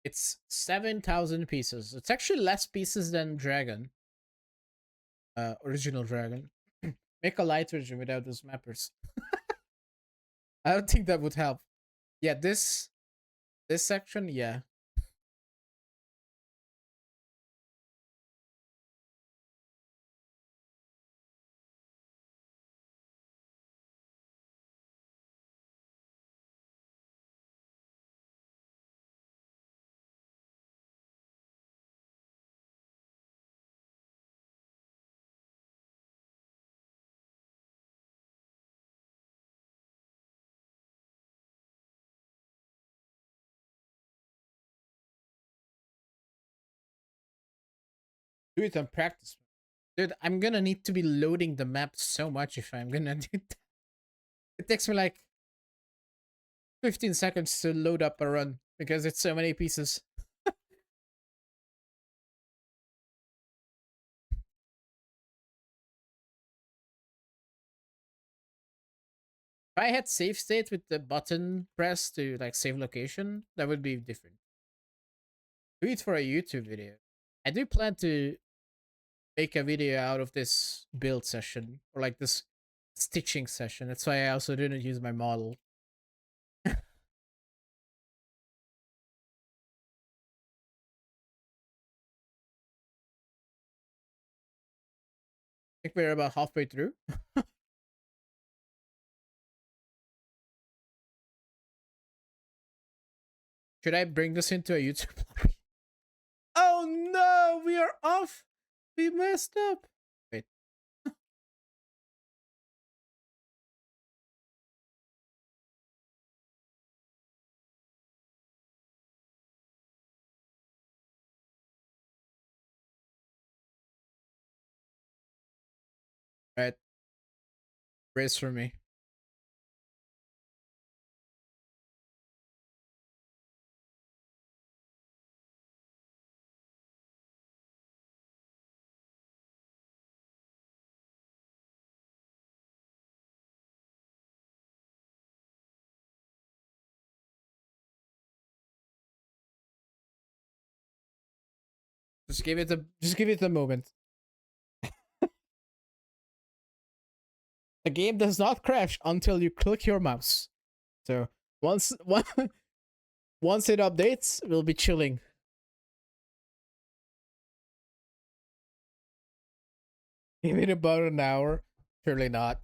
It's 7,000 pieces. It's actually less pieces than Dragon. Original Dragon. Make a light version without those mappers. I don't think that would help. Yeah, this section, yeah. Do it on practice. Dude, I'm gonna need to be loading the map so much if I'm gonna do that. It takes me like 15 seconds to load up a run because it's so many pieces. If I had save state with the button press to like save location, that would be different. Do it for a YouTube video. I do plan to make a video out of this build session or like this stitching session. That's why I also didn't use my model. I think we're about halfway through. Should I bring this into a YouTube lobby? Oh no, we are off. We messed up. Wait. Right. Brace for me. Just give it a moment. The game does not crash until you click your mouse. So once once it updates, we'll be chilling. Give it about an hour. Surely not.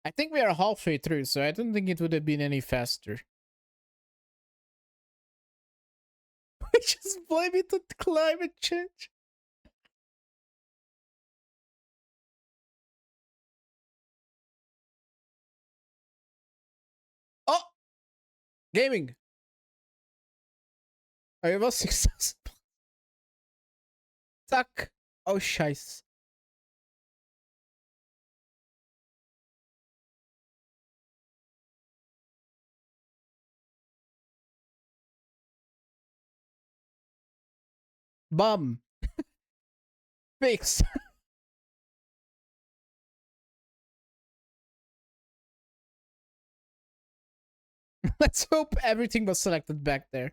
I think we are halfway through, so I don't think it would have been any faster. We just blame it on climate change. Oh, gaming. I was 6,000. Tuck. Oh, scheiß. Bum. Fix. Let's hope everything was selected back there.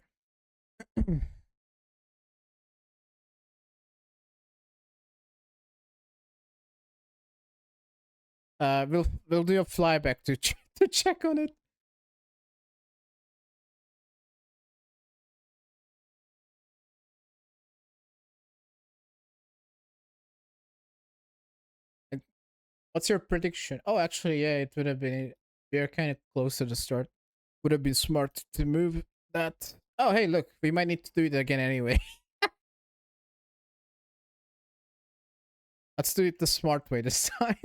We'll do a flyback to to check on it. And what's your prediction? Oh, actually, yeah, it would have been. We are kind of close to the start. Would have been smart to move that. Oh, hey, look, we might need to do it again anyway. Let's do it the smart way this time.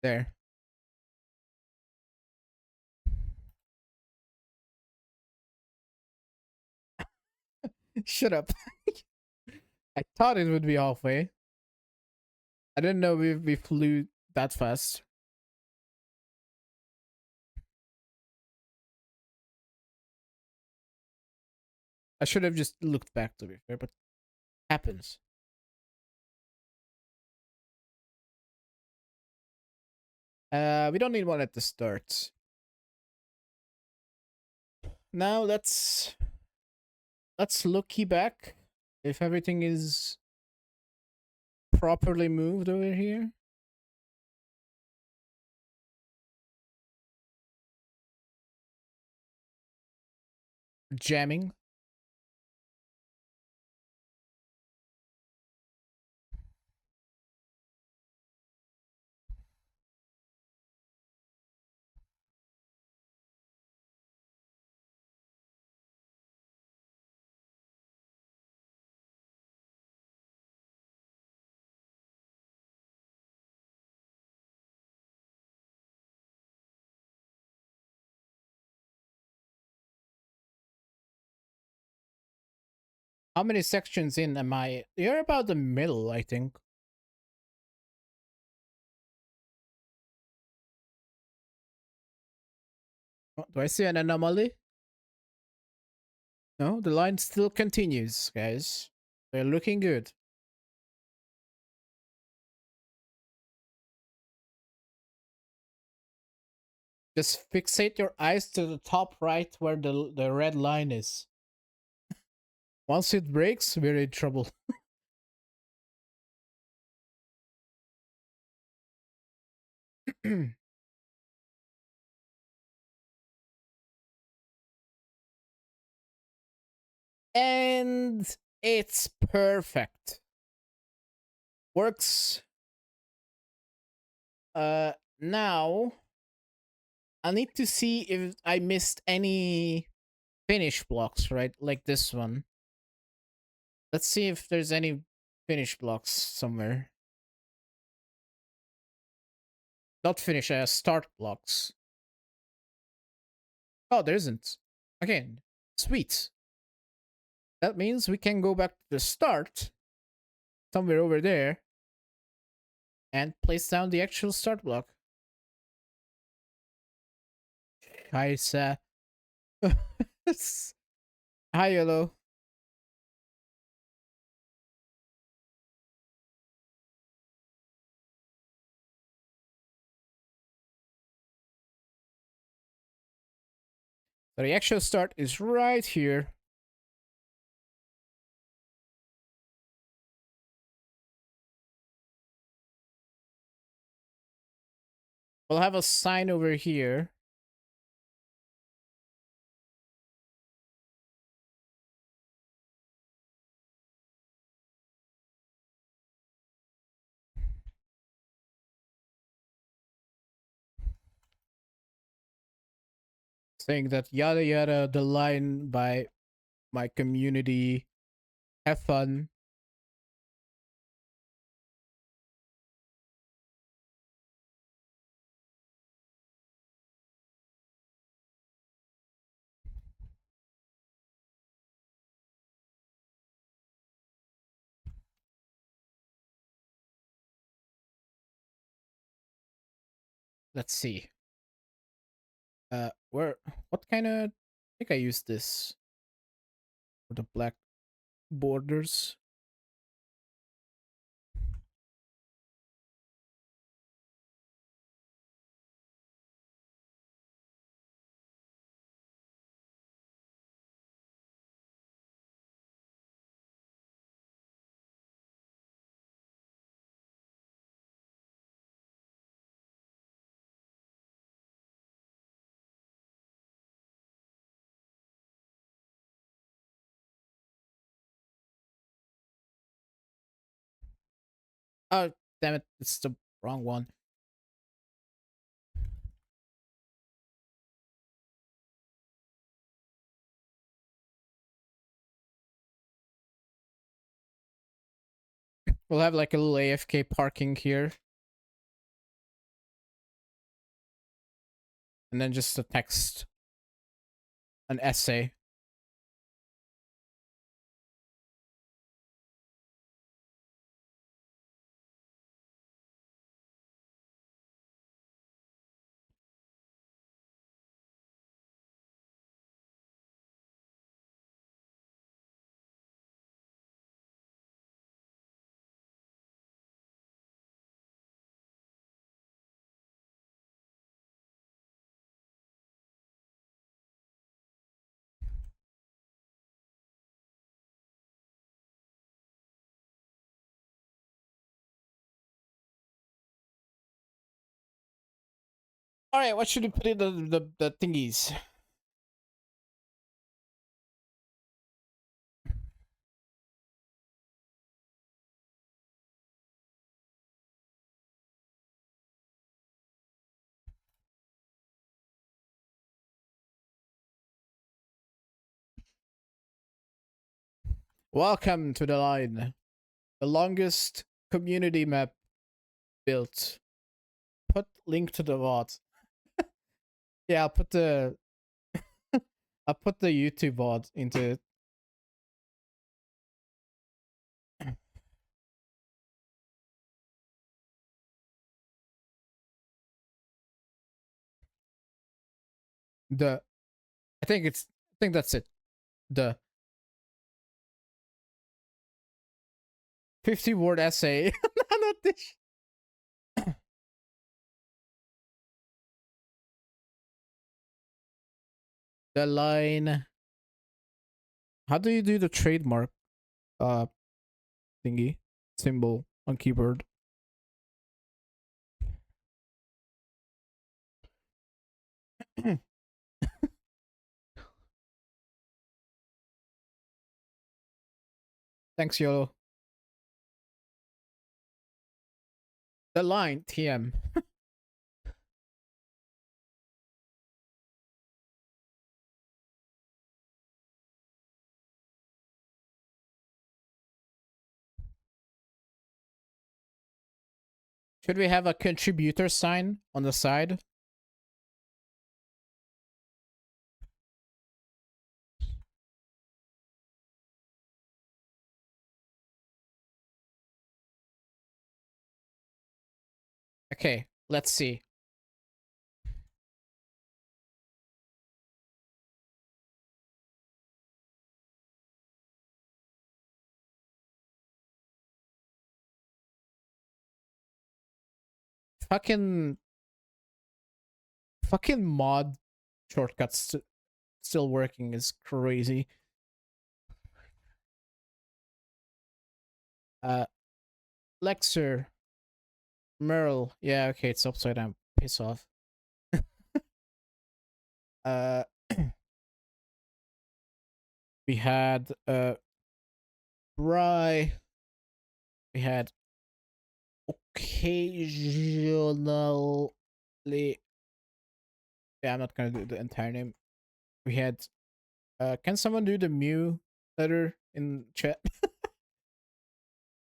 There. Shut up. I thought it would be halfway. I didn't know we flew that fast. I should have just looked back to be fair, but happens. We don't need one at the start. Now let's looky back if everything is properly moved over here. Jamming. How many sections in am I? You're about the middle, I think. Oh, do I see an anomaly? No, the line still continues, guys. We're looking good. Just fixate your eyes to the top right where the red line is. Once it breaks, we're in trouble. And it's perfect. Works. Now I need to see if I missed any finish blocks, right? Like this one. Let's see if there's any finish blocks somewhere. Not finish, start blocks. Oh, there isn't. Again, sweet. That means we can go back to the start, somewhere over there, and place down the actual start block. Scheiße. Hi, hello. So the actual start is right here. We'll have a sign over here. Saying that yada yada, the line by my community. Have fun. let's see. Where what kind of? I think I used this for the black borders. Oh, damn it! It's the wrong one. We'll have like a little AFK parking here, and then just a text, an essay. All right, what should we put in the thingies? Welcome to the line, the longest community map built. Put link to the VOD. Yeah, I'll put the YouTube VOD into it. The I think that's it. The 50-word essay. Not this. The line. How do you do the trademark thingy symbol on keyboard? Thanks, YOLO. The line TM. Should we have a contributor sign on the side? Okay, let's see. Fucking mod shortcuts still working is crazy. Lexer, Merle. Yeah, okay, it's upside down. Piss off. uh, we had Bry. We had occasionally. Yeah, I'm not gonna do the entire name. We had. Can someone do the Mew letter in chat?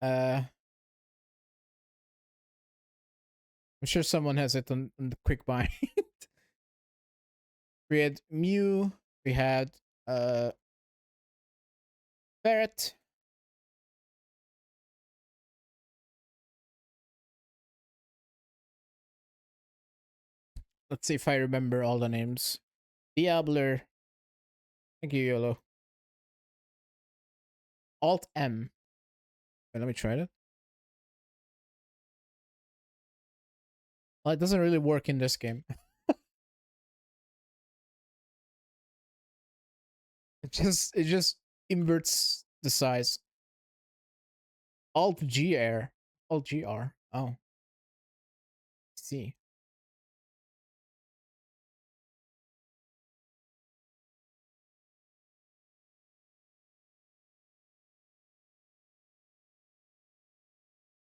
I'm sure someone has it on the quick bind. We had Mew. We had Barrett. Let's see if I remember all the names. Diabler. Thank you, YOLO. Alt M. Wait, let me try it. Well, it doesn't really work in this game. It just inverts the size. Alt GR. Alt GR. Oh, see.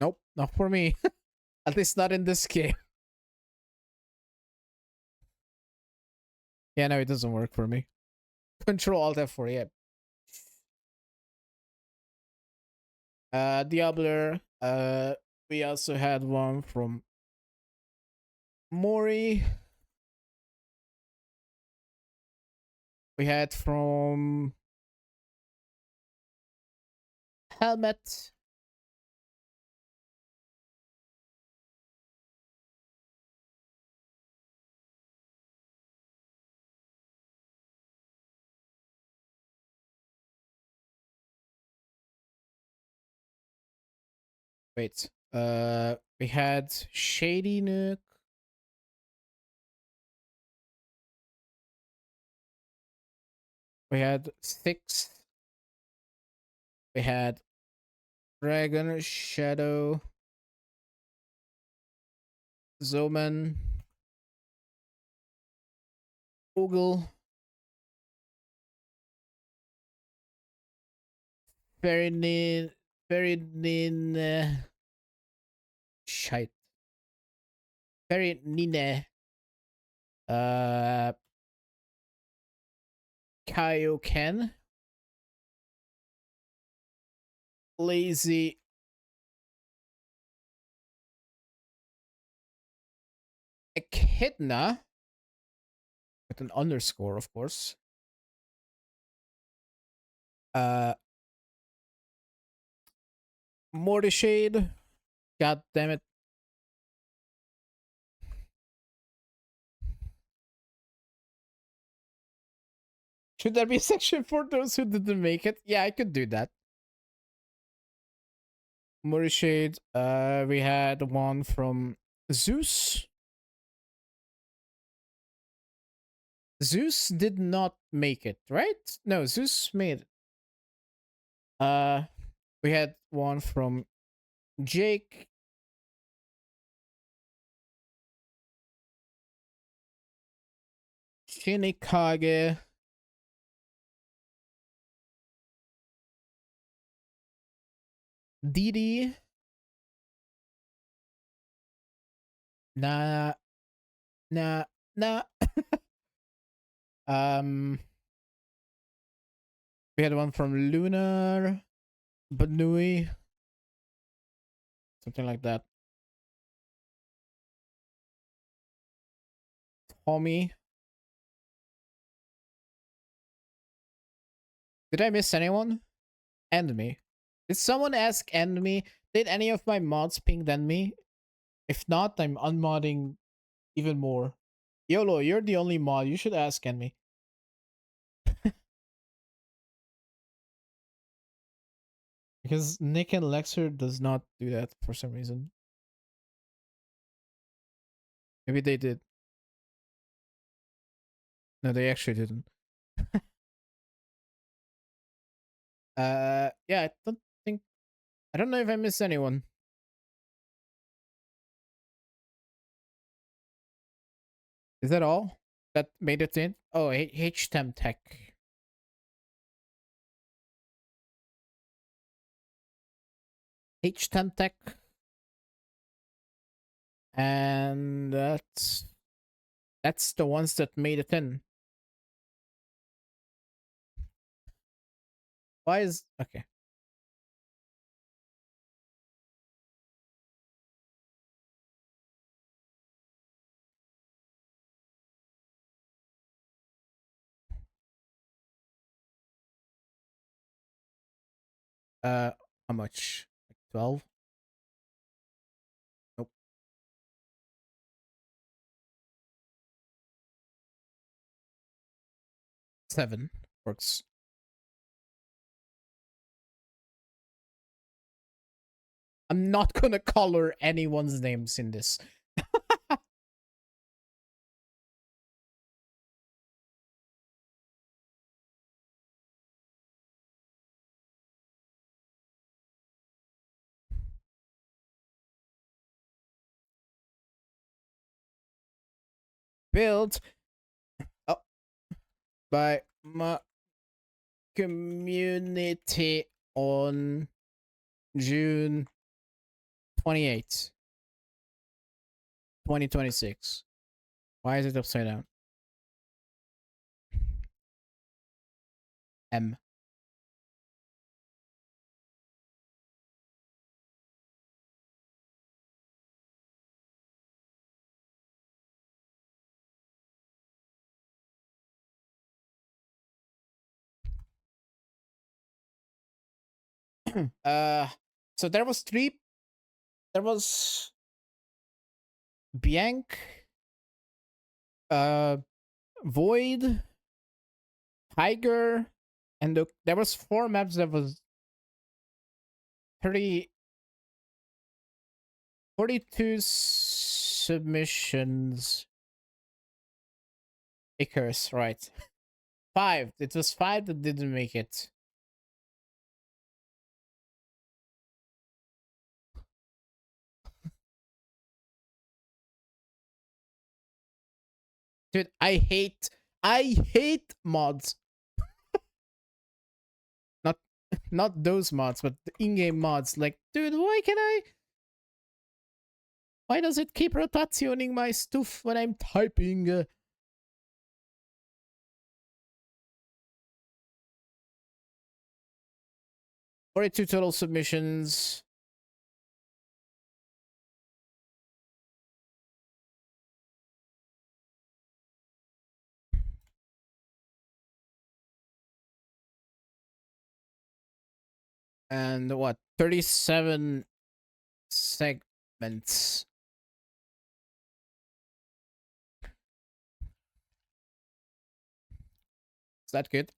Nope, not for me. At least not in this game. Yeah, no, it doesn't work for me. Control Alt F4, yeah. Diabler. We also had one from Mori. We had from Helmet. Wait. We had Shady Nook. We had Six. We had Dragon Shadow. Zoman. Oogle. Ferinin. Ferinin. Shite. Ferinine. Uh. Kaioken. Lazy. Echidna. With an underscore, of course. Uh. Mortishade. God damn it. Should there be a section for those who didn't make it? Yeah, I could do that. Morishade. We had one from Zeus. Zeus did not make it, right? No, Zeus made it. We had one from Jake. Shinikage. Didi. Nah, nah, nah. um, we had one from Lunar, Banui, something like that. Tommy. Did I miss anyone? End me. Did someone ask end me? Did any of my mods ping then me? If not, I'm unmodding even more. YOLO, you're the only mod. You should ask end me. Because Nick and Lexer does not do that for some reason. Maybe they did. No, they actually didn't. Yeah, I don't know if I missed anyone. Is that all that made it in? Oh, HTEM Tech. HTEM Tech. And that's the ones that made it in. Why is okay? How much? Like 12? Nope. 7 works. I'm not gonna color anyone's names in this. Built by my community on June 28th, 2026. Why is it upside down? M. So there was three. There was Bianc, uh, Void, Tiger, and there was 4 maps that was 30, 42 submissions. Icarus, right? 5. It was 5 that didn't make it. Dude, I hate mods. Not not those mods, but the in-game mods. Like, dude, why does it keep rotationing my stuff when I'm typing? 42 total submissions. And what? 37 segments. Is that good?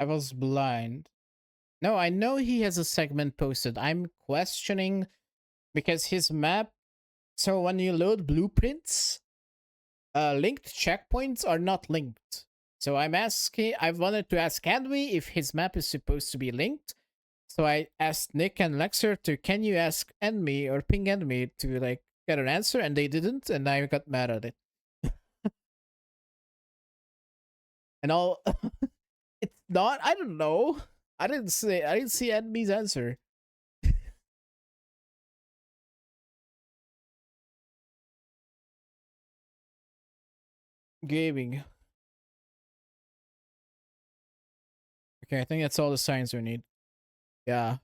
I was blind. No, I know he has a segment posted. I'm questioning because his map. So when you load blueprints, linked checkpoints are not linked. So I wanted to ask Henry if his map is supposed to be linked. So I asked Nick and Lexer to, can you ask Enemy or ping Enemy to like get an answer, and they didn't, and I got mad at it. And all, it's not. I don't know. I didn't see Enemy's answer. Gaming. Okay, I think that's all the signs we need. Yeah.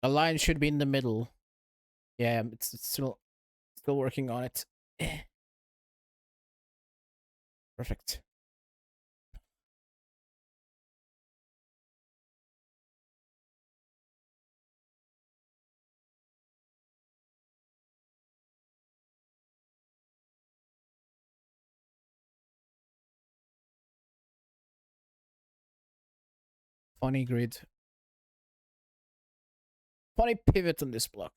The line should be in the middle. Yeah, it's still working on it. Perfect. Funny grid. Funny pivot on this block.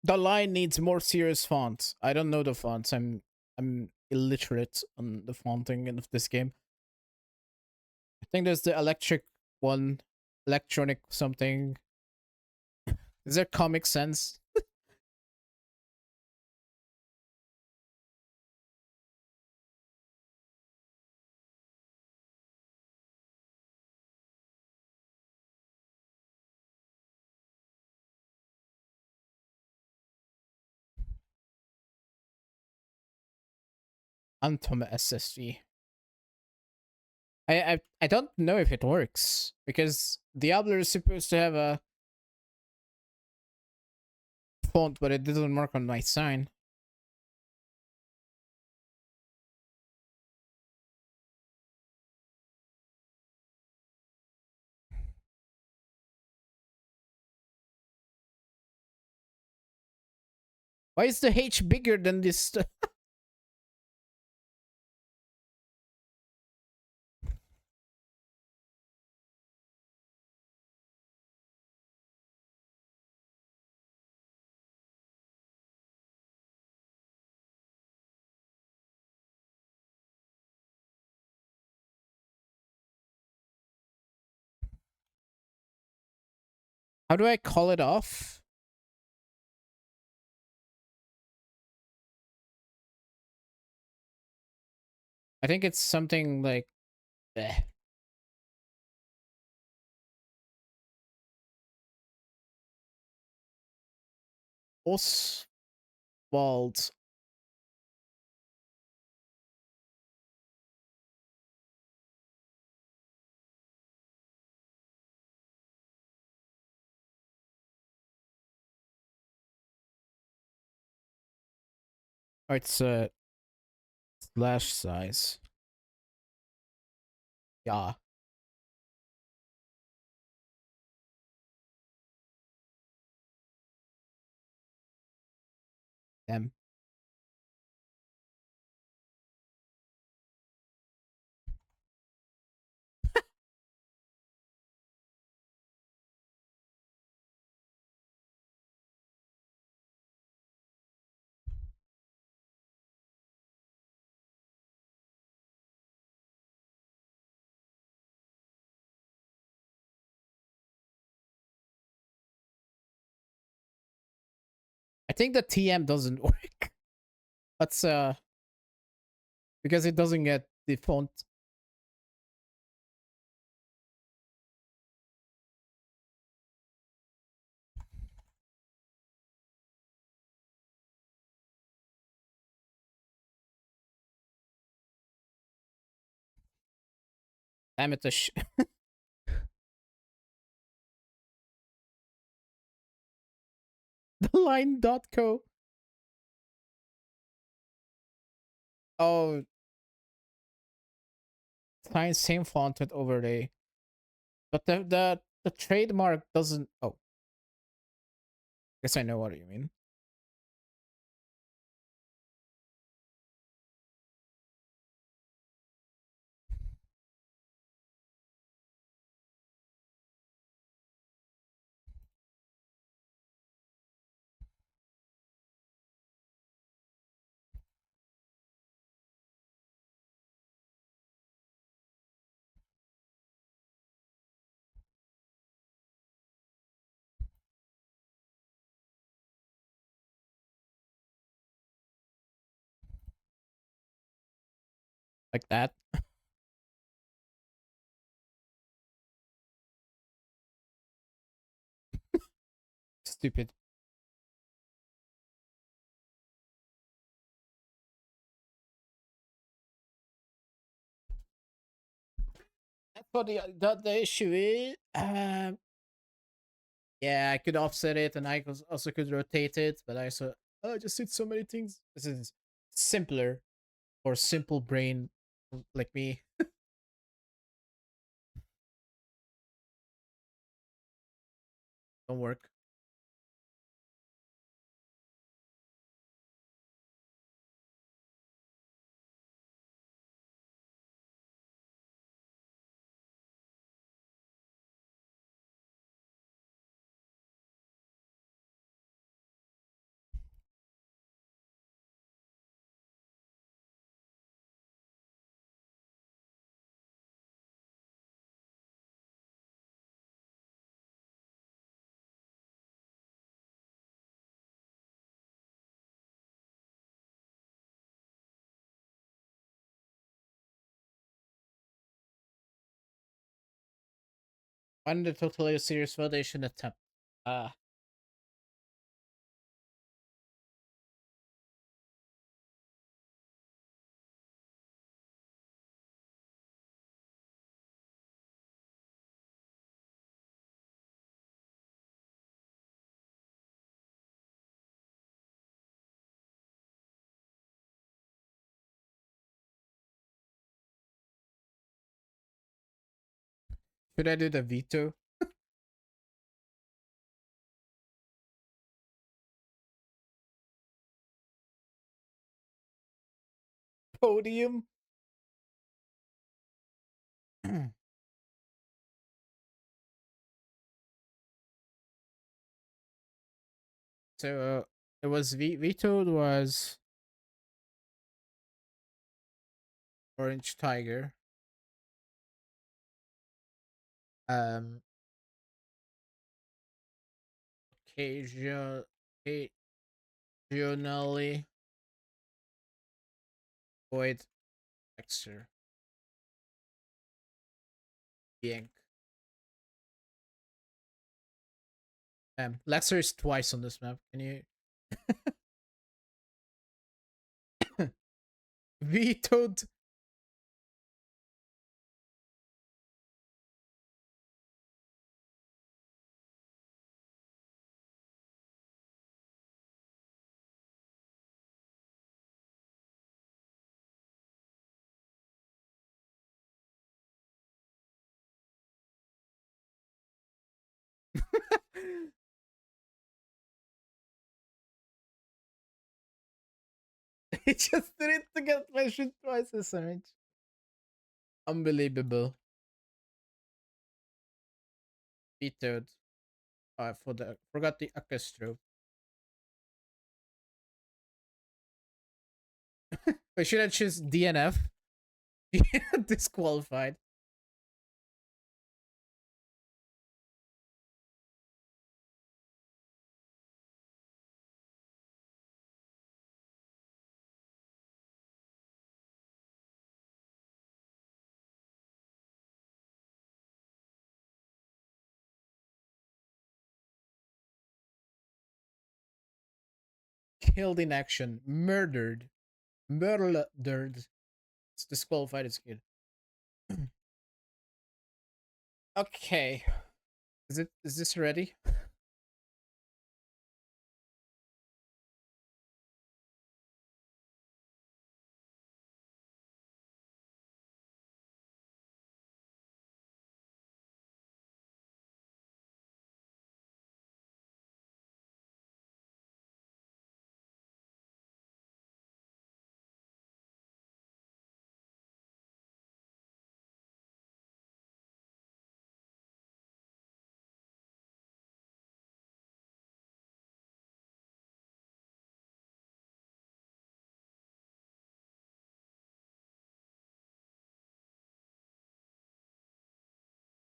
The line needs more serious fonts. I don't know the fonts. I'm illiterate on the fonting of this game. I think there's the electric one, electronic something. Is there Comic Sense? Antom SSG. I don't know if it works because Diablo is supposed to have a font, but it doesn't work on my sign. Why is the H bigger than this? How do I call it off? I think it's something like eh. Oswald. Oh, it's slash size. Yeah. Them. I think the TM doesn't work. That's because it doesn't get the font. Damn it, the line.co. Oh, same font with overlay. But the trademark doesn't. Oh, guess I know what you mean. Like that. Stupid. That's what the issue is. Yeah, I could offset it, and also could rotate it, but I saw oh, I just did so many things. This is simpler for simple brain like me. Don't work. On the totally serious validation attempt. Uh should I do the veto? Podium? So it was vetoed was Orange Tiger. Um occasion occasionally void extra yank. Lexer is twice on this map. Can you vetoed? He just did it to get mentioned twice as image. Unbelievable. Vetoed. For the forgot the orchestra. I should have choose DNF. Disqualified. Killed in action. Murdered. Murdered. It's disqualified as kid. Okay. Is this ready?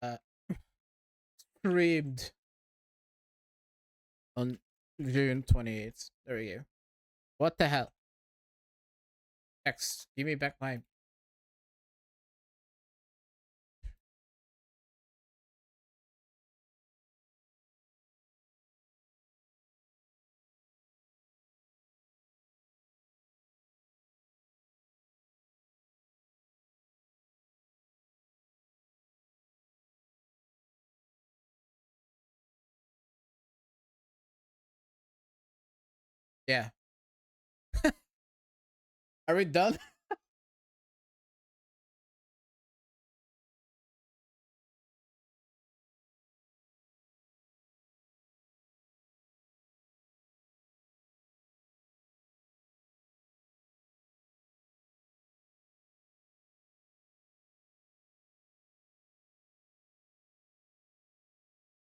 Uh Streamed on June 28th. There we go. What the hell? X, give me back my yeah. Are we done?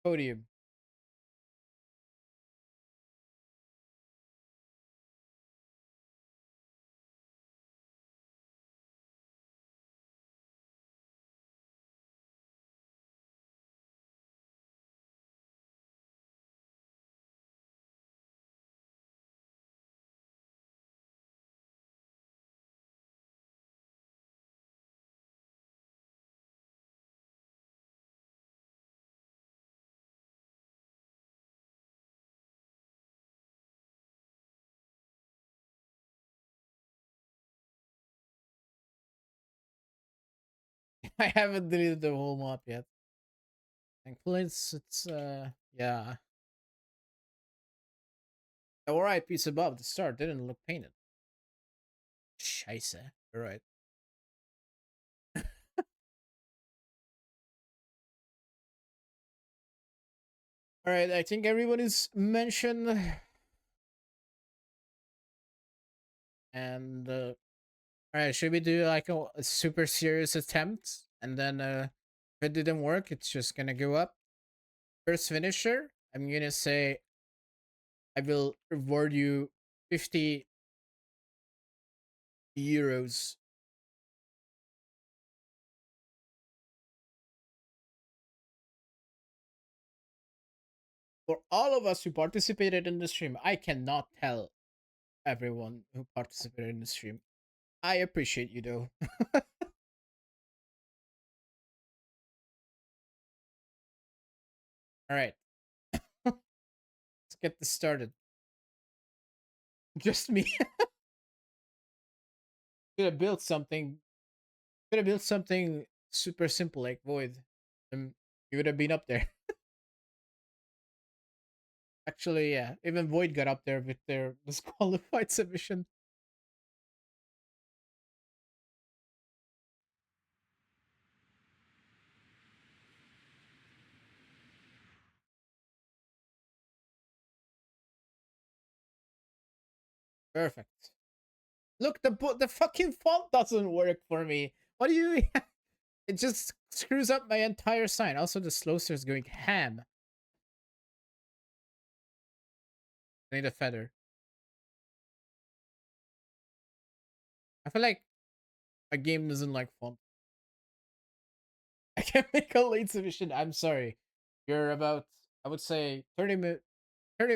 Podium. I haven't deleted the whole map yet. Thankfully, it's yeah. Alright, piece above the start didn't look painted. Scheiße. Alright. Alright, I think everybody's mentioned. And alright, should we do like a super serious attempt? And then if it didn't work, it's just gonna go up. First finisher, I'm gonna say I will reward you 50 euros. For all of us who participated in the stream. I cannot tell everyone who participated in the stream. I appreciate you though. Alright, let's get this started. Just me. Could have built something. Could have built something super simple like Void. You would have been up there. Actually, yeah. Even Void got up there with their disqualified submission. Perfect. Look, the fucking font doesn't work for me. What do you? It just screws up my entire sign. Also, the Slowster is going ham. I need a feather. I feel like a game doesn't like font. I can't make a late submission. I'm sorry. You're about, I would say, 30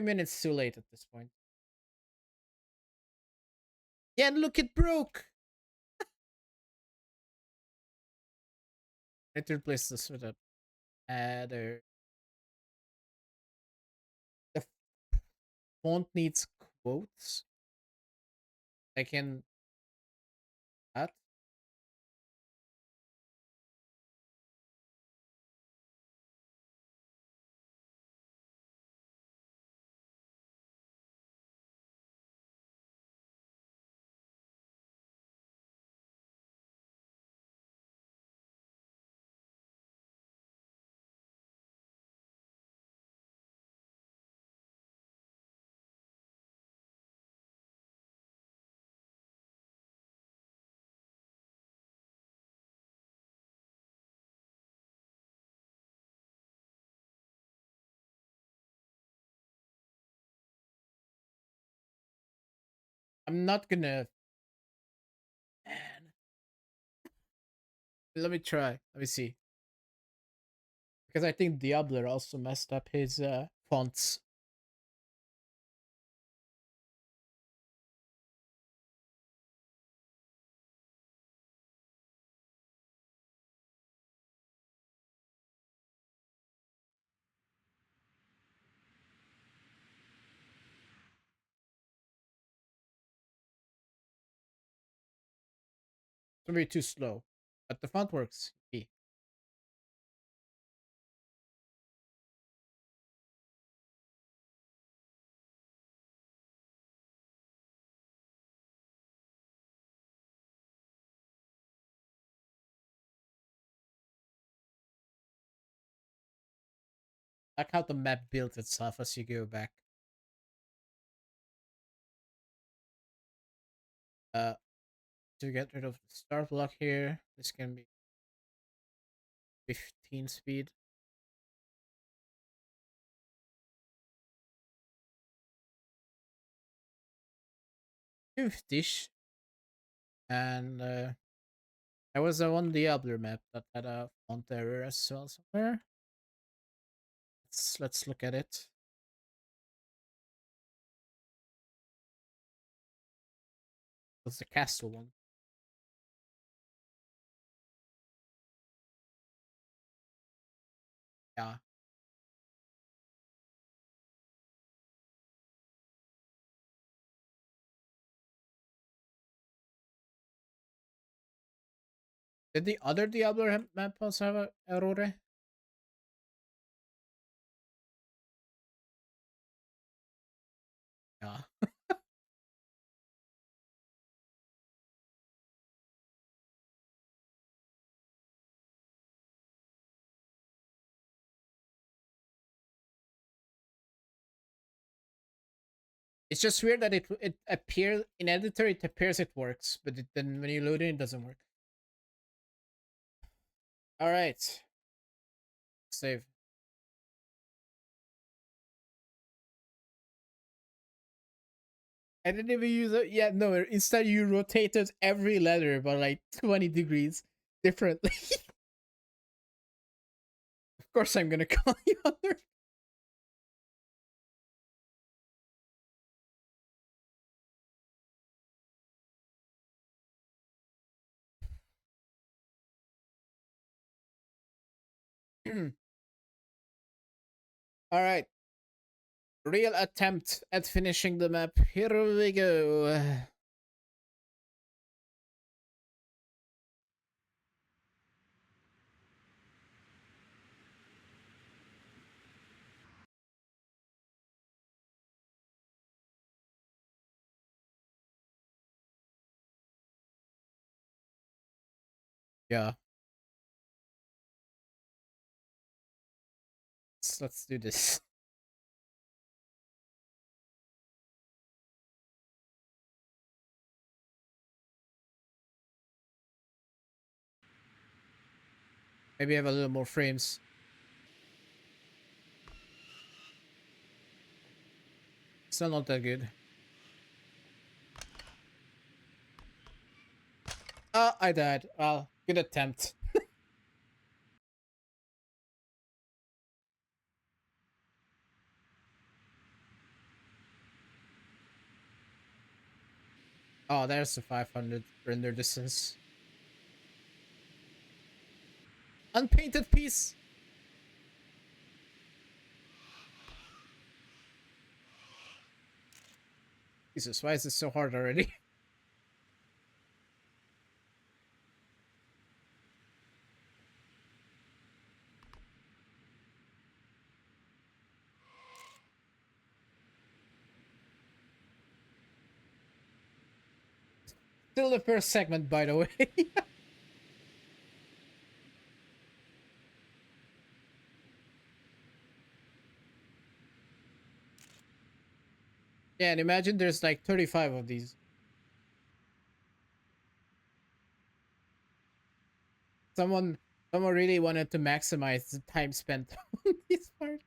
minutes too late at this point. Yeah, and look, it broke. I need to replace this with a adder. The font needs quotes. I can add. I'm not gonna. Man, let me try. Let me see. Because I think Diabler also messed up his fonts. It's gonna be too slow. But the font works. Like how the map built itself as you go back. Uh, to get rid of the start block here, this can be 15 speed. 50-ish. And there was a one Diablo map that had a font error as well somewhere. Let's look at it. It's the castle one. Yeah. Did the other Diablo map also have a Aurora? Yeah. It's just weird that it appears in editor. It appears it works, but then when you load it doesn't work. All right, save. I didn't even use it. Yeah, no. Instead, you rotated every letter by like 20 degrees differently. Of course, I'm gonna call you other. All right, real attempt at finishing the map. Here we go. Yeah, let's do this. Maybe have a little more frames. Still not that good. Oh, I died. Well, good attempt. Oh, there's the 500 render distance. Unpainted piece. Jesus, why is it so hard already? Still the first segment, by the way. Yeah, and imagine there's like 35 of these. Someone, someone really wanted to maximize the time spent on this part.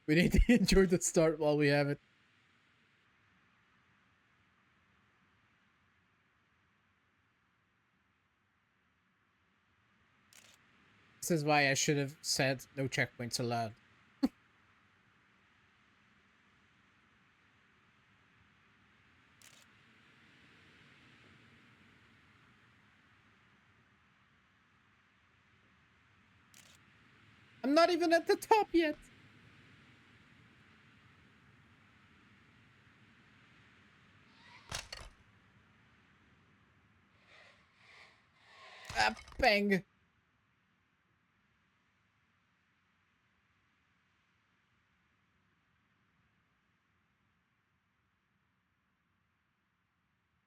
We need to enjoy the start while we have it. This is why I should have said no checkpoints allowed. I'm not even at the top yet. Ah, bang.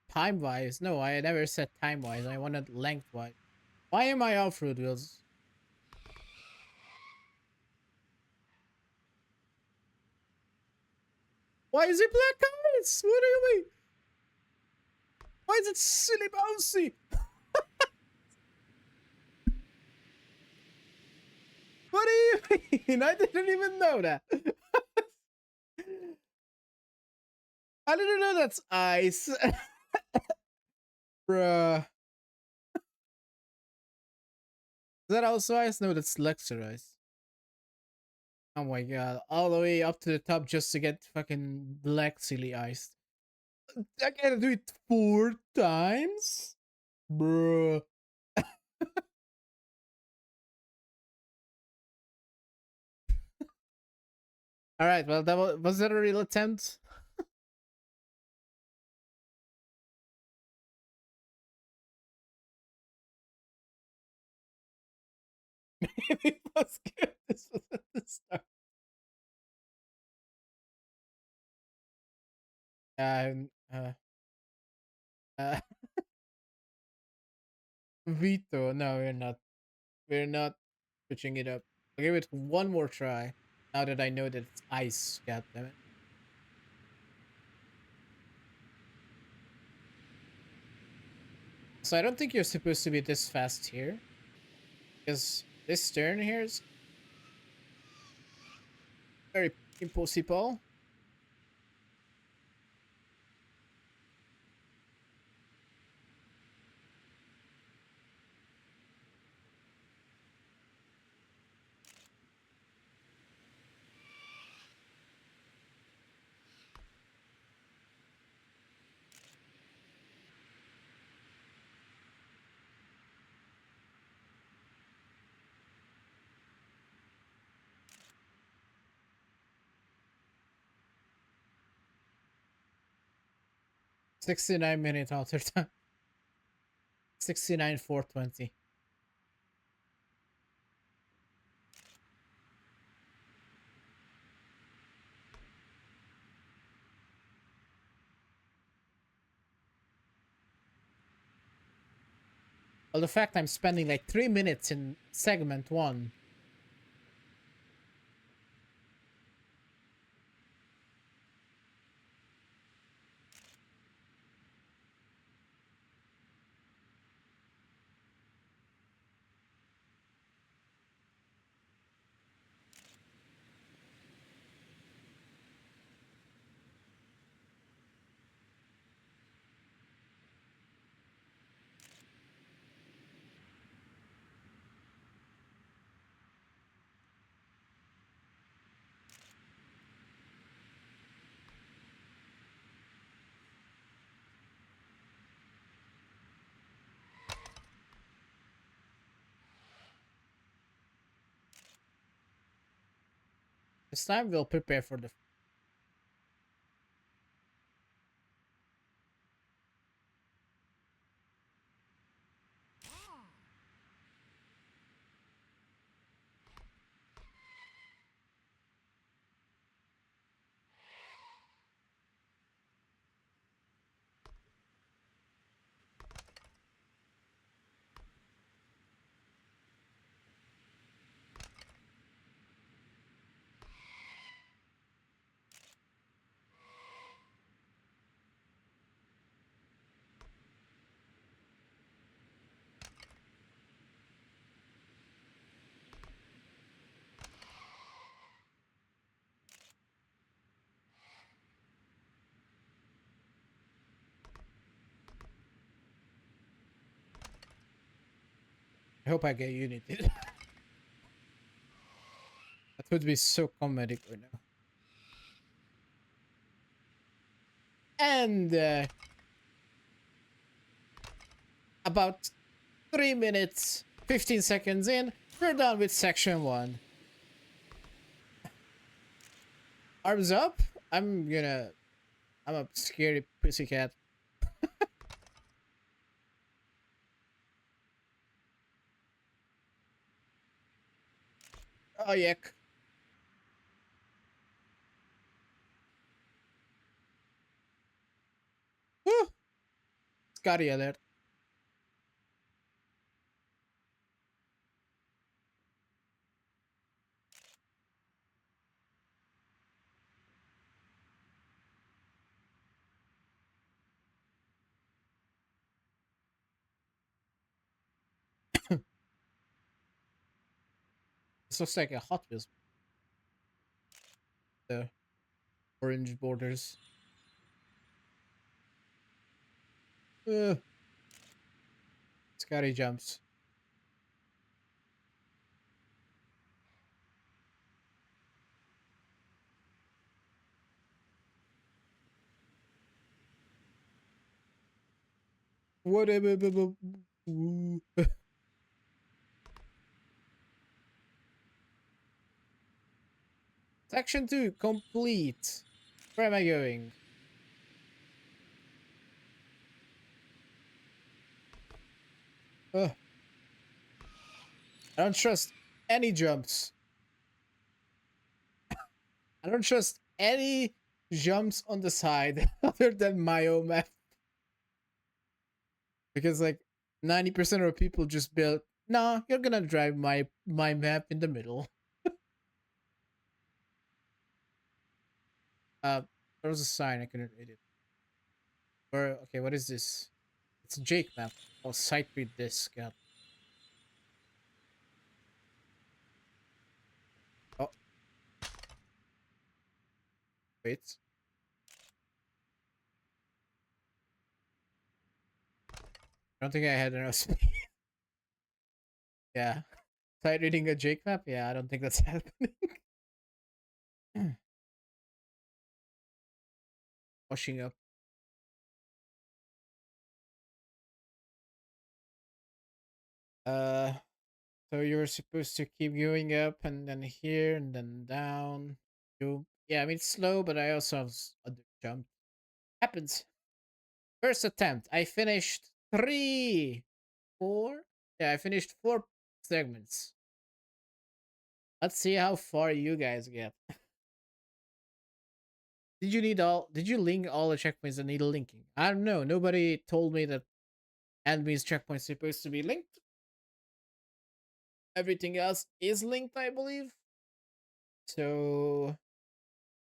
Time wise? No, I never said time wise. I wanted length wise. Why am I off road wheels? Why is it black ice? What do you mean? Why is it silly bouncy? What do you mean? I didn't even know that. I didn't know that's ice. Bruh. Is that also ice? No, that's Lexer ice. Oh my god. All the way up to the top just to get fucking black silly iced. I gotta do it 4 times? Bruh. Alright, well, was that a real attempt? Maybe it was good. This was at the start. Uh, uh, Vito. No, we're not. We're not switching it up. I'll give it one more try. Now that I know that it's ice, goddammit. So I don't think you're supposed to be this fast here. Because this turn here is very impossible. $69 alter time. 69,420. Well, the fact I'm spending like 3 minutes in segment 1. This time we'll prepare for the... I hope I get Unity. That would be so comedic right now. And about 3 minutes, 15 seconds in, we're done with section 1. Arms up. I'm a scary pussycat. Oh, yuck. Woo! Scotty alert. This looks like a Hot Wheels. The orange borders. Scotty jumps. Whatever. Section 2 complete. Where am I going? Ugh. I don't trust any jumps. I don't trust any jumps on the side other than my own map. Because like 90% of people just build, nah, you're gonna drive my map in the middle. Uh there was a sign, I couldn't read it. Or okay, what is this? It's a Jake map. Oh, site read this. God. Oh, wait. I don't think I had enough speed. Yeah. Site reading a Jake map? Yeah, I don't think that's happening. Washing up. Uh so you're supposed to keep going up and then here and then down. You yeah, I mean it's slow, but I also have a jump. Happens. First attempt. I finished three, four. Yeah, I finished four segments. Let's see how far you guys get. Did you link all the checkpoints that need linking? I don't know. Nobody told me that enemies checkpoints supposed to be linked. Everything else is linked, I believe. So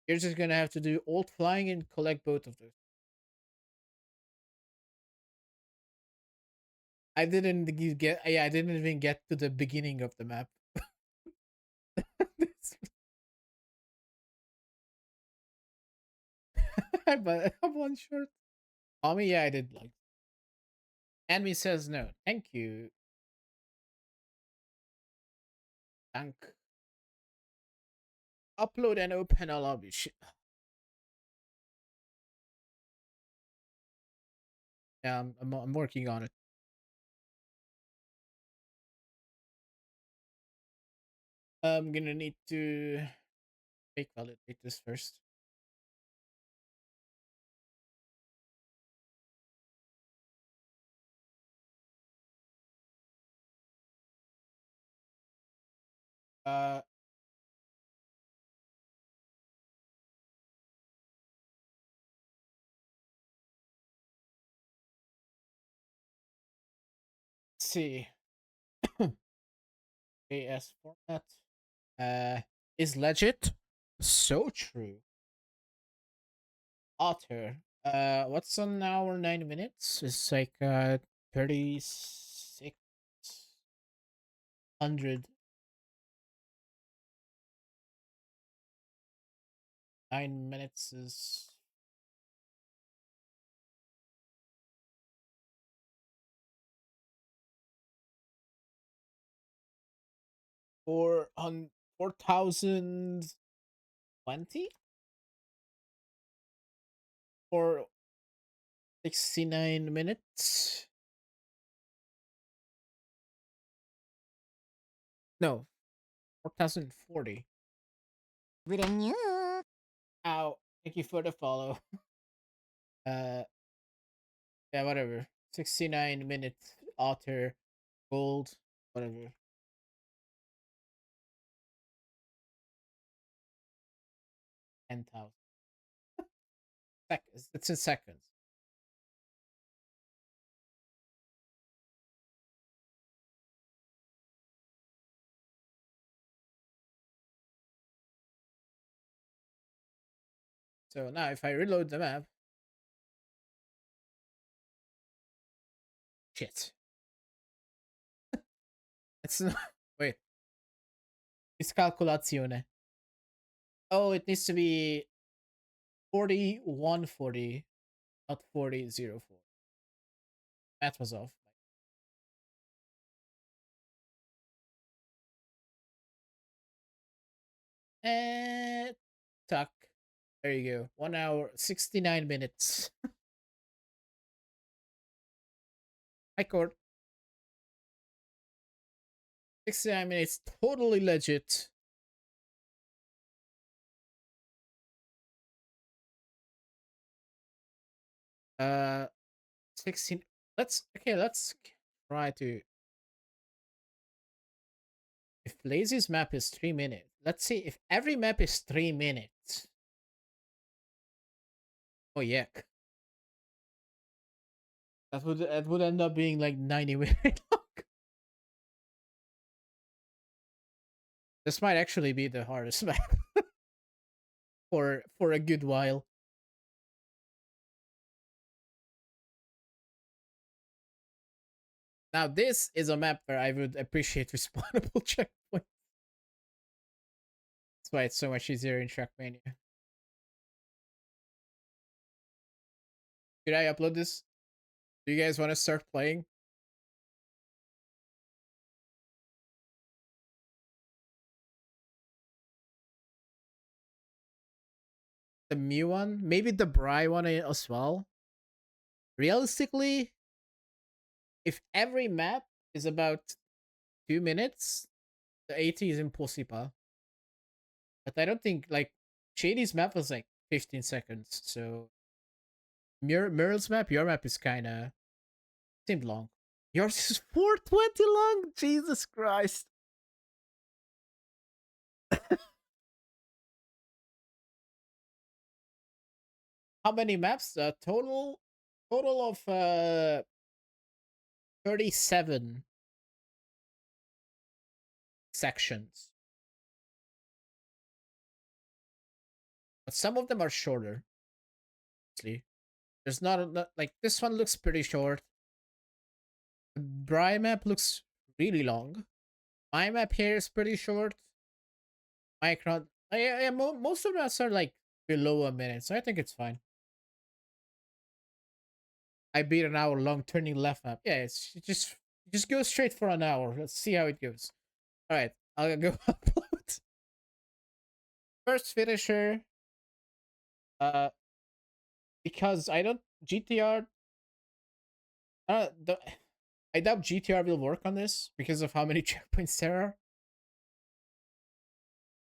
you're just gonna have to do alt flying and collect both of those. I didn't get yeah, I didn't even get to the beginning of the map. But I'm one short. Mommy, yeah, I did like. Enemy says no. Thank you. Thank. Upload and open a lobby. Yeah, I'm working on it. I'm gonna need to fake validate this first. Uh, let's see. AS format. Is legit. So true. Author. What's an hour 9 minutes? It's like 3600. 9 minutes is 4,020 for 69 minutes. No, 4,040.
Renew.
Ow. Thank you for the follow. Uh, yeah, whatever. 69 minutes. Otter. Gold. Whatever. 10,000. Seconds. It's in seconds. So now if I reload the map. Shit. It's not. Wait. Miscalculazione. Oh, it needs to be 4140, not 4004. That was off. And tuck. There you go. 1 hour, 69 minutes. High court. 69 minutes, totally legit. Uh, 16. Let's try to. If Lazy's map is 3 minutes, let's see if every map is 3 minutes. Oh yeah, that would end up being like 90 minutes long. This might actually be the hardest map for a good while. Now this is a map where I would appreciate respawnable checkpoints. That's why it's so much easier in Trackmania. Should I upload this? Do you guys want to start playing? The Mew one? Maybe the Bry one as well? Realistically, if every map is about 2 minutes, the 80 is impossible. But I don't think, like, Shady's map was like 15 seconds, so... Merle's map, your map is kinda... seemed long. Yours is 420 long? Jesus Christ. How many maps? Total of 37 sections. But some of them are shorter. Honestly. There's not like this one looks pretty short. The Bry map looks really long. My map here is pretty short. Micron, most of them are like below a minute, so I think it's fine. I beat an hour long turning left map. Yeah, it's just go straight for an hour. Let's see how it goes. All right, I'll go upload. First finisher. Uh, because I don't GTR. I doubt GTR will work on this because of how many checkpoints there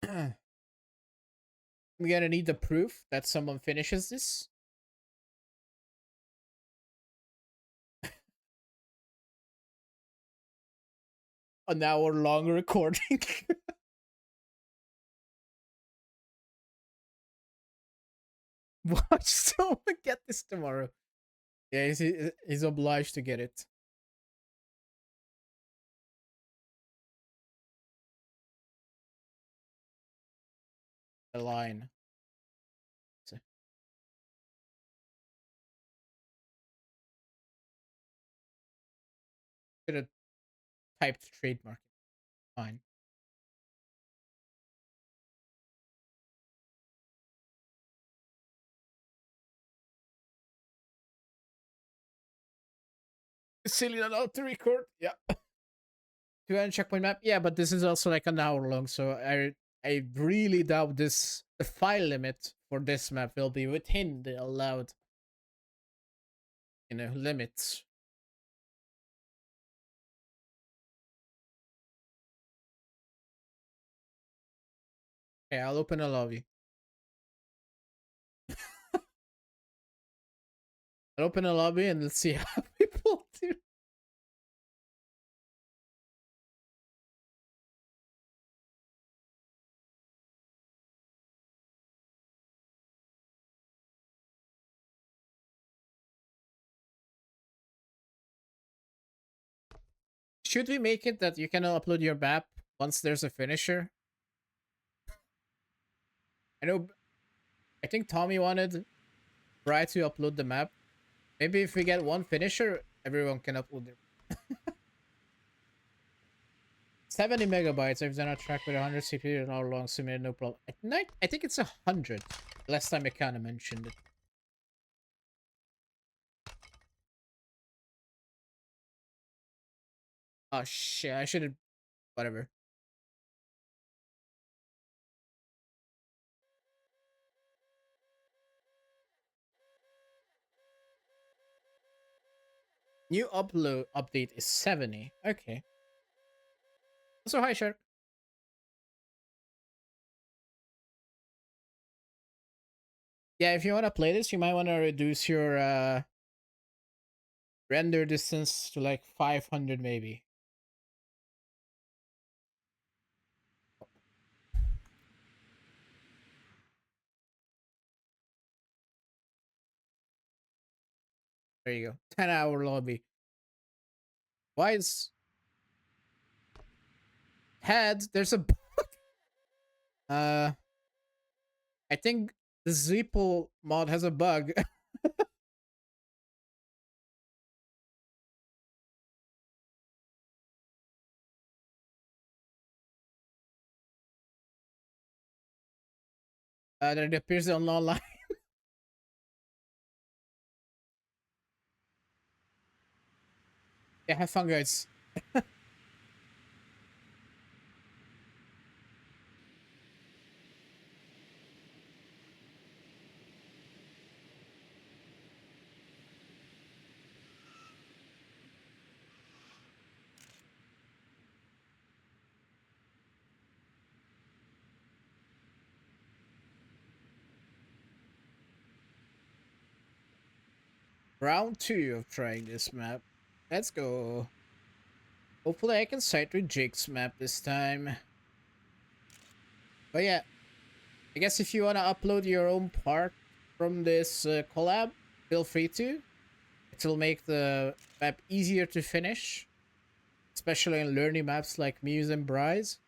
are. I'm gonna need the proof that someone finishes this. An hour long recording. Watch someone get this tomorrow. Yeah, he's obliged to get it. The line. So, should have typed trademark. Fine. Silly not to record. Yeah. 200 checkpoint map. Yeah, but this is also like an hour long, so I really doubt the file limit for this map will be within the allowed limits. Okay, I'll open a lobby. I'll open a lobby and let's see how people do. Should we make it that you can upload your map once there's a finisher? I think Tommy wanted Bry to upload the map. Maybe if we get one finisher, everyone can upload their 70 megabytes. I've done a track with 100 CPU an hour long simulated, no problem. At night, I think it's 100. Last time I kind of mentioned it. Oh shit, I should have... whatever. New upload update is 70. Okay. So hi, Shark. Yeah, if you want to play this, you might want to reduce your render distance to like 500 maybe. There you go. 10-hour lobby. Why is head? There's a I think the Zeepkist mod has a bug. That it appears on online. Yeah, have fun, guys. Round 2 of trying this map. Let's go. Hopefully I can sight read Jake's map this time. But yeah, I guess if you want to upload your own part from this collab, feel free to. It'll make the map easier to finish, especially in learning maps like Muse and Bryce.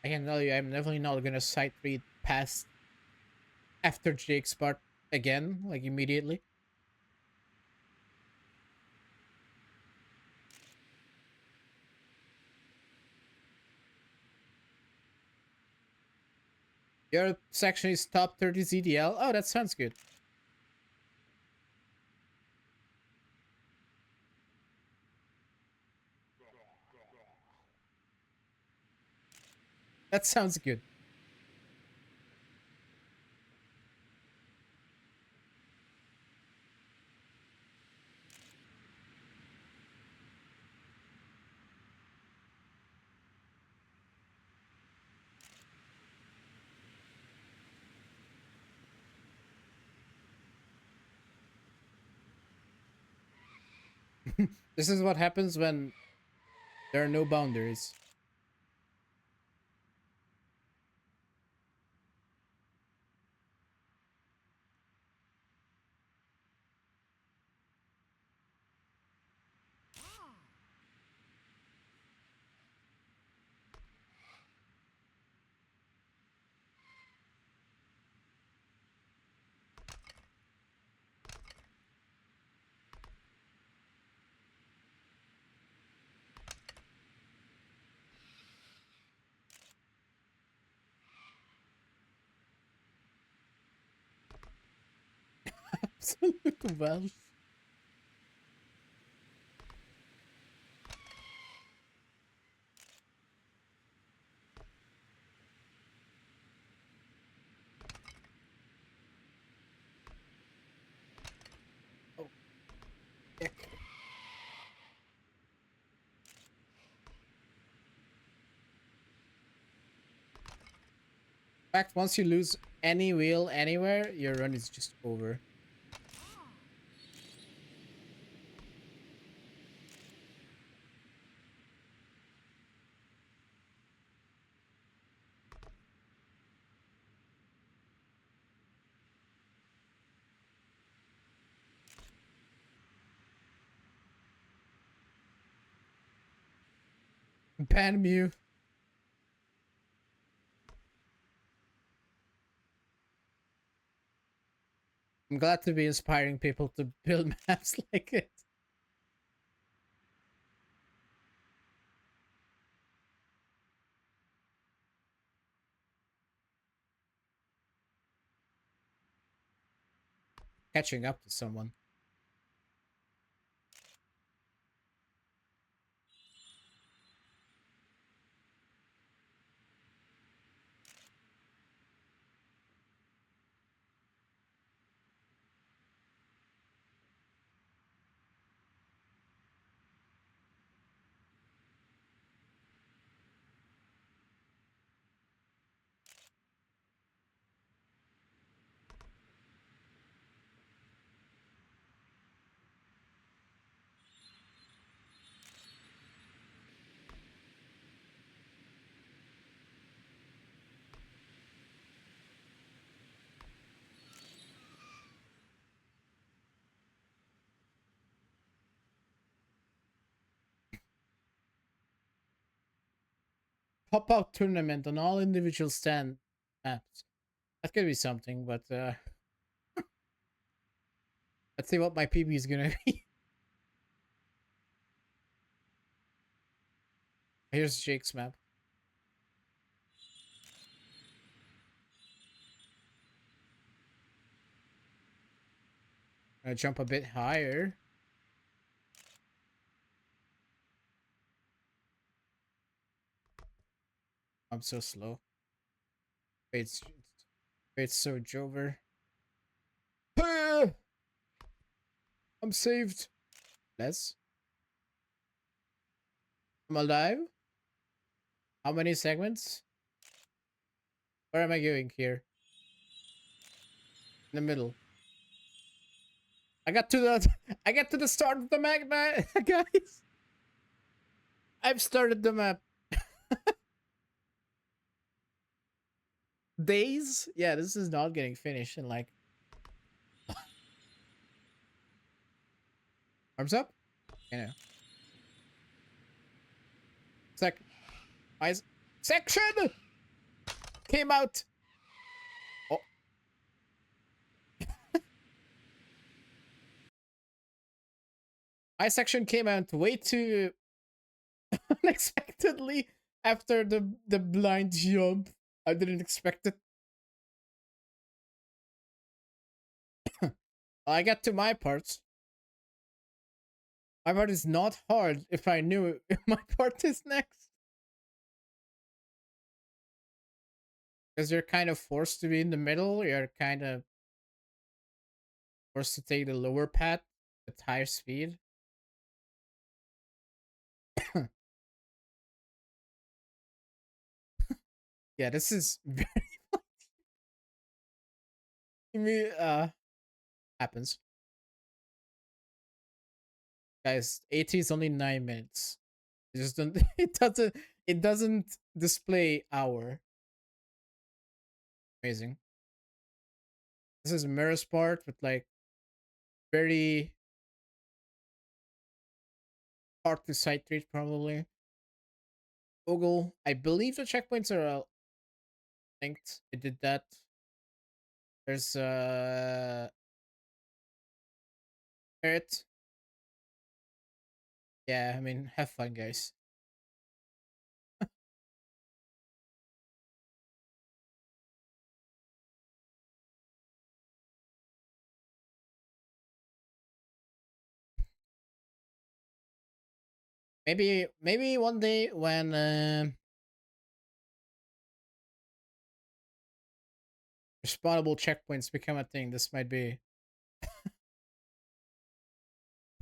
I can tell you, I'm definitely not gonna sight read past after Jake's part again, like immediately. Your section is top 30 ZDL. Oh, that sounds good. That sounds good. This is what happens when there are no boundaries. Absolute wealth. Oh, heck. In fact, once you lose any wheel anywhere, your run is just over. Ban Mew. I'm glad to be inspiring people to build maps like it. Catching up to someone. pop out tournament on all individual stand maps. That could be something, but let's see what my PB is gonna be. Here's Jake's map. Gonna jump a bit higher. I'm so slow. Wait, surge over. Ah! I'm saved. Less. I'm alive. How many segments? Where am I going here? In the middle. I got to the I got to the start of the map, guys. I've started the map. Days? Yeah, this is not getting finished in like arms up? You know. My section came out. Oh. My section came out way too unexpectedly after the blind jump. I didn't expect it. I got to my parts. My part is not hard if I knew my part is next. Because you're kind of forced to be in the middle. You're kind of forced to take the lower path at higher speed. Yeah, this is very happens. Guys, 80 is only 9 minutes. It just don't it doesn't display hour. Amazing. This is Mirror's part with like very hard to sight read probably. Ogle. I believe the checkpoints are linked. It did that. There's Parrot. Yeah, I mean, have fun, guys. Maybe one day when respawnable checkpoints become a thing, this might be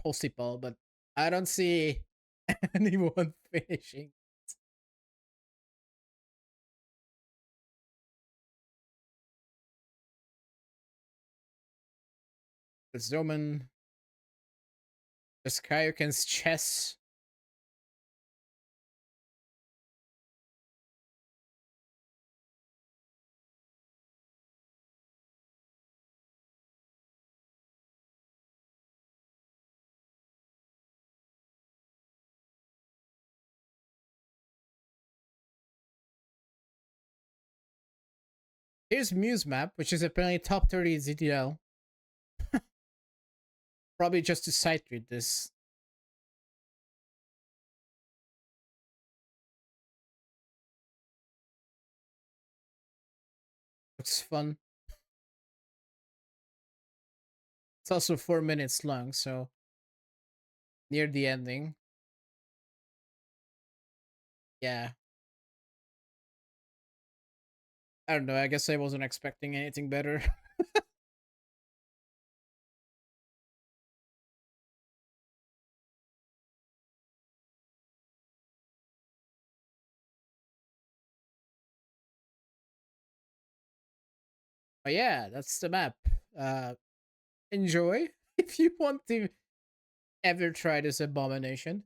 possible, but I don't see anyone finishing. There's Zoman. There's Kaioken's chess. Here's Muse map, which is apparently top 30 ZTL. Probably just to sight read this. Looks fun. It's also 4 minutes long, so near the ending. Yeah. I don't know, I guess I wasn't expecting anything better. But yeah, that's the map. Enjoy if you want to ever try this abomination.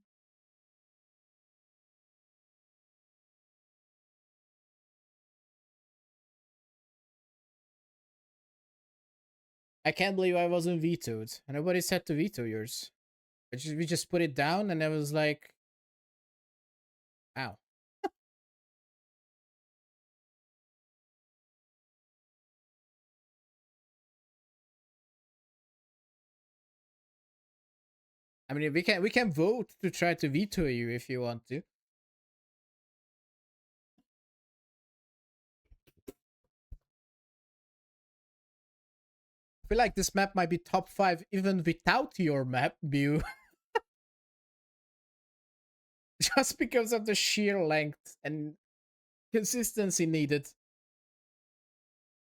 I can't believe I wasn't vetoed. Nobody said to veto yours. We just put it down and I was like, wow. I mean, we can vote to try to veto you if you want to. I feel like this map might be top 5 even without your map view. Just because of the sheer length and consistency needed.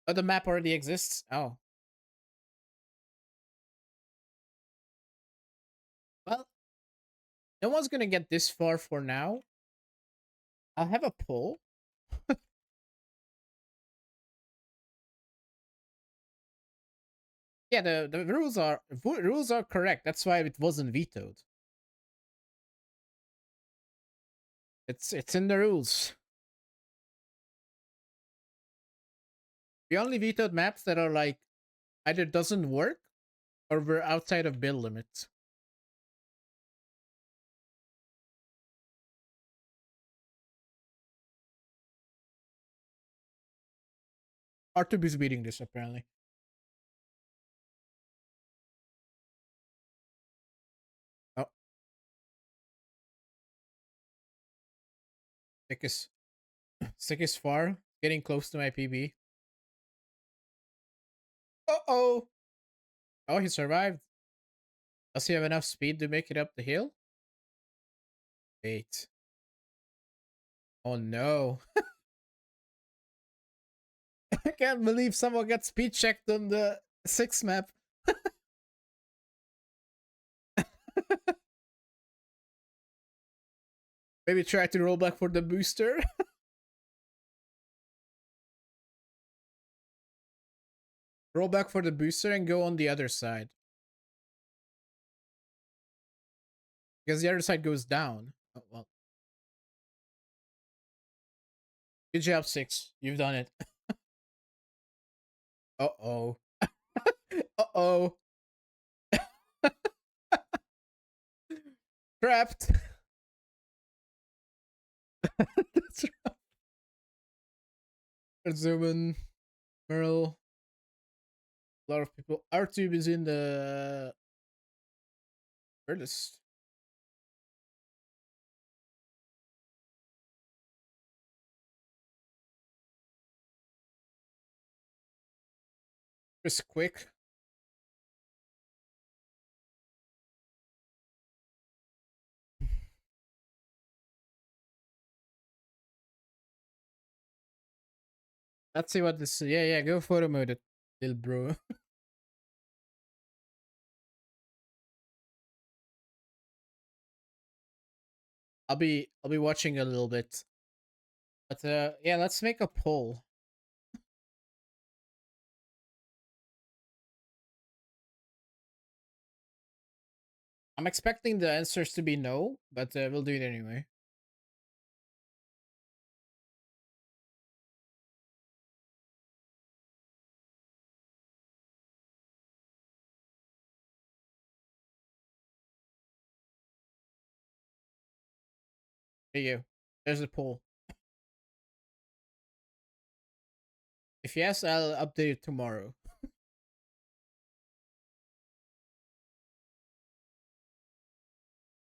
Oh, the map already exists? Oh. Well, no one's gonna get this far for now. I'll have a poll. Yeah, the rules are correct. That's why it wasn't vetoed. It's in the rules. We only vetoed maps that are like either doesn't work or we're outside of build limits. R2B is beating this apparently. Oh, stick is stick is far. Getting close to my PB. Uh-oh. Oh, he survived. Does he have enough speed to make it up the hill? Wait. Oh no. I can't believe someone got speed checked on the 6 map. Maybe try to roll back for the booster. Roll back for the booster and go on the other side. Because the other side goes down. Oh, well. Good job, 6. You've done it. Uh-oh. Uh-oh. Trapped. That's right. Zoom in. Merle. A lot of people. R-Tube is in the furthest. Just quick. Let's see what this. Yeah, go photo mode it, little bro. I'll be watching a little bit. But yeah, let's make a poll. I'm expecting the answers to be no, but we'll do it anyway. There you go. There's a poll. If yes, I'll update it tomorrow.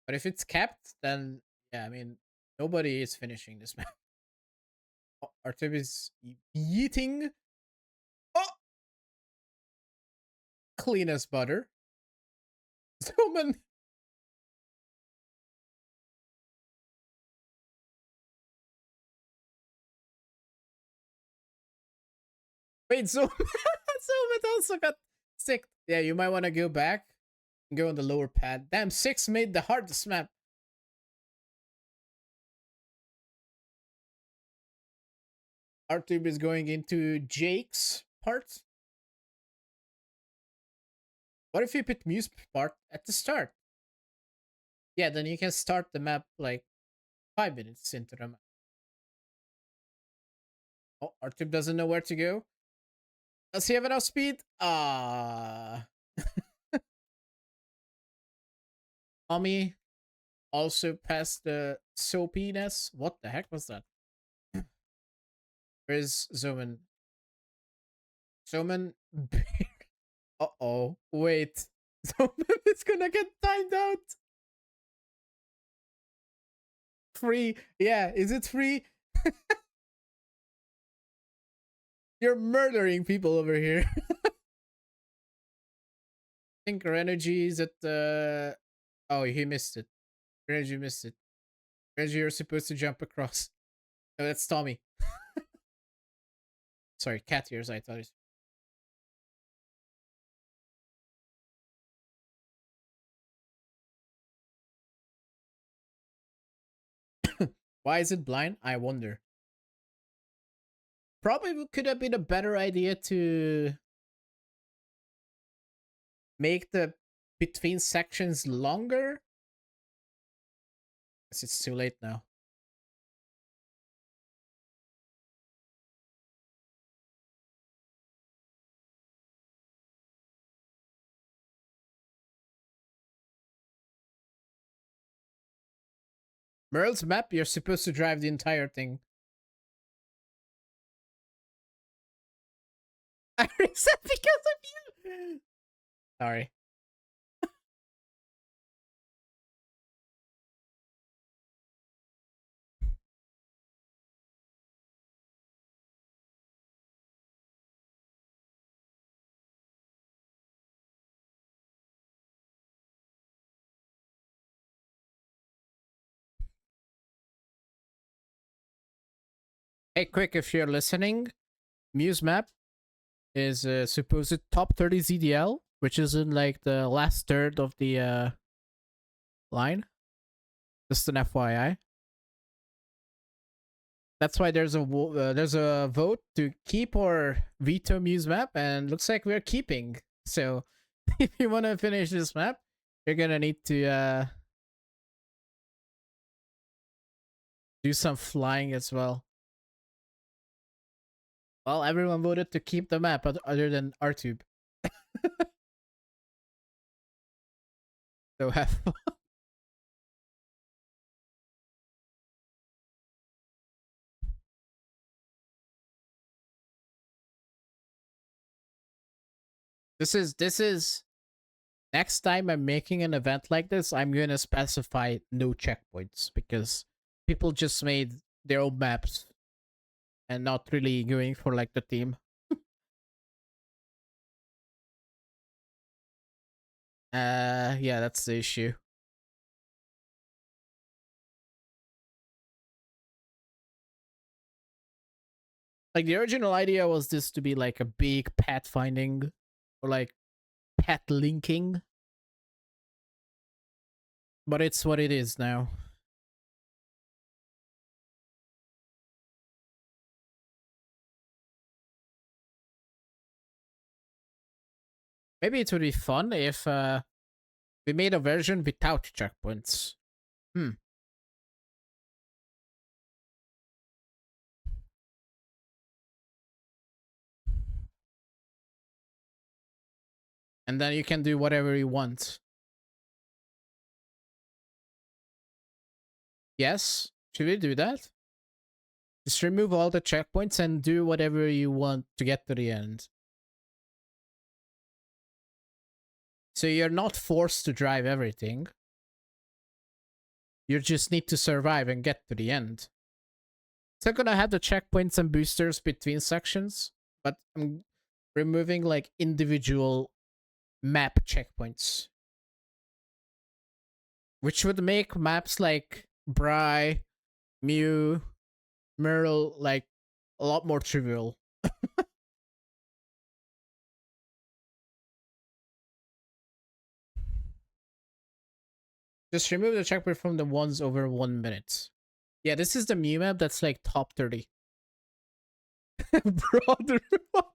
But if it's capped, then yeah, I mean nobody is finishing this map. Oh, Artib is yeeting. Oh, clean as butter. Zoman. Wait, Zoman. Zoman also got sick. Yeah, you might want to go back and go on the lower pad. Damn, 6 made the hardest map. Artube is going into Jake's part. What if you put Muse part at the start? Yeah, then you can start the map like 5 minutes into the map. Oh, Artube doesn't know where to go. Does he have enough speed? Tommy also passed the soapiness. What the heck was that? Where's Zoman? Zoman. Uh-oh. Wait. Zoman is gonna get timed out. free? Yeah, is it free? You're murdering people over here. I think our energy is at oh, he missed it. Energy missed it. Energy, you're supposed to jump across. Oh, that's Tommy. Sorry, cat ears, I thought it. Why is it blind? I wonder. Probably could have been a better idea to make the between sections longer. Guess it's too late now. Merle's map, you're supposed to drive the entire thing. I reset because of you. Sorry. Hey, quick, if you're listening, Muse map is supposed top 30 ZDL, which is in like the last third of the line. Just an FYI. That's why there's a vote to keep or veto Muse map, and looks like we're keeping. So if you want to finish this map, you're gonna need to do some flying as well. Well, everyone voted to keep the map, other than RTube. So have fun. This is next time I'm making an event like this, I'm gonna specify no checkpoints because people just made their own maps and not really going for like the team. Yeah, that's the issue. Like the original idea was this to be like a big path finding or like path linking, but it's what it is now. Maybe it would be fun if we made a version without checkpoints. Hmm. And then you can do whatever you want. Yes? Should we do that? Just remove all the checkpoints and do whatever you want to get to the end. So you're not forced to drive everything. You just need to survive and get to the end. Still gonna have the checkpoints and boosters between sections, but I'm removing like individual map checkpoints. Which would make maps like Bry, Mew, Merle like a lot more trivial. Just remove the checkpoint from the ones over 1 minute. Yeah, this is the Mew map that's like top 30. Brother, what?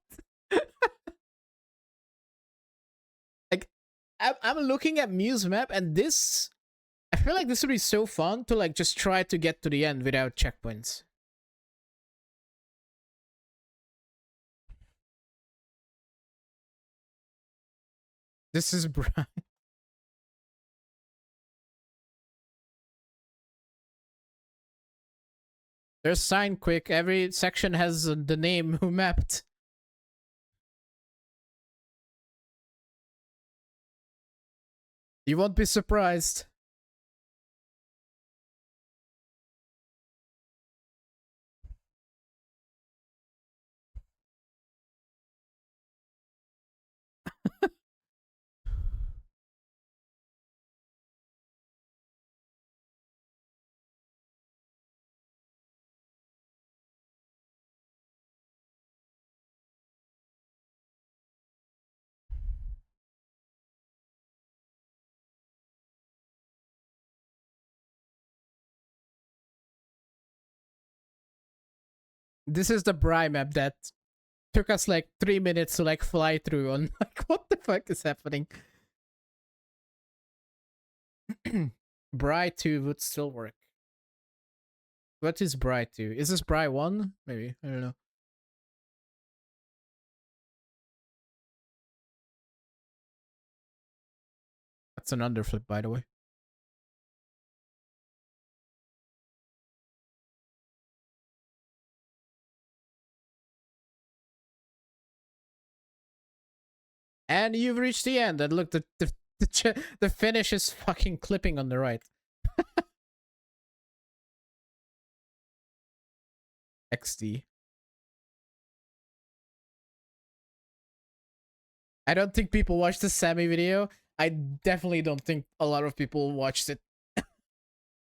Like, I'm looking at Mew's map, and this, I feel like this would be so fun to like just try to get to the end without checkpoints. This is Brian. There's sign quick. Every section has the name who mapped. You won't be surprised. This is the Bry map that took us like 3 minutes to like fly through on. Like, what the fuck is happening? Bry 2 would still work. What is Bry 2? Is this Bry 1? Maybe. I don't know. That's an underflip, by the way. And you've reached the end. And look, the finish is fucking clipping on the right. XD. I don't think people watched the Sammy video. I definitely don't think a lot of people watched it. But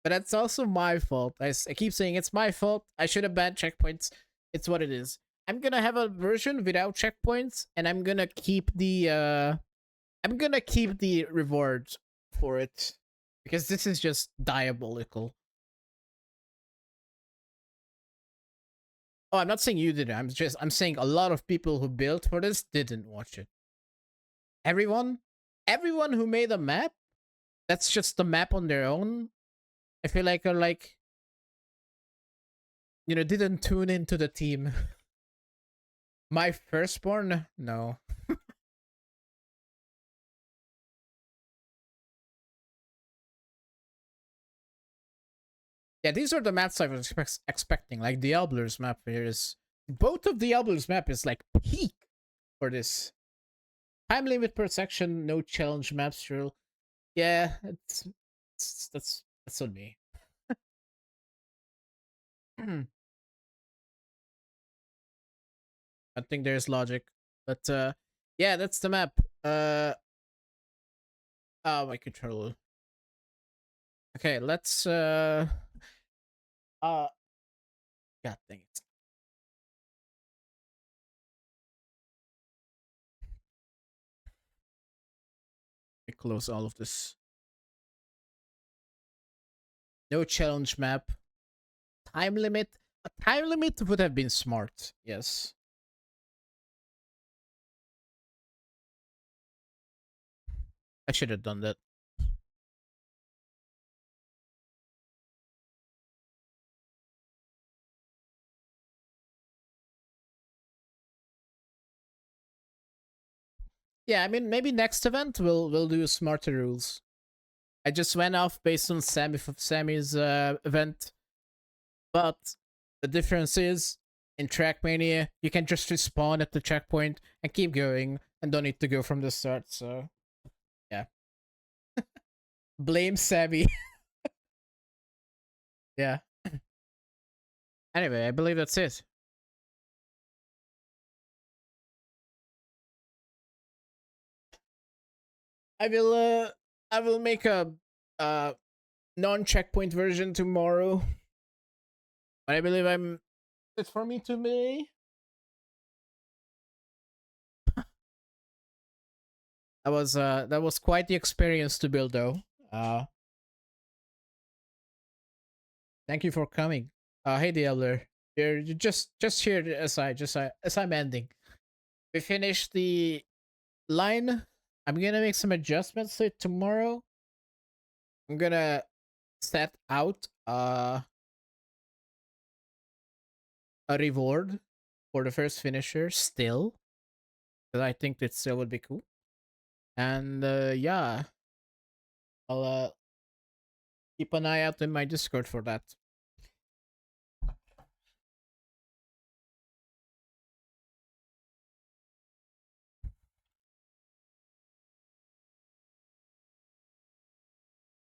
that's also my fault. I keep saying it's my fault. I should have banned checkpoints. It's what it is. I'm gonna have a version without checkpoints, and I'm gonna keep the rewards for it, because this is just diabolical. Oh, I'm not saying you did it. I'm saying a lot of people who built for this didn't watch it. Everyone who made a map, that's just the map on their own, I feel like are like, didn't tune into the team. My firstborn? No. Yeah, these are the maps I was expecting. Like Diablo's map here is, both of Diablo's map is like peak for this. Time limit per section, no challenge maps rule. Yeah, that's on me. I think there's logic, but yeah, that's the map. Oh, my controller. Okay, let's god dang it. Let me close all of this. No challenge map. Time limit. A time limit would have been smart. Yes. I should have done that. Yeah, I mean, maybe next event we'll do smarter rules. I just went off based on Sammy's event, but the difference is in Trackmania you can just respawn at the checkpoint and keep going and don't need to go from the start. So yeah, blame Sammy. Yeah. Anyway, I believe that's it. I will make a uh non-checkpoint version tomorrow. But I believe it's for me to be. That was quite the experience to build though. Thank you for coming. Hey Diabler. You're just here as I'm ending. We finished the line. I'm gonna make some adjustments to it tomorrow. I'm gonna set out a reward for the first finisher still, because I think that still would be cool. And yeah, I'll keep an eye out in my Discord for that.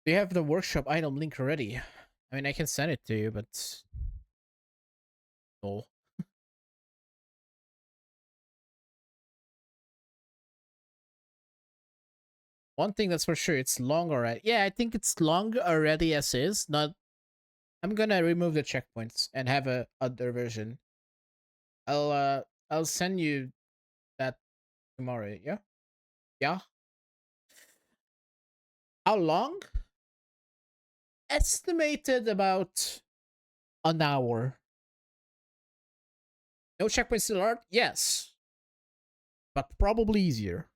Do you have the workshop item link already? I mean, I can send it to you, but no. One thing that's for sure, it's long already. Yeah, I think it's long already as is. Not. I'm gonna remove the checkpoints and have a other version. I'll send you that tomorrow. Yeah. Yeah. How long? Estimated about an hour. No checkpoints still hard? Yes. But probably easier.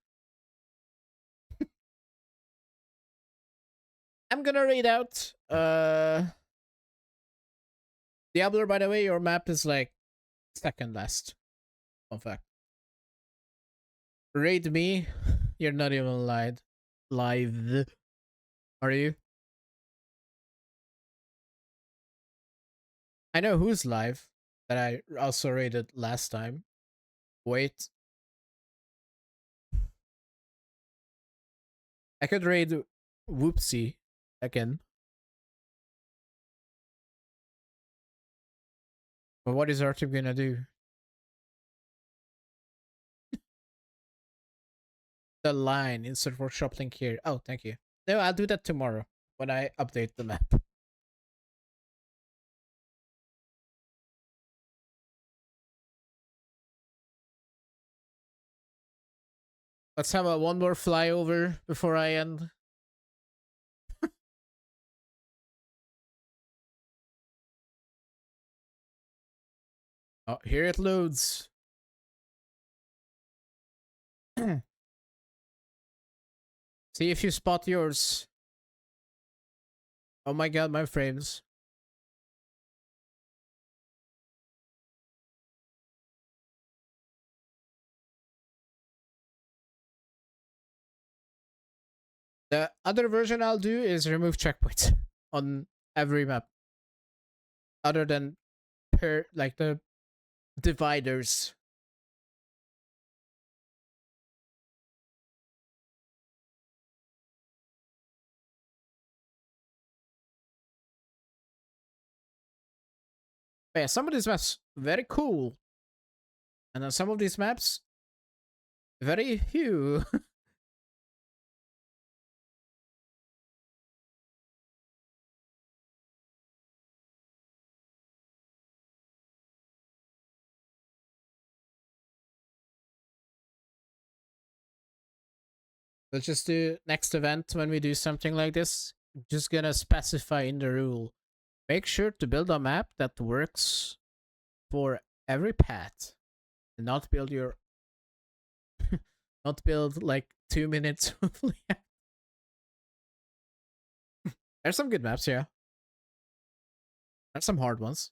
I'm gonna read out Diablo, by the way, your map is like second last. In fact. Raid me. You're not even live. Are you? I know who's live that I also raided last time. Wait. I could raid Whoopsie again. But what is our team gonna do? The line, insert workshop link here. Oh, thank you. No, I'll do that tomorrow when I update the map. Let's have one more flyover before I end. Oh, here it loads. See if you spot yours. Oh my god, my frames. The other version I'll do is remove checkpoints on every map. Other than like the dividers. But yeah, some of these maps very cool. And then some of these maps very few. Let's just do next event when we do something like this. Just gonna specify in the rule. Make sure to build a map that works for every path. And not build your not build like 2 minutes of layout. There's some good maps, yeah. There's some hard ones.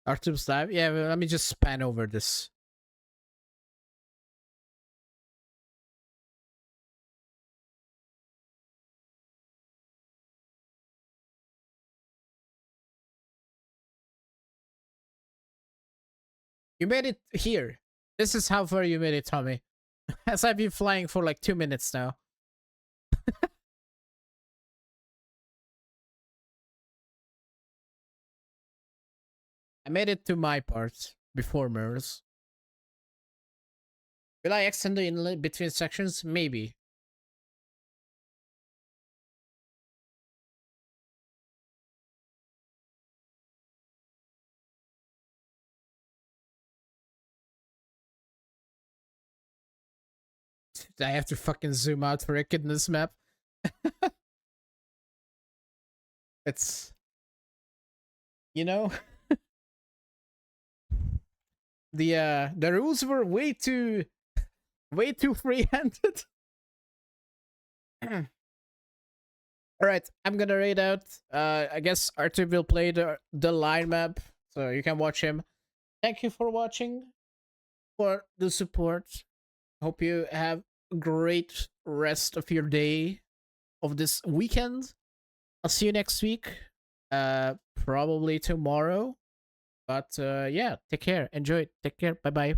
Artub's live? Yeah, well, let me just span over this. You made it here. This is how far you made it, Tommy. As I've been flying for like 2 minutes now. I made it to my part before Mers. Will I extend the inlet between sections? Maybe. I have to fucking zoom out for a kid in this map. It's... You know? The rules were way too free-handed. Alright, I'm gonna raid out. I guess Arthur will play the line map, so you can watch him. Thank you for watching, for the support. Hope you have a great rest of your day, of this weekend. I'll see you next week. Probably tomorrow. But yeah, take care. Enjoy it. Take care. Bye bye.